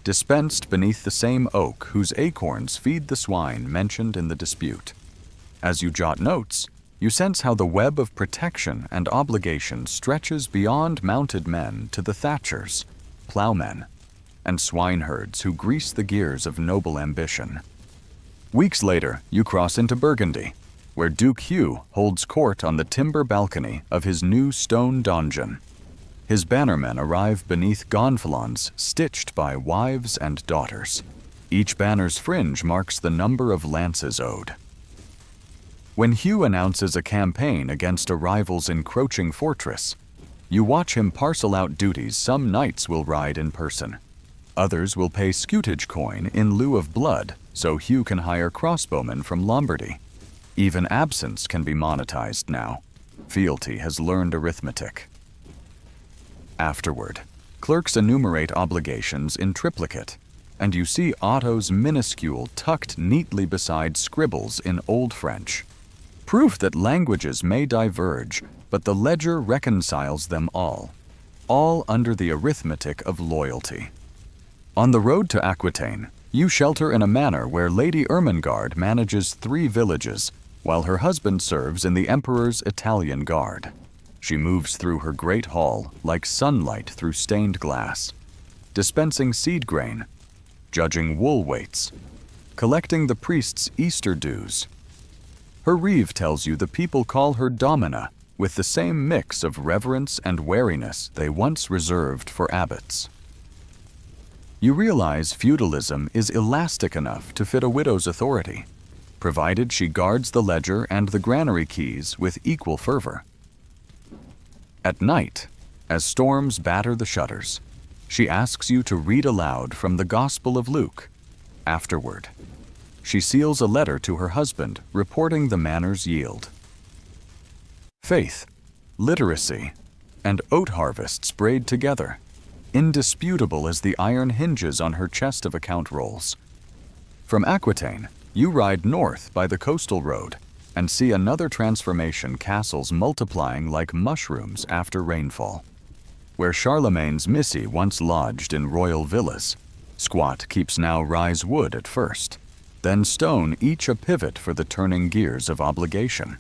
dispensed beneath the same oak whose acorns feed the swine mentioned in the dispute. As you jot notes, you sense how the web of protection and obligation stretches beyond mounted men to the thatchers, plowmen, and swineherds who grease the gears of noble ambition. Weeks later, you cross into Burgundy, where Duke Hugh holds court on the timber balcony of his new stone donjon. His bannermen arrive beneath gonfalons stitched by wives and daughters. Each banner's fringe marks the number of lances owed. When Hugh announces a campaign against a rival's encroaching fortress, you watch him parcel out duties. Some knights will ride in person. Others will pay scutage coin in lieu of blood, so Hugh can hire crossbowmen from Lombardy. Even absence can be monetized now. Fealty has learned arithmetic. Afterward, clerks enumerate obligations in triplicate, and you see Otto's minuscule tucked neatly beside scribbles in Old French. Proof that languages may diverge, but the ledger reconciles them all under the arithmetic of loyalty. On the road to Aquitaine, you shelter in a manor where Lady Ermengarde manages 3 villages, while her husband serves in the Emperor's Italian Guard. She moves through her great hall like sunlight through stained glass, dispensing seed grain, judging wool weights, collecting the priest's Easter dues. Her reeve tells you the people call her Domina, with the same mix of reverence and wariness they once reserved for abbots. You realize feudalism is elastic enough to fit a widow's authority, provided she guards the ledger and the granary keys with equal fervor. At night, as storms batter the shutters, she asks you to read aloud from the Gospel of Luke. Afterward, she seals a letter to her husband reporting the manor's yield. Faith, literacy, and oat harvests braid together. indisputable as the iron hinges on her chest of account rolls. From Aquitaine, you ride north by the coastal road and see another transformation, castles multiplying like mushrooms after rainfall. Where Charlemagne's Missy once lodged in royal villas, squat keeps now rise wood at first, then stone, each a pivot for the turning gears of obligation.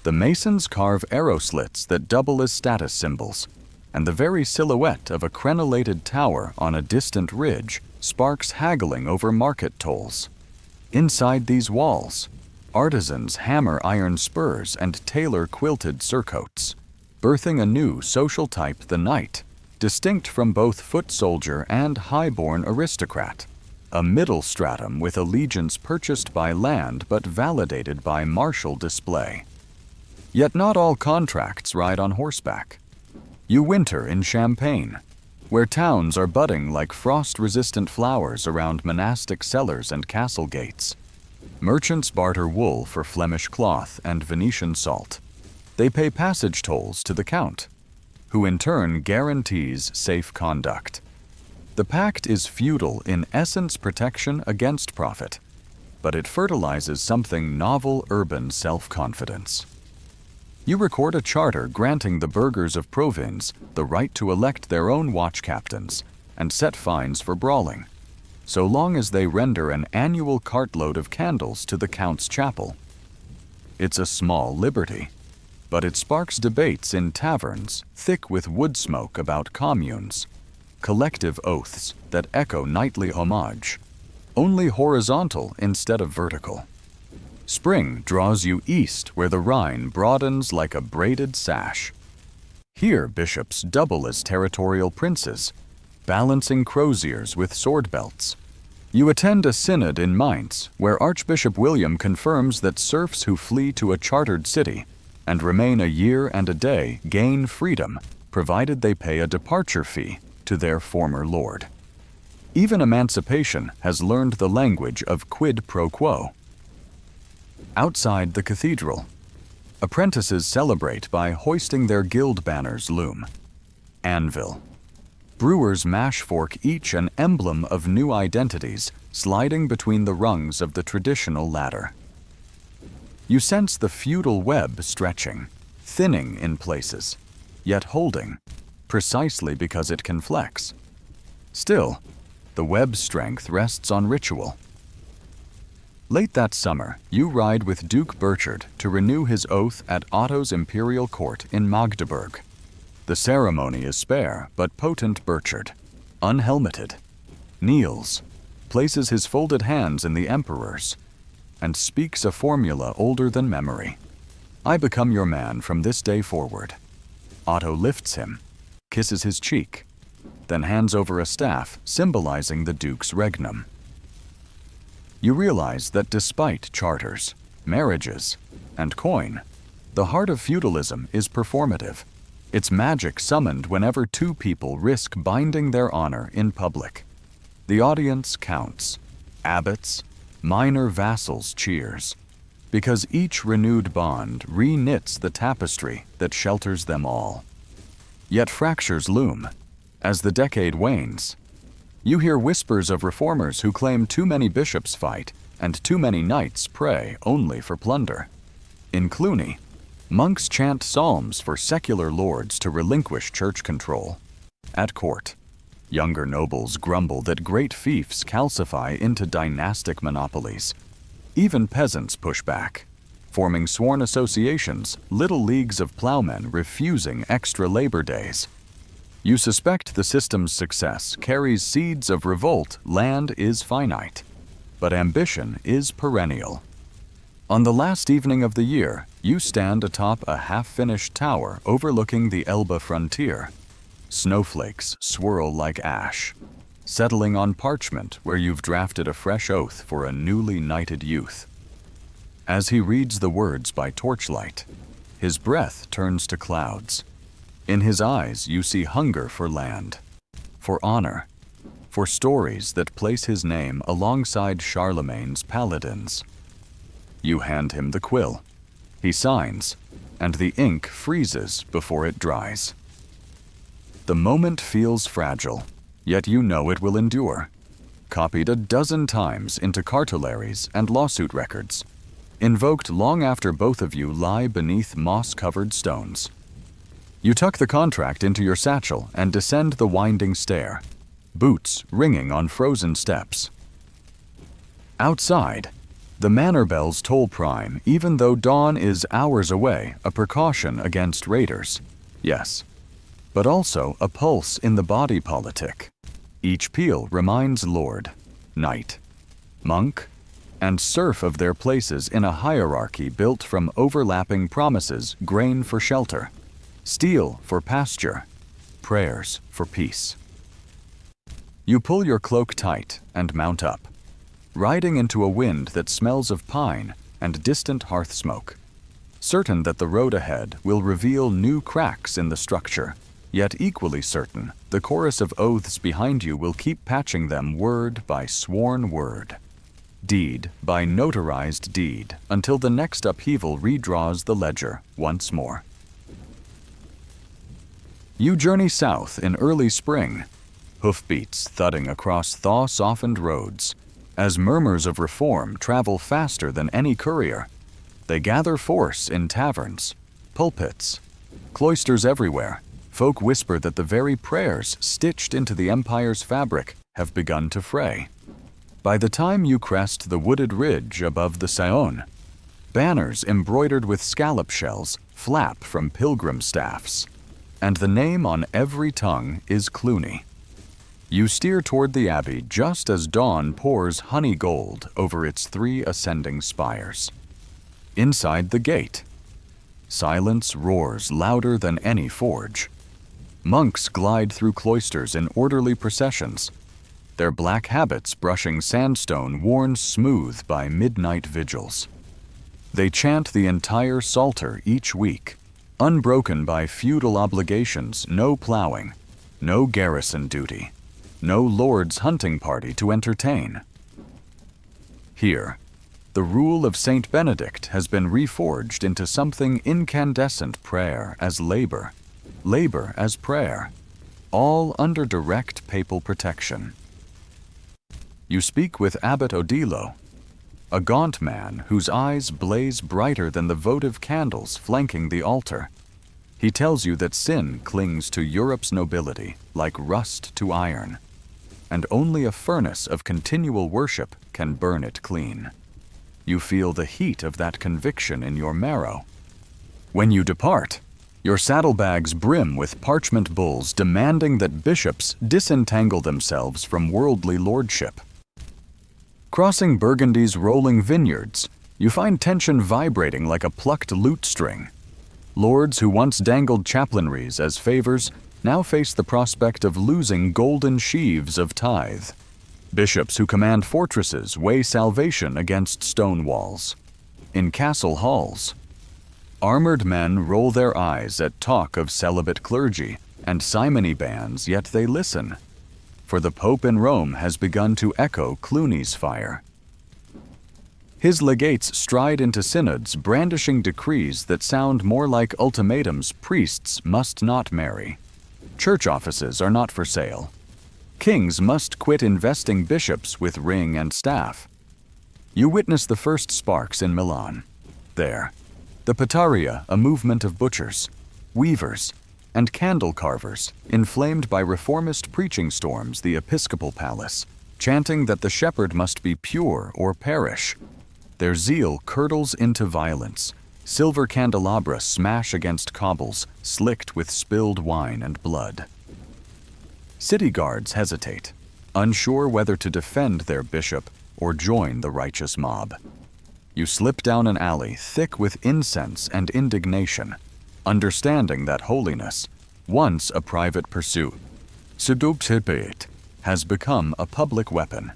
The masons carve arrow slits that double as status symbols, and the very silhouette of a crenellated tower on a distant ridge sparks haggling over market tolls. Inside these walls, artisans hammer iron spurs and tailor quilted surcoats, birthing a new social type, the knight, distinct from both foot soldier and high-born aristocrat, a middle stratum with allegiance purchased by land but validated by martial display. Yet not all contracts ride on horseback. You winter in Champagne, where towns are budding like frost-resistant flowers around monastic cellars and castle gates. Merchants barter wool for Flemish cloth and Venetian salt. They pay passage tolls to the count, who in turn guarantees safe conduct. The pact is feudal in essence, protection against profit, but it fertilizes something novel: urban self-confidence. You record a charter granting the burghers of Provins the right to elect their own watch captains and set fines for brawling, so long as they render an annual cartload of candles to the count's chapel. It's a small liberty, but it sparks debates in taverns thick with wood smoke about communes, collective oaths that echo knightly homage, only horizontal instead of vertical. Spring draws you east where the Rhine broadens like a braided sash. Here bishops double as territorial princes, balancing croziers with sword belts. You attend a synod in Mainz where Archbishop William confirms that serfs who flee to a chartered city and remain a year and a day gain freedom, provided they pay a departure fee to their former lord. Even emancipation has learned the language of quid pro quo. Outside the cathedral, apprentices celebrate by hoisting their guild banners loom. Anvil. Brewers mash fork, each an emblem of new identities sliding between the rungs of the traditional ladder. You sense the feudal web stretching, thinning in places, yet holding, precisely because it can flex. Still, the web's strength rests on ritual. Late that summer, you ride with Duke Burchard to renew his oath at Otto's imperial court in Magdeburg. The ceremony is spare but potent. Burchard, unhelmeted, kneels, places his folded hands in the emperor's, and speaks a formula older than memory. I become your man from this day forward. Otto lifts him, kisses his cheek, then hands over a staff symbolizing the Duke's regnum. You realize that despite charters, marriages, and coin, the heart of feudalism is performative. Its magic summoned whenever two people risk binding their honor in public. The audience counts. Abbots, minor vassals cheers, because each renewed bond re-knits the tapestry that shelters them all. Yet fractures loom. As the decade wanes, you hear whispers of reformers who claim too many bishops fight and too many knights pray only for plunder. In Cluny, monks chant psalms for secular lords to relinquish church control. At court, younger nobles grumble that great fiefs calcify into dynastic monopolies. Even peasants push back, forming sworn associations, little leagues of plowmen refusing extra labor days. You suspect the system's success carries seeds of revolt. Land is finite, but ambition is perennial. On the last evening of the year, you stand atop a half-finished tower overlooking the Elbe frontier. Snowflakes swirl like ash, settling on parchment where you've drafted a fresh oath for a newly knighted youth. As he reads the words by torchlight, his breath turns to clouds. In his eyes, you see hunger for land, for honor, for stories that place his name alongside Charlemagne's paladins. You hand him the quill. He signs, and the ink freezes before it dries. The moment feels fragile, yet you know it will endure. Copied a dozen times into cartularies and lawsuit records. Invoked long after both of you lie beneath moss-covered stones. You tuck the contract into your satchel and descend the winding stair, boots ringing on frozen steps. Outside, the manor bells toll prime even though dawn is hours away, a precaution against raiders. Yes, but also a pulse in the body politic. Each peal reminds lord, knight, monk, and serf of their places in a hierarchy built from overlapping promises, grain for shelter, steel for pasture, prayers for peace. You pull your cloak tight and mount up, riding into a wind that smells of pine and distant hearth smoke, certain that the road ahead will reveal new cracks in the structure, yet equally certain the chorus of oaths behind you will keep patching them word by sworn word, deed by notarized deed, until the next upheaval redraws the ledger once more. You journey south in early spring, hoofbeats thudding across thaw-softened roads. As murmurs of reform travel faster than any courier, they gather force in taverns, pulpits, cloisters everywhere. Folk whisper that the very prayers stitched into the empire's fabric have begun to fray. By the time you crest the wooded ridge above the Saône, banners embroidered with scallop shells flap from pilgrim staffs, and the name on every tongue is Cluny. You steer toward the abbey just as dawn pours honey gold over its 3 ascending spires. Inside the gate, silence roars louder than any forge. Monks glide through cloisters in orderly processions, their black habits brushing sandstone worn smooth by midnight vigils. They chant the entire Psalter each week, unbroken by feudal obligations, no plowing, no garrison duty, no lord's hunting party to entertain. Here, the rule of Saint Benedict has been reforged into something incandescent: prayer as labor, labor as prayer, all under direct papal protection. You speak with Abbot Odilo, a gaunt man whose eyes blaze brighter than the votive candles flanking the altar. He tells you that sin clings to Europe's nobility like rust to iron, and only a furnace of continual worship can burn it clean. You feel the heat of that conviction in your marrow. When you depart, your saddlebags brim with parchment bulls demanding that bishops disentangle themselves from worldly lordship. Crossing Burgundy's rolling vineyards, you find tension vibrating like a plucked lute string. Lords who once dangled chaplainries as favors now face the prospect of losing golden sheaves of tithe. Bishops who command fortresses weigh salvation against stone walls. In castle halls, armored men roll their eyes at talk of celibate clergy and simony bands, yet they listen, for the Pope in Rome has begun to echo Cluny's fire. His legates stride into synods brandishing decrees that sound more like ultimatums: priests must not marry. Church offices are not for sale. Kings must quit investing bishops with ring and staff. You witness the first sparks in Milan. There, the Pataria, a movement of butchers, weavers, and candle carvers, inflamed by reformist preaching storms the episcopal palace, chanting that the shepherd must be pure or perish. Their zeal curdles into violence. Silver candelabra smash against cobbles, slicked with spilled wine and blood. City guards hesitate, unsure whether to defend their bishop or join the righteous mob. You slip down an alley thick with incense and indignation, understanding that holiness, once a private pursuit, has become a public weapon.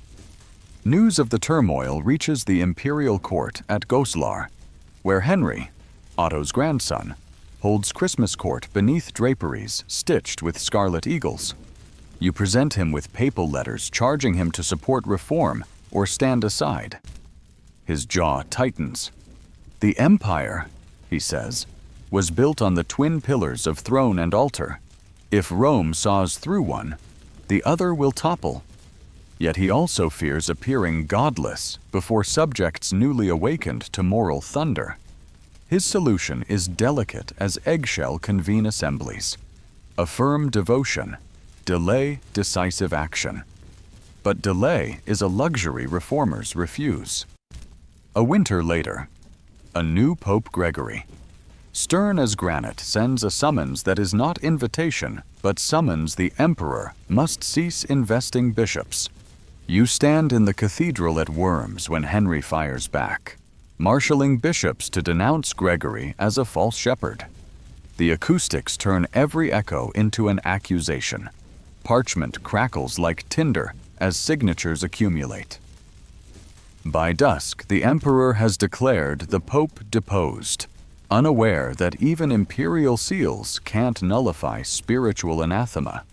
News of the turmoil reaches the imperial court at Goslar, where Henry, Otto's grandson, holds Christmas court beneath draperies stitched with scarlet eagles. You present him with papal letters charging him to support reform or stand aside. His jaw tightens. The empire, he says, was built on the twin pillars of throne and altar. If Rome saws through one, the other will topple. Yet he also fears appearing godless before subjects newly awakened to moral thunder. His solution is delicate as eggshell convene assemblies. Affirm devotion, delay decisive action. But delay is a luxury reformers refuse. A winter later, a new Pope Gregory, stern as granite, sends a summons that is not invitation, but summons the emperor must cease investing bishops. You stand in the cathedral at Worms when Henry fires back, marshalling bishops to denounce Gregory as a false shepherd. The acoustics turn every echo into an accusation. Parchment crackles like tinder as signatures accumulate. By dusk, the emperor has declared the pope deposed, unaware that even imperial seals can't nullify spiritual anathema.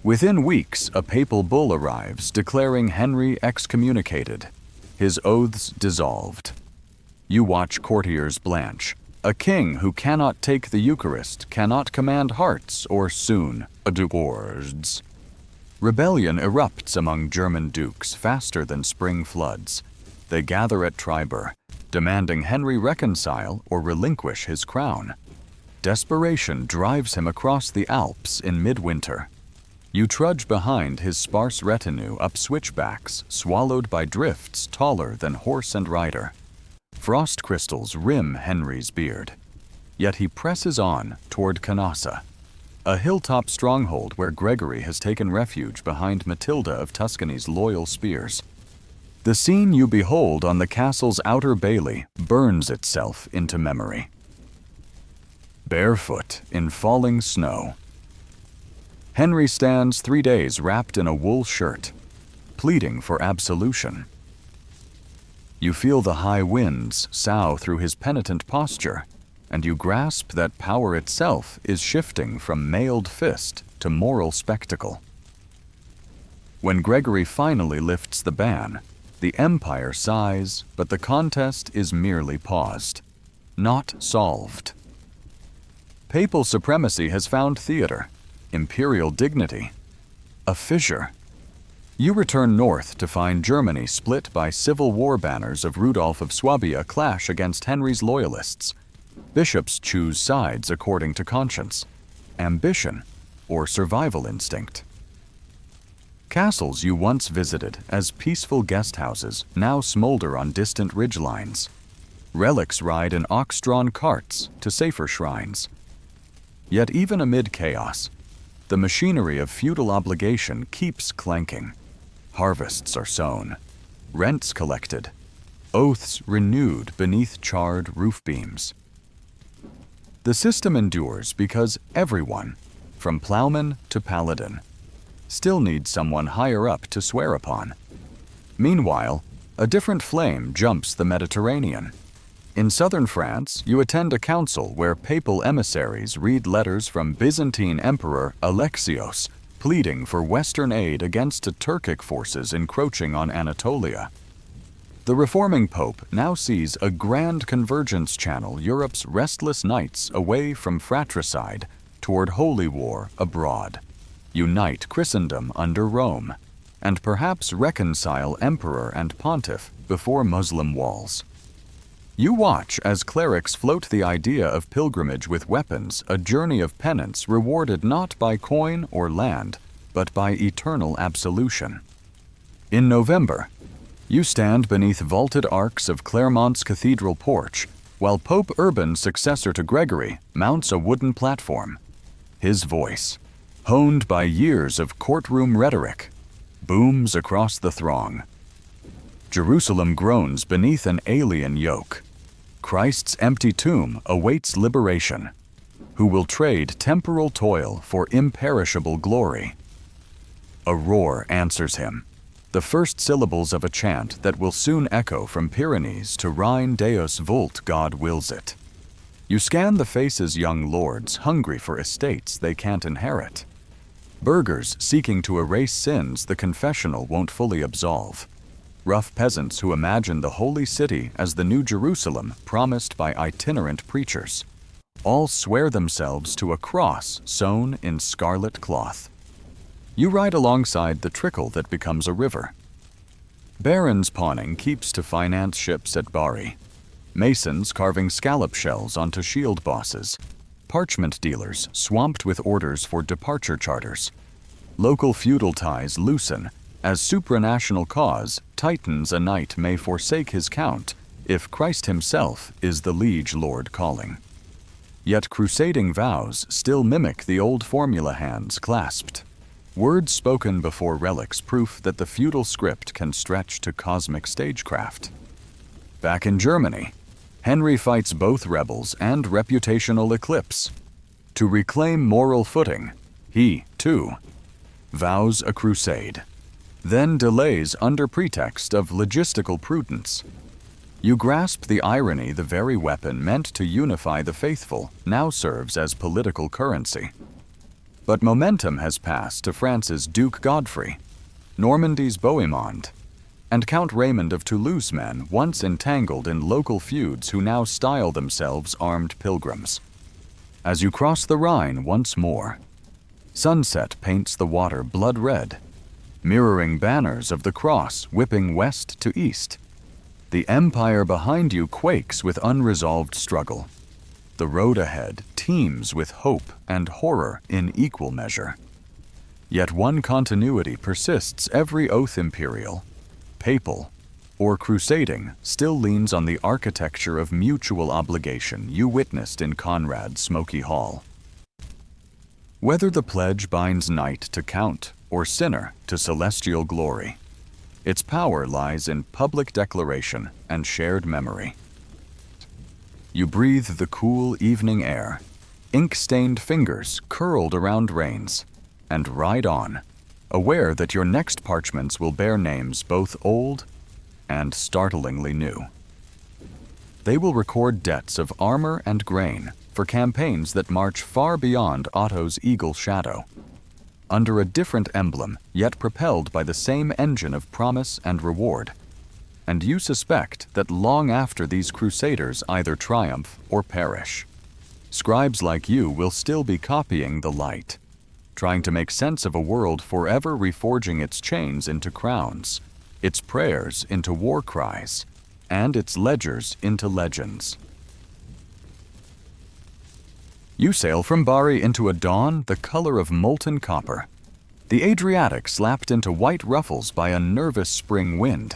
Within weeks, a papal bull arrives declaring Henry excommunicated, his oaths dissolved. You watch courtiers blanch. A king who cannot take the Eucharist cannot command hearts or soon words. Rebellion erupts among German dukes faster than spring floods. They gather at Triber, demanding Henry reconcile or relinquish his crown. Desperation drives him across the Alps in midwinter. You trudge behind his sparse retinue up switchbacks swallowed by drifts taller than horse and rider. Frost crystals rim Henry's beard. Yet he presses on toward Canossa, a hilltop stronghold where Gregory has taken refuge behind Matilda of Tuscany's loyal spears. The scene you behold on the castle's outer bailey burns itself into memory. Barefoot in falling snow, Henry stands 3 days wrapped in a wool shirt, pleading for absolution. You feel the high winds sough through his penitent posture, and you grasp that power itself is shifting from mailed fist to moral spectacle. When Gregory finally lifts the ban, the empire sighs, but the contest is merely paused, not solved. Papal supremacy has found theater, imperial dignity, a fissure. You return north to find Germany split by civil war banners of Rudolph of Swabia clash against Henry's loyalists. Bishops choose sides according to conscience, ambition, or survival instinct. Castles you once visited as peaceful guest houses now smolder on distant ridgelines. Relics ride in ox-drawn carts to safer shrines. Yet even amid chaos, the machinery of feudal obligation keeps clanking. Harvests are sown, rents collected, oaths renewed beneath charred roof beams. The system endures because everyone, from plowman to paladin, still needs someone higher up to swear upon. Meanwhile, a different flame jumps the Mediterranean. In southern France, you attend a council where papal emissaries read letters from Byzantine Emperor Alexios, pleading for Western aid against the Turkic forces encroaching on Anatolia. The reforming pope now sees a grand convergence channel Europe's restless nights away from fratricide toward holy war abroad, unite Christendom under Rome, and perhaps reconcile emperor and pontiff before Muslim walls. You watch as clerics float the idea of pilgrimage with weapons, a journey of penance rewarded not by coin or land, but by eternal absolution. In November, you stand beneath vaulted arcs of Clermont's cathedral porch, while Pope Urban, successor to Gregory, mounts a wooden platform. His voice, honed by years of courtroom rhetoric, booms across the throng. Jerusalem groans beneath an alien yoke. Christ's empty tomb awaits liberation. Who will trade temporal toil for imperishable glory? A roar answers him, the first syllables of a chant that will soon echo from Pyrenees to Rhine. Deus vult, God wills it. You scan the faces young lords hungry for estates they can't inherit. Burghers seeking to erase sins the confessional won't fully absolve. Rough peasants who imagine the holy city as the new Jerusalem promised by itinerant preachers. All swear themselves to a cross sewn in scarlet cloth. You ride alongside the trickle that becomes a river. Barons pawning keeps to finance ships at Bari. Masons carving scallop shells onto shield bosses. Parchment dealers swamped with orders for departure charters. Local feudal ties loosen. As supranational cause tightens a knight may forsake his count if Christ himself is the liege lord calling. Yet crusading vows still mimic the old formula hands clasped. Words spoken before relics proof that the feudal script can stretch to cosmic stagecraft. Back in Germany, Henry fights both rebels and reputational eclipse. To reclaim moral footing, he, too, vows a crusade, then delays under pretext of logistical prudence. You grasp the irony the very weapon meant to unify the faithful now serves as political currency. But momentum has passed to France's Duke Godfrey, Normandy's Bohemond, and Count Raymond of Toulouse men once entangled in local feuds who now style themselves armed pilgrims. As you cross the Rhine once more, sunset paints the water blood red, mirroring banners of the cross whipping west to east. The empire behind you quakes with unresolved struggle. The road ahead teems with hope and horror in equal measure. Yet one continuity persists every oath imperial, papal, or crusading still leans on the architecture of mutual obligation you witnessed in Conrad's smoky hall. Whether the pledge binds knight to count or sinner to celestial glory, its power lies in public declaration and shared memory. You breathe the cool evening air, ink-stained fingers curled around reins, and ride on, aware that your next parchments will bear names both old and startlingly new. They will record debts of armor and grain for campaigns that march far beyond Otto's eagle shadow, under a different emblem yet propelled by the same engine of promise and reward. And you suspect that long after these crusaders either triumph or perish, scribes like you will still be copying the light, trying to make sense of a world forever reforging its chains into crowns, its prayers into war cries, and its ledgers into legends. You sail from Bari into a dawn the color of molten copper, the Adriatic slapped into white ruffles by a nervous spring wind.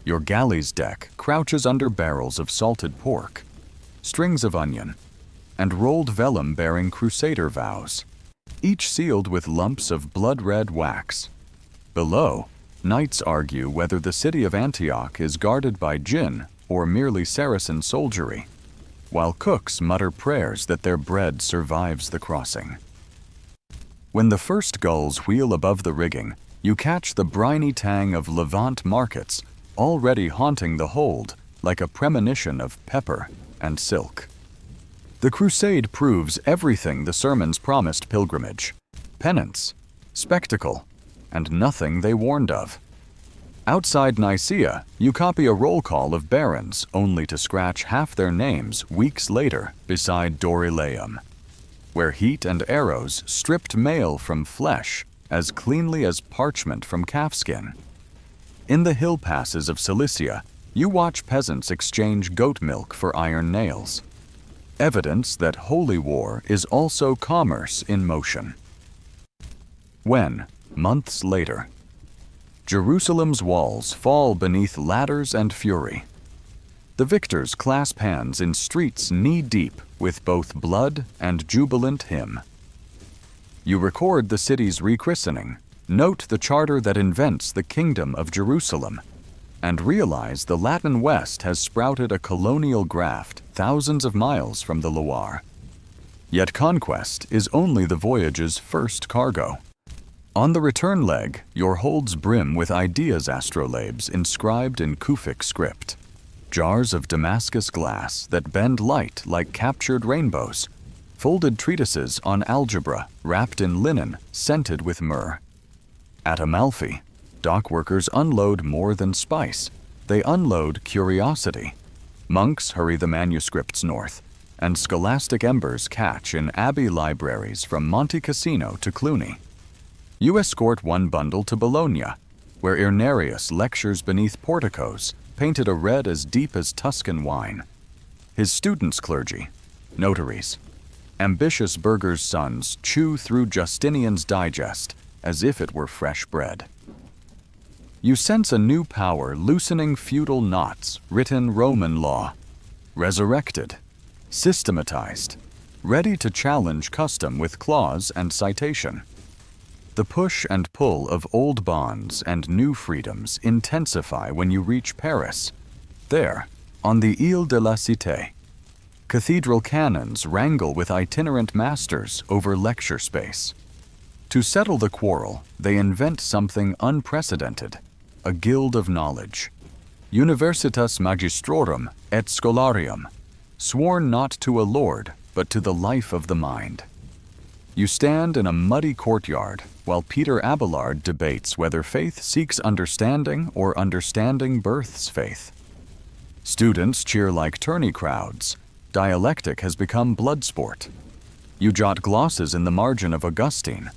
Your galley's deck crouches under barrels of salted pork, strings of onion, and rolled vellum bearing crusader vows, each sealed with lumps of blood-red wax. Below, knights argue whether the city of Antioch is guarded by jinn or merely Saracen soldiery, while cooks mutter prayers that their bread survives the crossing. When the first gulls wheel above the rigging, you catch the briny tang of Levant markets already haunting the hold like a premonition of pepper and silk. The crusade proves everything the sermons promised pilgrimage, penance, spectacle, and nothing they warned of. Outside Nicaea, you copy a roll call of barons only to scratch half their names weeks later beside Dorylaeum, where heat and arrows stripped mail from flesh as cleanly as parchment from calfskin. In the hill passes of Cilicia, you watch peasants exchange goat milk for iron nails, evidence that holy war is also commerce in motion. When, months later, Jerusalem's walls fall beneath ladders and fury, the victors clasp hands in streets knee-deep with both blood and jubilant hymn. You record the city's rechristening, note the charter that invents the Kingdom of Jerusalem, and realize the Latin West has sprouted a colonial graft thousands of miles from the Loire. Yet conquest is only the voyage's first cargo. On the return leg, your holds brim with ideas astrolabes inscribed in Kufic script, jars of Damascus glass that bend light like captured rainbows, folded treatises on algebra wrapped in linen scented with myrrh. At Amalfi, dock workers unload more than spice. They unload curiosity. Monks hurry the manuscripts north, and scholastic embers catch in abbey libraries from Monte Cassino to Cluny. You escort one bundle to Bologna, where Irnerius lectures beneath porticos painted a red as deep as Tuscan wine. His students' clergy, notaries, ambitious burghers' sons chew through Justinian's digest as if it were fresh bread. You sense a new power loosening feudal knots, written Roman law, resurrected, systematized, ready to challenge custom with clause and citation. The push and pull of old bonds and new freedoms intensify when you reach Paris. There, on the Ile de la Cité, cathedral canons wrangle with itinerant masters over lecture space. To settle the quarrel, they invent something unprecedented, a guild of knowledge, Universitas Magistrorum et Scholarium, sworn not to a lord, but to the life of the mind. You stand in a muddy courtyard while Peter Abelard debates whether faith seeks understanding or understanding births faith. Students cheer like tourney crowds. Dialectic has become blood sport. You jot glosses in the margin of Augustine,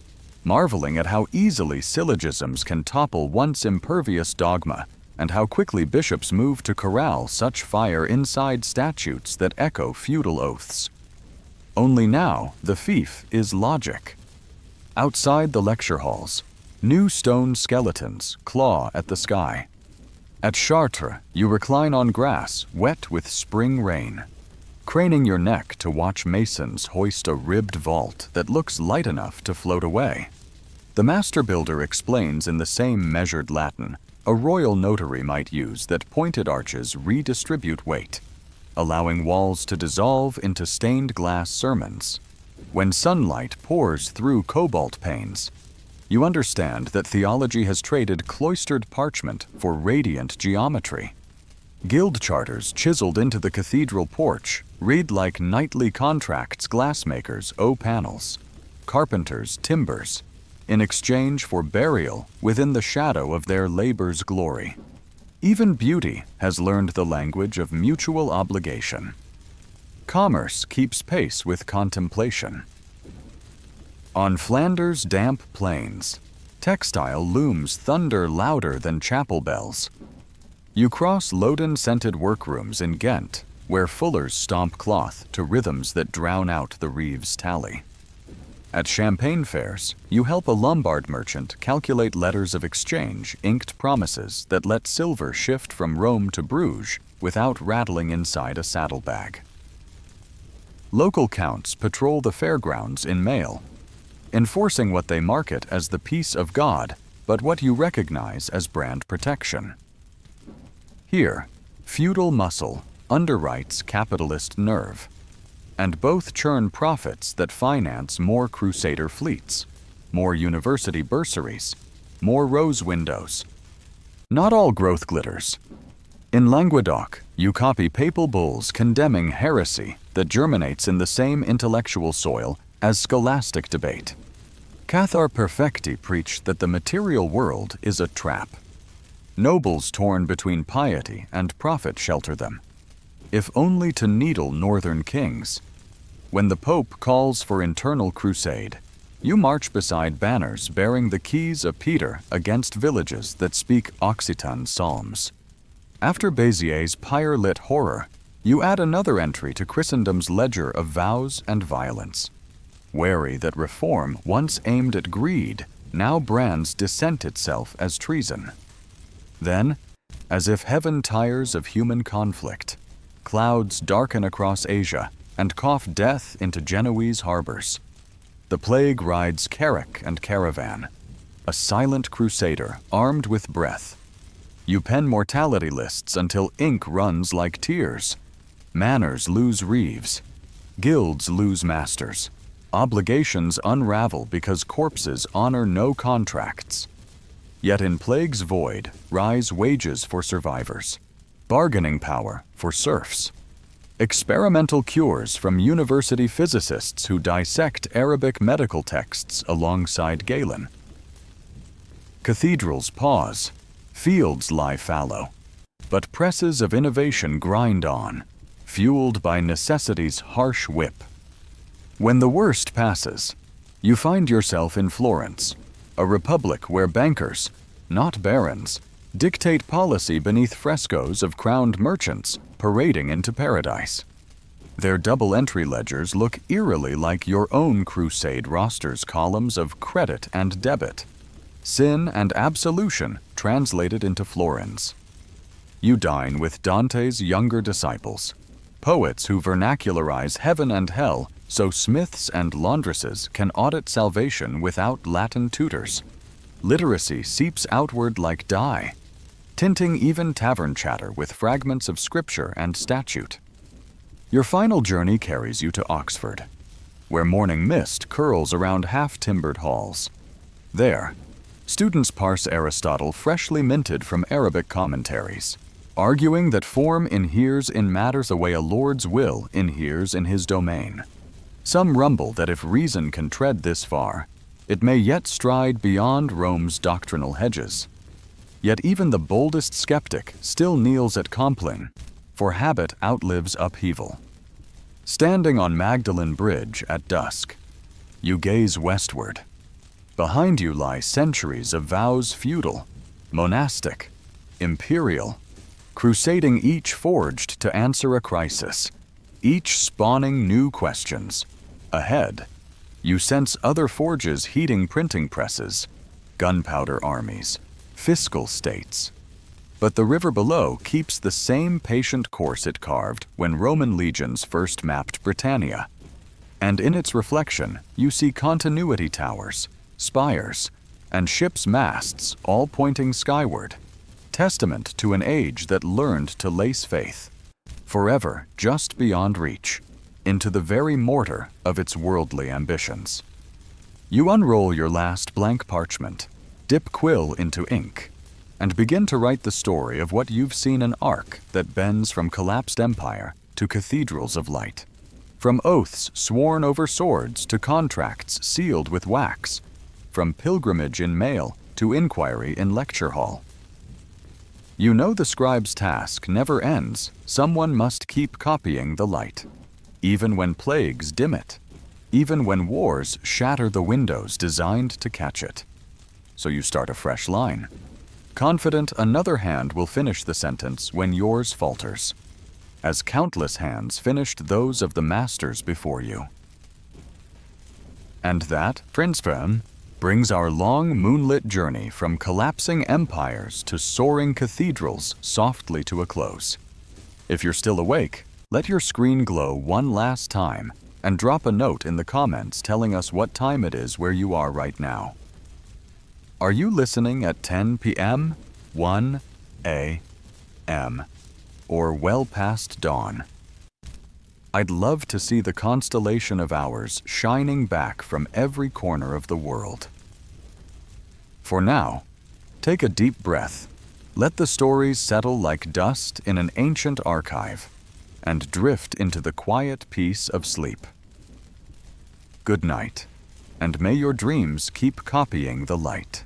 marveling at how easily syllogisms can topple once impervious dogma, and how quickly bishops move to corral such fire inside statutes that echo feudal oaths. Only now the fief is logic. Outside the lecture halls, new stone skeletons claw at the sky. At Chartres, you recline on grass wet with spring rain, craning your neck to watch masons hoist a ribbed vault that looks light enough to float away. The master builder explains in the same measured Latin a royal notary might use that pointed arches redistribute weight, allowing walls to dissolve into stained glass sermons. When sunlight pours through cobalt panes, you understand that theology has traded cloistered parchment for radiant geometry. Guild charters chiseled into the cathedral porch read like knightly contracts glassmakers owe panels, carpenters timbers, in exchange for burial within the shadow of their labor's glory. Even beauty has learned the language of mutual obligation. Commerce keeps pace with contemplation. On Flanders' damp plains, textile looms thunder louder than chapel bells. You cross Loden-scented workrooms in Ghent, where fullers stomp cloth to rhythms that drown out the reeve's tally. At champagne fairs, you help a Lombard merchant calculate letters of exchange, inked promises that let silver shift from Rome to Bruges without rattling inside a saddlebag. Local counts patrol the fairgrounds in mail, enforcing what they market as the peace of God, but what you recognize as brand protection. Here, feudal muscle underwrites capitalist nerve, and both churn profits that finance more crusader fleets, more university bursaries, more rose windows. Not all growth glitters. In Languedoc, you copy papal bulls condemning heresy that germinates in the same intellectual soil as scholastic debate. Cathar Perfecti preached that the material world is a trap. Nobles torn between piety and profit shelter them, if only to needle northern kings. When the Pope calls for internal crusade, you march beside banners bearing the keys of Peter against villages that speak Occitan psalms. After Bézier's pyre-lit horror, you add another entry to Christendom's ledger of vows and violence. Wary that reform, once aimed at greed, now brands dissent itself as treason. Then, as if heaven tires of human conflict, clouds darken across Asia and cough death into Genoese harbors. The plague rides carrack and caravan, a silent crusader armed with breath. You pen mortality lists until ink runs like tears. Manors lose reeves. Guilds lose masters. Obligations unravel because corpses honor no contracts. Yet in plague's void rise wages for survivors, bargaining power for serfs. Experimental cures from university physicists who dissect Arabic medical texts alongside Galen. Cathedrals pause, fields lie fallow, but presses of innovation grind on. fueled by necessity's harsh whip. When the worst passes, you find yourself in Florence, a republic where bankers, not barons, dictate policy beneath frescoes of crowned merchants parading into paradise. Their double-entry ledgers look eerily like your own crusade roster's columns of credit and debit, sin and absolution translated into florins. You dine with Dante's younger disciples, poets who vernacularize heaven and hell so smiths and laundresses can audit salvation without Latin tutors. Literacy seeps outward like dye, tinting even tavern chatter with fragments of scripture and statute. Your final journey carries you to Oxford, where morning mist curls around half-timbered halls. There, students parse Aristotle freshly minted from Arabic commentaries, arguing that form inheres in matter the way a lord's will inheres in his domain. Some rumble that if reason can tread this far, it may yet stride beyond Rome's doctrinal hedges. Yet even the boldest skeptic still kneels at Compline, for habit outlives upheaval. Standing on Magdalen Bridge at dusk, you gaze westward. Behind you lie centuries of vows feudal, monastic, imperial, crusading each forged to answer a crisis, each spawning new questions. Ahead, you sense other forges heating printing presses, gunpowder armies, fiscal states. But the river below keeps the same patient course it carved when Roman legions first mapped Britannia. And in its reflection, you see continuity towers, spires, and ships' masts all pointing skyward, testament to an age that learned to lace faith, forever just beyond reach, into the very mortar of its worldly ambitions. You unroll your last blank parchment, dip quill into ink, and begin to write the story of what you've seen, an arc that bends from collapsed empire to cathedrals of light, from oaths sworn over swords to contracts sealed with wax, from pilgrimage in mail to inquiry in lecture hall. You know the scribe's task never ends. Someone must keep copying the light, even when plagues dim it, even when wars shatter the windows designed to catch it. So you start a fresh line, confident another hand will finish the sentence when yours falters, as countless hands finished those of the masters before you. And that, Princeton, brings our long moonlit journey from collapsing empires to soaring cathedrals softly to a close. If you're still awake, let your screen glow one last time and drop a note in the comments telling us what time it is where you are right now. Are you listening at 10 p.m., 1 a.m., or well past dawn? I'd love to see the constellation of hours shining back from every corner of the world. For now, take a deep breath. Let the stories settle like dust in an ancient archive and drift into the quiet peace of sleep. Good night, and may your dreams keep copying the light.